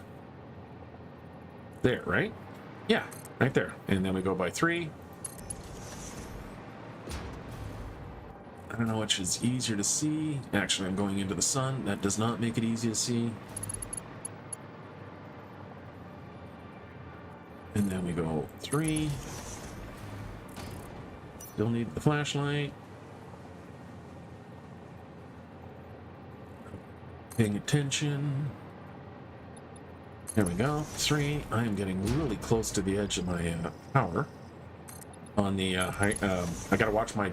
there, right? Yeah, right there. And then we go by 3. I don't know which is easier to see. Actually, I'm going into the sun. That does not make it easy to see. And then we go 3. Still need the flashlight. Paying attention. There we go. 3. I am getting really close to the edge of my power. On the I gotta watch my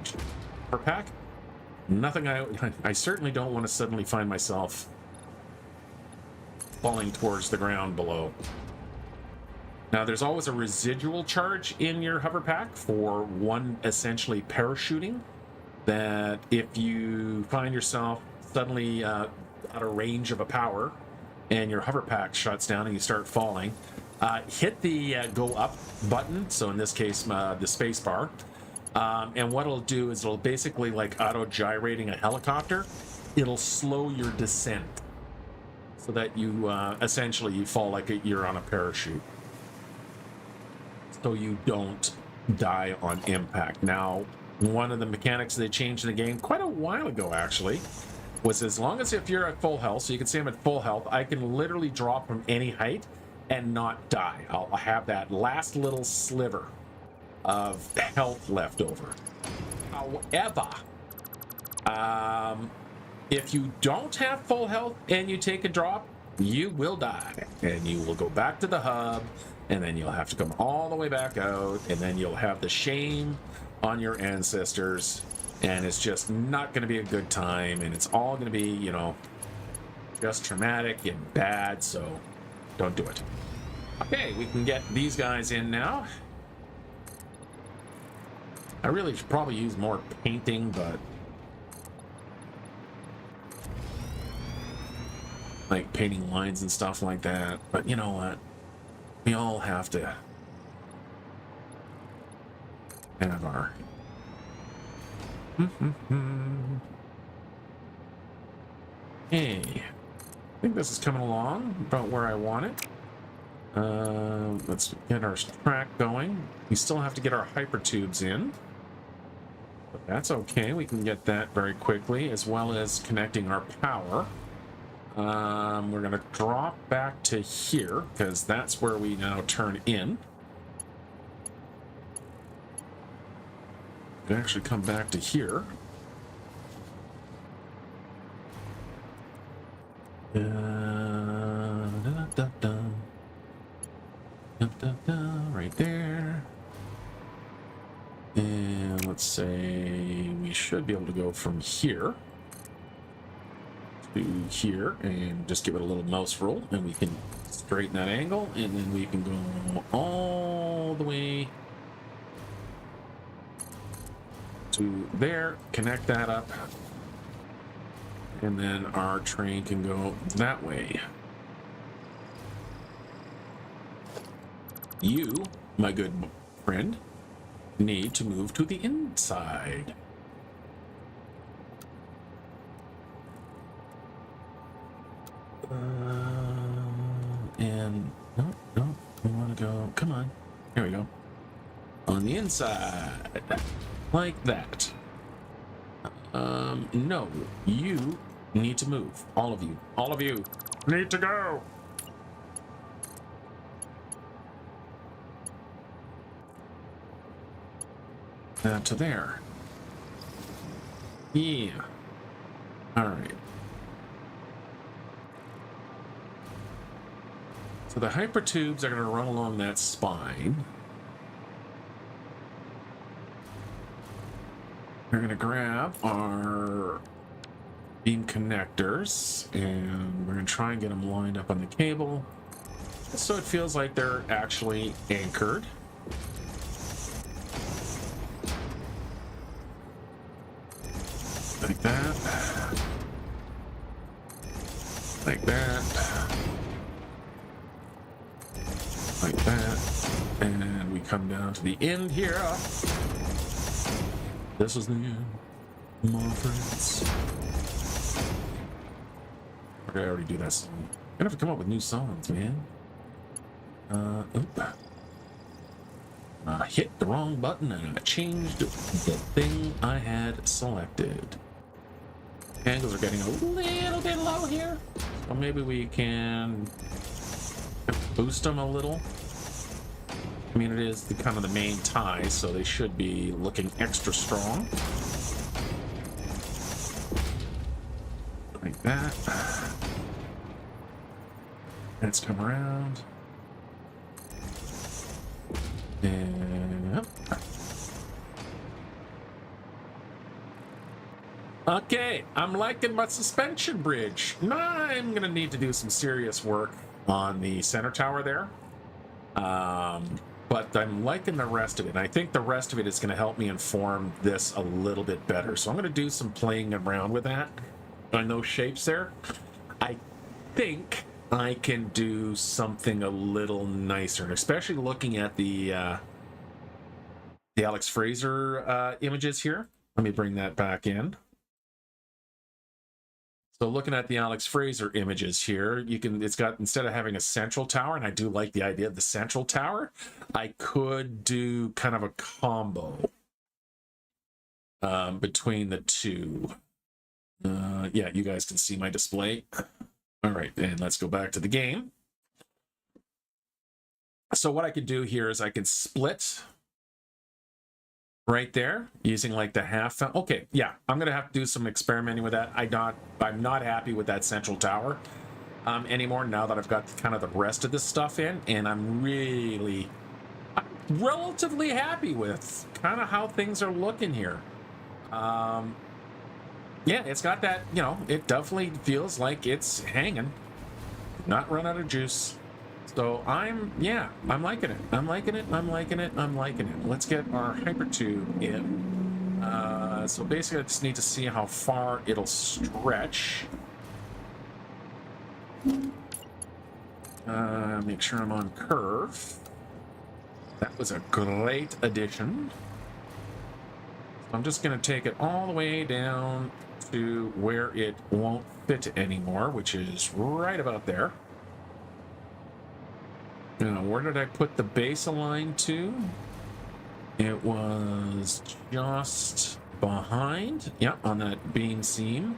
power pack. Nothing. I certainly don't want to suddenly find myself falling towards the ground below. Now, there's always a residual charge in your hover pack for one essentially parachuting. That if you find yourself suddenly out of range of a power and your hover pack shuts down and you start falling, hit the go up button. So in this case, the space bar. And what it'll do is it'll basically like auto gyrating a helicopter. It'll slow your descent so that you essentially you fall like you're on a parachute. So you don't die on impact. Now, one of the mechanics they changed in the game quite a while ago actually was as long as if you're at full health, so you can see I'm at full health, I can literally drop from any height and not die. I'll have that last little sliver of health left over. However, if you don't have full health and you take a drop, you will die and you will go back to the hub and then you'll have to come all the way back out and then you'll have the shame on your ancestors and it's just not going to be a good time and it's all going to be, you know, just traumatic and bad, so don't do it. Okay, we can get these guys in now. I really should probably use more painting, but like painting lines and stuff like that. But you know what? We all have to have our Hey, I think this is coming along about where I want it. Let's get our track going. We still have to get our hypertubes in. But that's okay. We can get that very quickly, as well as connecting our power. We're going to drop back to here, because that's where we now turn in. We actually come back to here. Right there. And let's say we should be able to go from here to here and just give it a little mouse roll, and we can straighten that angle, and then we can go all the way to there, connect that up, and then our train can go that way. You, my good friend, need to move to the inside. And no, we want to go. Come on, here we go. On the inside, like that. No, you need to move. All of you need to go. To there. Yeah. All right. So the hypertubes are going to run along that spine. We're going to grab our beam connectors, and we're going to try and get them lined up on the cable so it feels like they're actually anchored. Like that. Like that. Like that. And we come down to the end here. This is the end, my friends. Okay, I already do that song. I'm gonna have to come up with new songs, man. I hit the wrong button and I changed the thing I had selected. Angles are getting a little bit low here, so maybe we can boost them a little. I mean, it is the kind of the main tie, so they should be looking extra strong. Like that. Let's come around. And okay, I'm liking my suspension bridge. I'm gonna need to do some serious work on the center tower there. But I'm liking the rest of it. And I think the rest of it is going to help me inform this a little bit better. So I'm going to do some playing around with that on those shapes there. I think I can do something a little nicer, and especially looking at the Alex Fraser images here. Let me bring that back in. So looking at the Alex Fraser images here, you can, it's got, instead of having a central tower, and I do like the idea of the central tower, I could do kind of a combo between the two. Yeah, you guys can see my display. All right, and let's go back to the game. So what I could do here is I can split right there using like the half. Okay, yeah, I'm gonna have to do some experimenting with that. I'm not happy with that central tower anymore now that I've got kind of the rest of this stuff in, and I'm relatively happy with kind of how things are looking here. Yeah, it's got that, you know, it definitely feels like it's hanging, not run out of juice. So I'm liking it. I'm liking it. Let's get our hypertube in. So basically I just need to see how far it'll stretch. Make sure I'm on curve. That was a great addition. So I'm just going to take it all the way down to where it won't fit anymore, which is right about there. Now, where did I put the base align to? It was just behind. Yep, on that beam seam.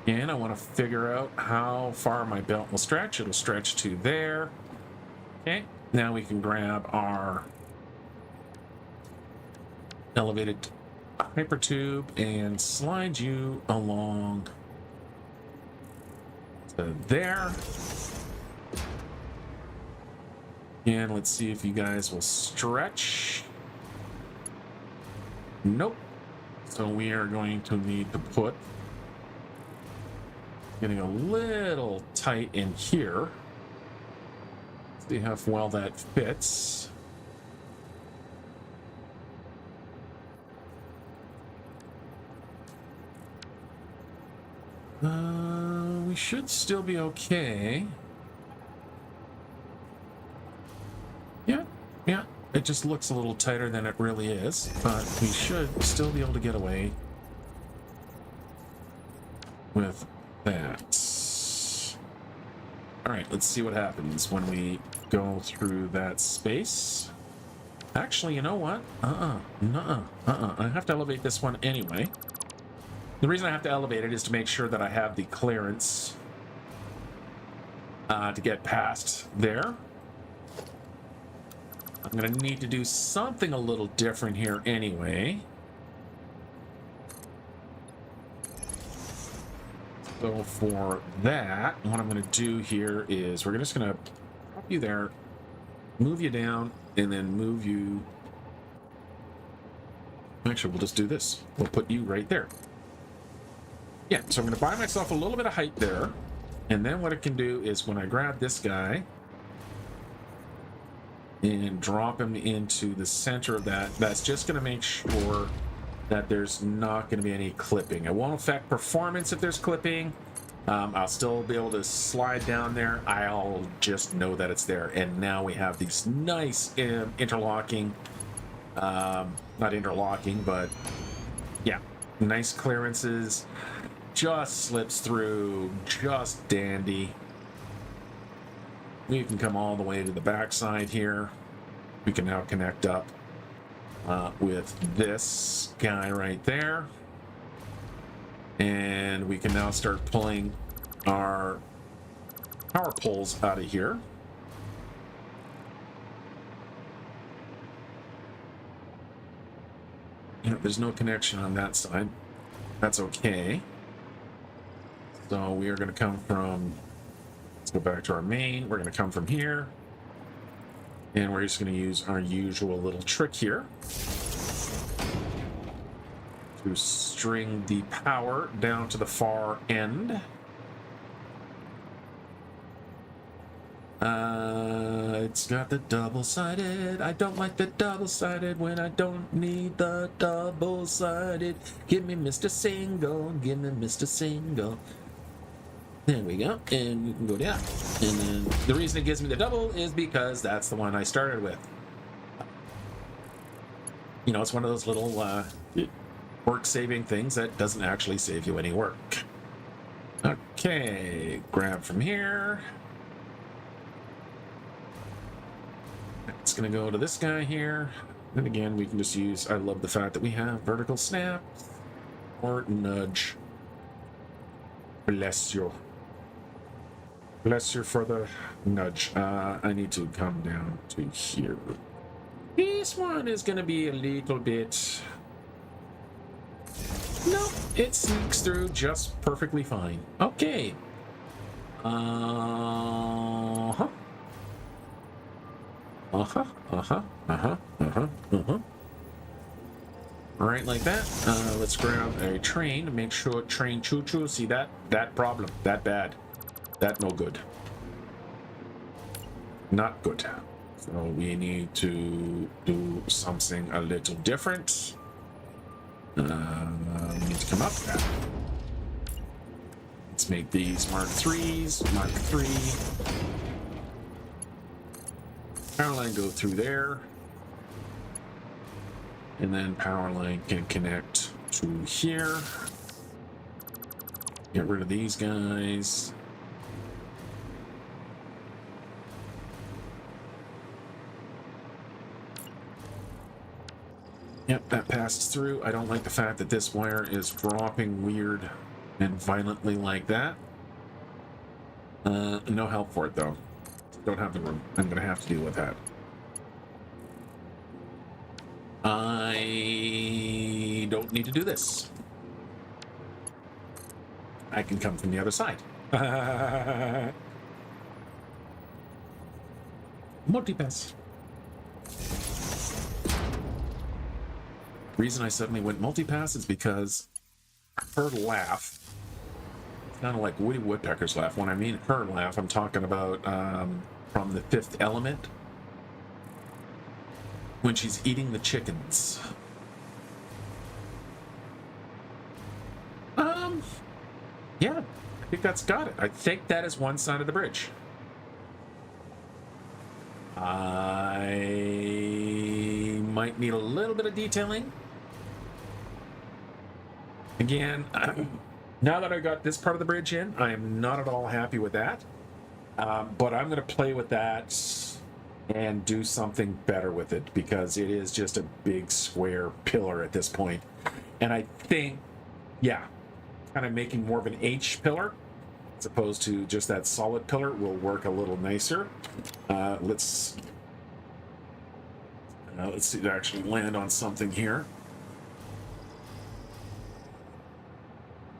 And I want to figure out how far my belt will stretch. It'll stretch to there. Okay, now we can grab our elevated hypertube and slide you along to there. And let's see if you guys will stretch. Nope. So we are going to need to put, getting a little tight in here. See how well that fits. We should still be okay. Yeah, it just looks a little tighter than it really is, but we should still be able to get away with that. All right, let's see what happens when we go through that space. Actually, you know what? I have to elevate this one anyway. The reason I have to elevate it is to make sure that I have the clearance to get past there. I'm going to need to do something a little different here anyway. So for that, what I'm going to do here is we're just going to pop you there, move you down, and then move you. Actually, we'll just do this. We'll put you right there. Yeah, so I'm going to buy myself a little bit of height there. And then what it can do is when I grab this guy and drop him into the center of that, that's just going to make sure that there's not going to be any clipping. It won't affect performance if there's clipping. I'll still be able to slide down there. I'll just know that it's there. And now we have these nice interlocking, not interlocking, but yeah, nice clearances. Just slips through, just dandy. We can come all the way to the backside here. We can now connect up with this guy right there. And we can now start pulling our power poles out of here. You know, there's no connection on that side. That's okay. So we are going to come from, let's go back to our main. We're going to come from here. And we're just going to use our usual little trick here to string the power down to the far end. It's got the double-sided. I don't like the double-sided when I don't need the double-sided. Give me Mr. Single. Give me Mr. Single. There we go, and you can go down. And then the reason it gives me the double is because that's the one I started with. You know, it's one of those little work-saving things that doesn't actually save you any work. Okay, grab from here. It's gonna go to this guy here. And again, we can just use, I love the fact that we have vertical snap or nudge. Bless you. Bless you for the nudge. I need to come down to here. This one is going to be a little bit... No, it sneaks through just perfectly fine. Okay. Right like that. Let's grab a train to make sure train choo-choo. See that problem, that bad, that no good, not good. So we need to do something a little different. We need to come up. Let's make these Mark 3s. Mark 3. Power line go through there. And then power line can connect to here. Get rid of these guys. Yep, that passed through. I don't like the fact that this wire is dropping weird and violently like that. No help for it though. Don't have the room. I'm gonna have to deal with that. I don't need to do this. I can come from the other side. Multipass. Reason I suddenly went multipass is because her laugh, kind of like Woody Woodpecker's laugh. When I mean her laugh, I'm talking about from The Fifth Element, when she's eating the chickens. Yeah, I think that's got it. I think that is one side of the bridge. I might need a little bit of detailing. Again, now that I got this part of the bridge in, I am not at all happy with that. But I'm going to play with that and do something better with it, because it is just a big square pillar at this point. And I think, yeah, kind of making more of an H pillar as opposed to just that solid pillar will work a little nicer. Let's see to actually land on something here.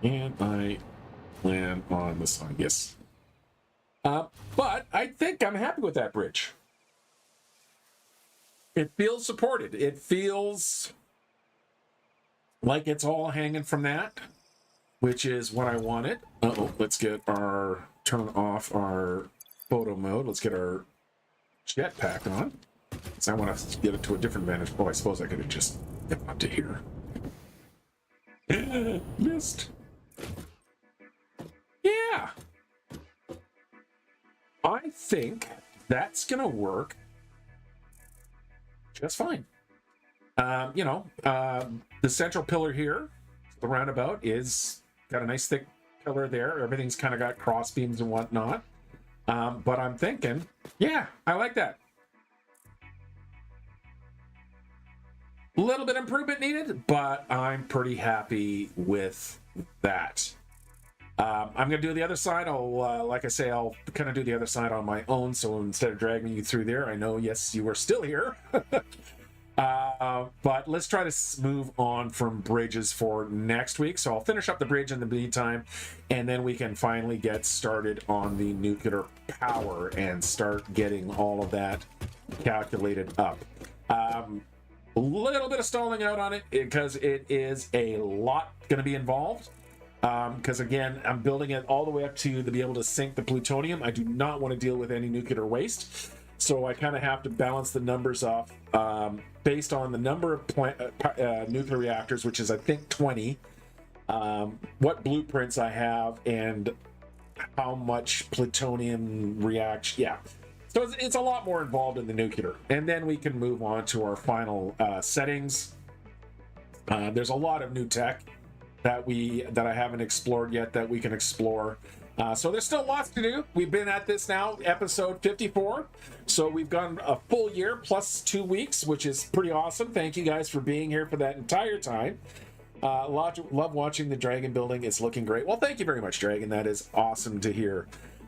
And I land on this one, yes. But I think I'm happy with that bridge. It feels supported. It feels like it's all hanging from that, which is what I wanted. Let's get turn off our photo mode. Let's get our jetpack on. So I want to get it to a different vantage. Oh, I suppose I could have just get up to here. Missed. Yeah. I think that's going to work just fine. The central pillar here, the roundabout, is got a nice thick pillar there. Everything's kind of got cross beams and whatnot. But I'm thinking, yeah, I like that. A little bit of improvement needed, but I'm pretty happy with that. I'm going to do the other side. Like I say, I'll kind of do the other side on my own. So instead of dragging you through there, I know, yes, you are still here. But let's try to move on from bridges for next week. So I'll finish up the bridge in the meantime, and then we can finally get started on the nuclear power and start getting all of that calculated up. A little bit of stalling out on it because it is a lot going to be involved. Because again, I'm building it all the way up to be able to sink the plutonium. I do not want to deal with any nuclear waste. So I kind of have to balance the numbers off based on the number of nuclear reactors, which is, I think, 20, what blueprints I have, and how much plutonium reacts. Yeah. So it's a lot more involved in the nuclear. And then we can move on to our final settings. There's a lot of new tech that I haven't explored yet that we can explore. So there's still lots to do. We've been at this now, episode 54. So we've gone a full year plus 2 weeks, which is pretty awesome. Thank you guys for being here for that entire time. Love watching the dragon building. It's looking great. Well, thank you very much, Dragon. That is awesome to hear.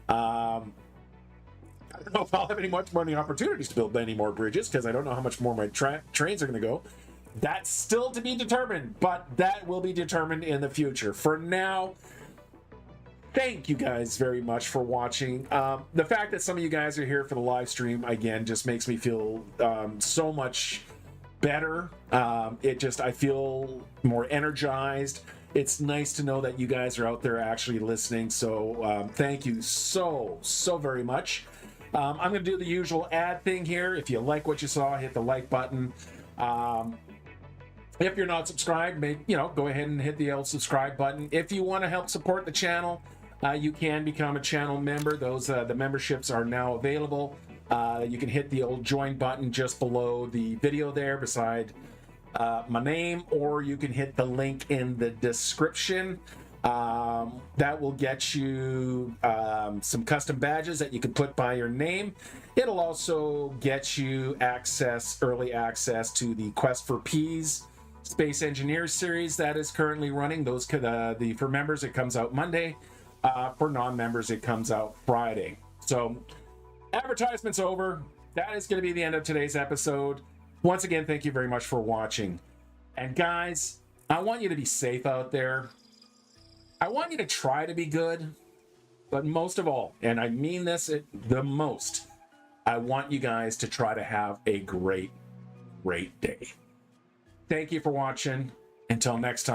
I don't know if I'll have any more opportunities to build any more bridges, because I don't know how much more my trains are going to go. That's still to be determined, but that will be determined in the future. For now, thank you guys very much for watching. The fact that some of you guys are here for the live stream, again, just makes me feel so much better. I feel more energized. It's nice to know that you guys are out there actually listening. So thank you so very much. I'm going to do the usual ad thing here. If you like what you saw, hit the like button. If you're not subscribed, go ahead and hit the old subscribe button. If you want to help support the channel, you can become a channel member. The memberships are now available. You can hit the old join button just below the video there beside my name, or you can hit the link in the description. That will get you some custom badges that you can put by your name. It'll also get you early access to the Quest for Peas Space Engineers series that is currently running. For members, it comes out Monday. For non-members, it comes out Friday. So advertisement's over. That is going to be the end of today's episode. Once again, thank you very much for watching. And guys, I want you to be safe out there. I want you to try to be good. But most of all, and I mean this the most, I want you guys to try to have a great day. Thank you for watching. Until next time.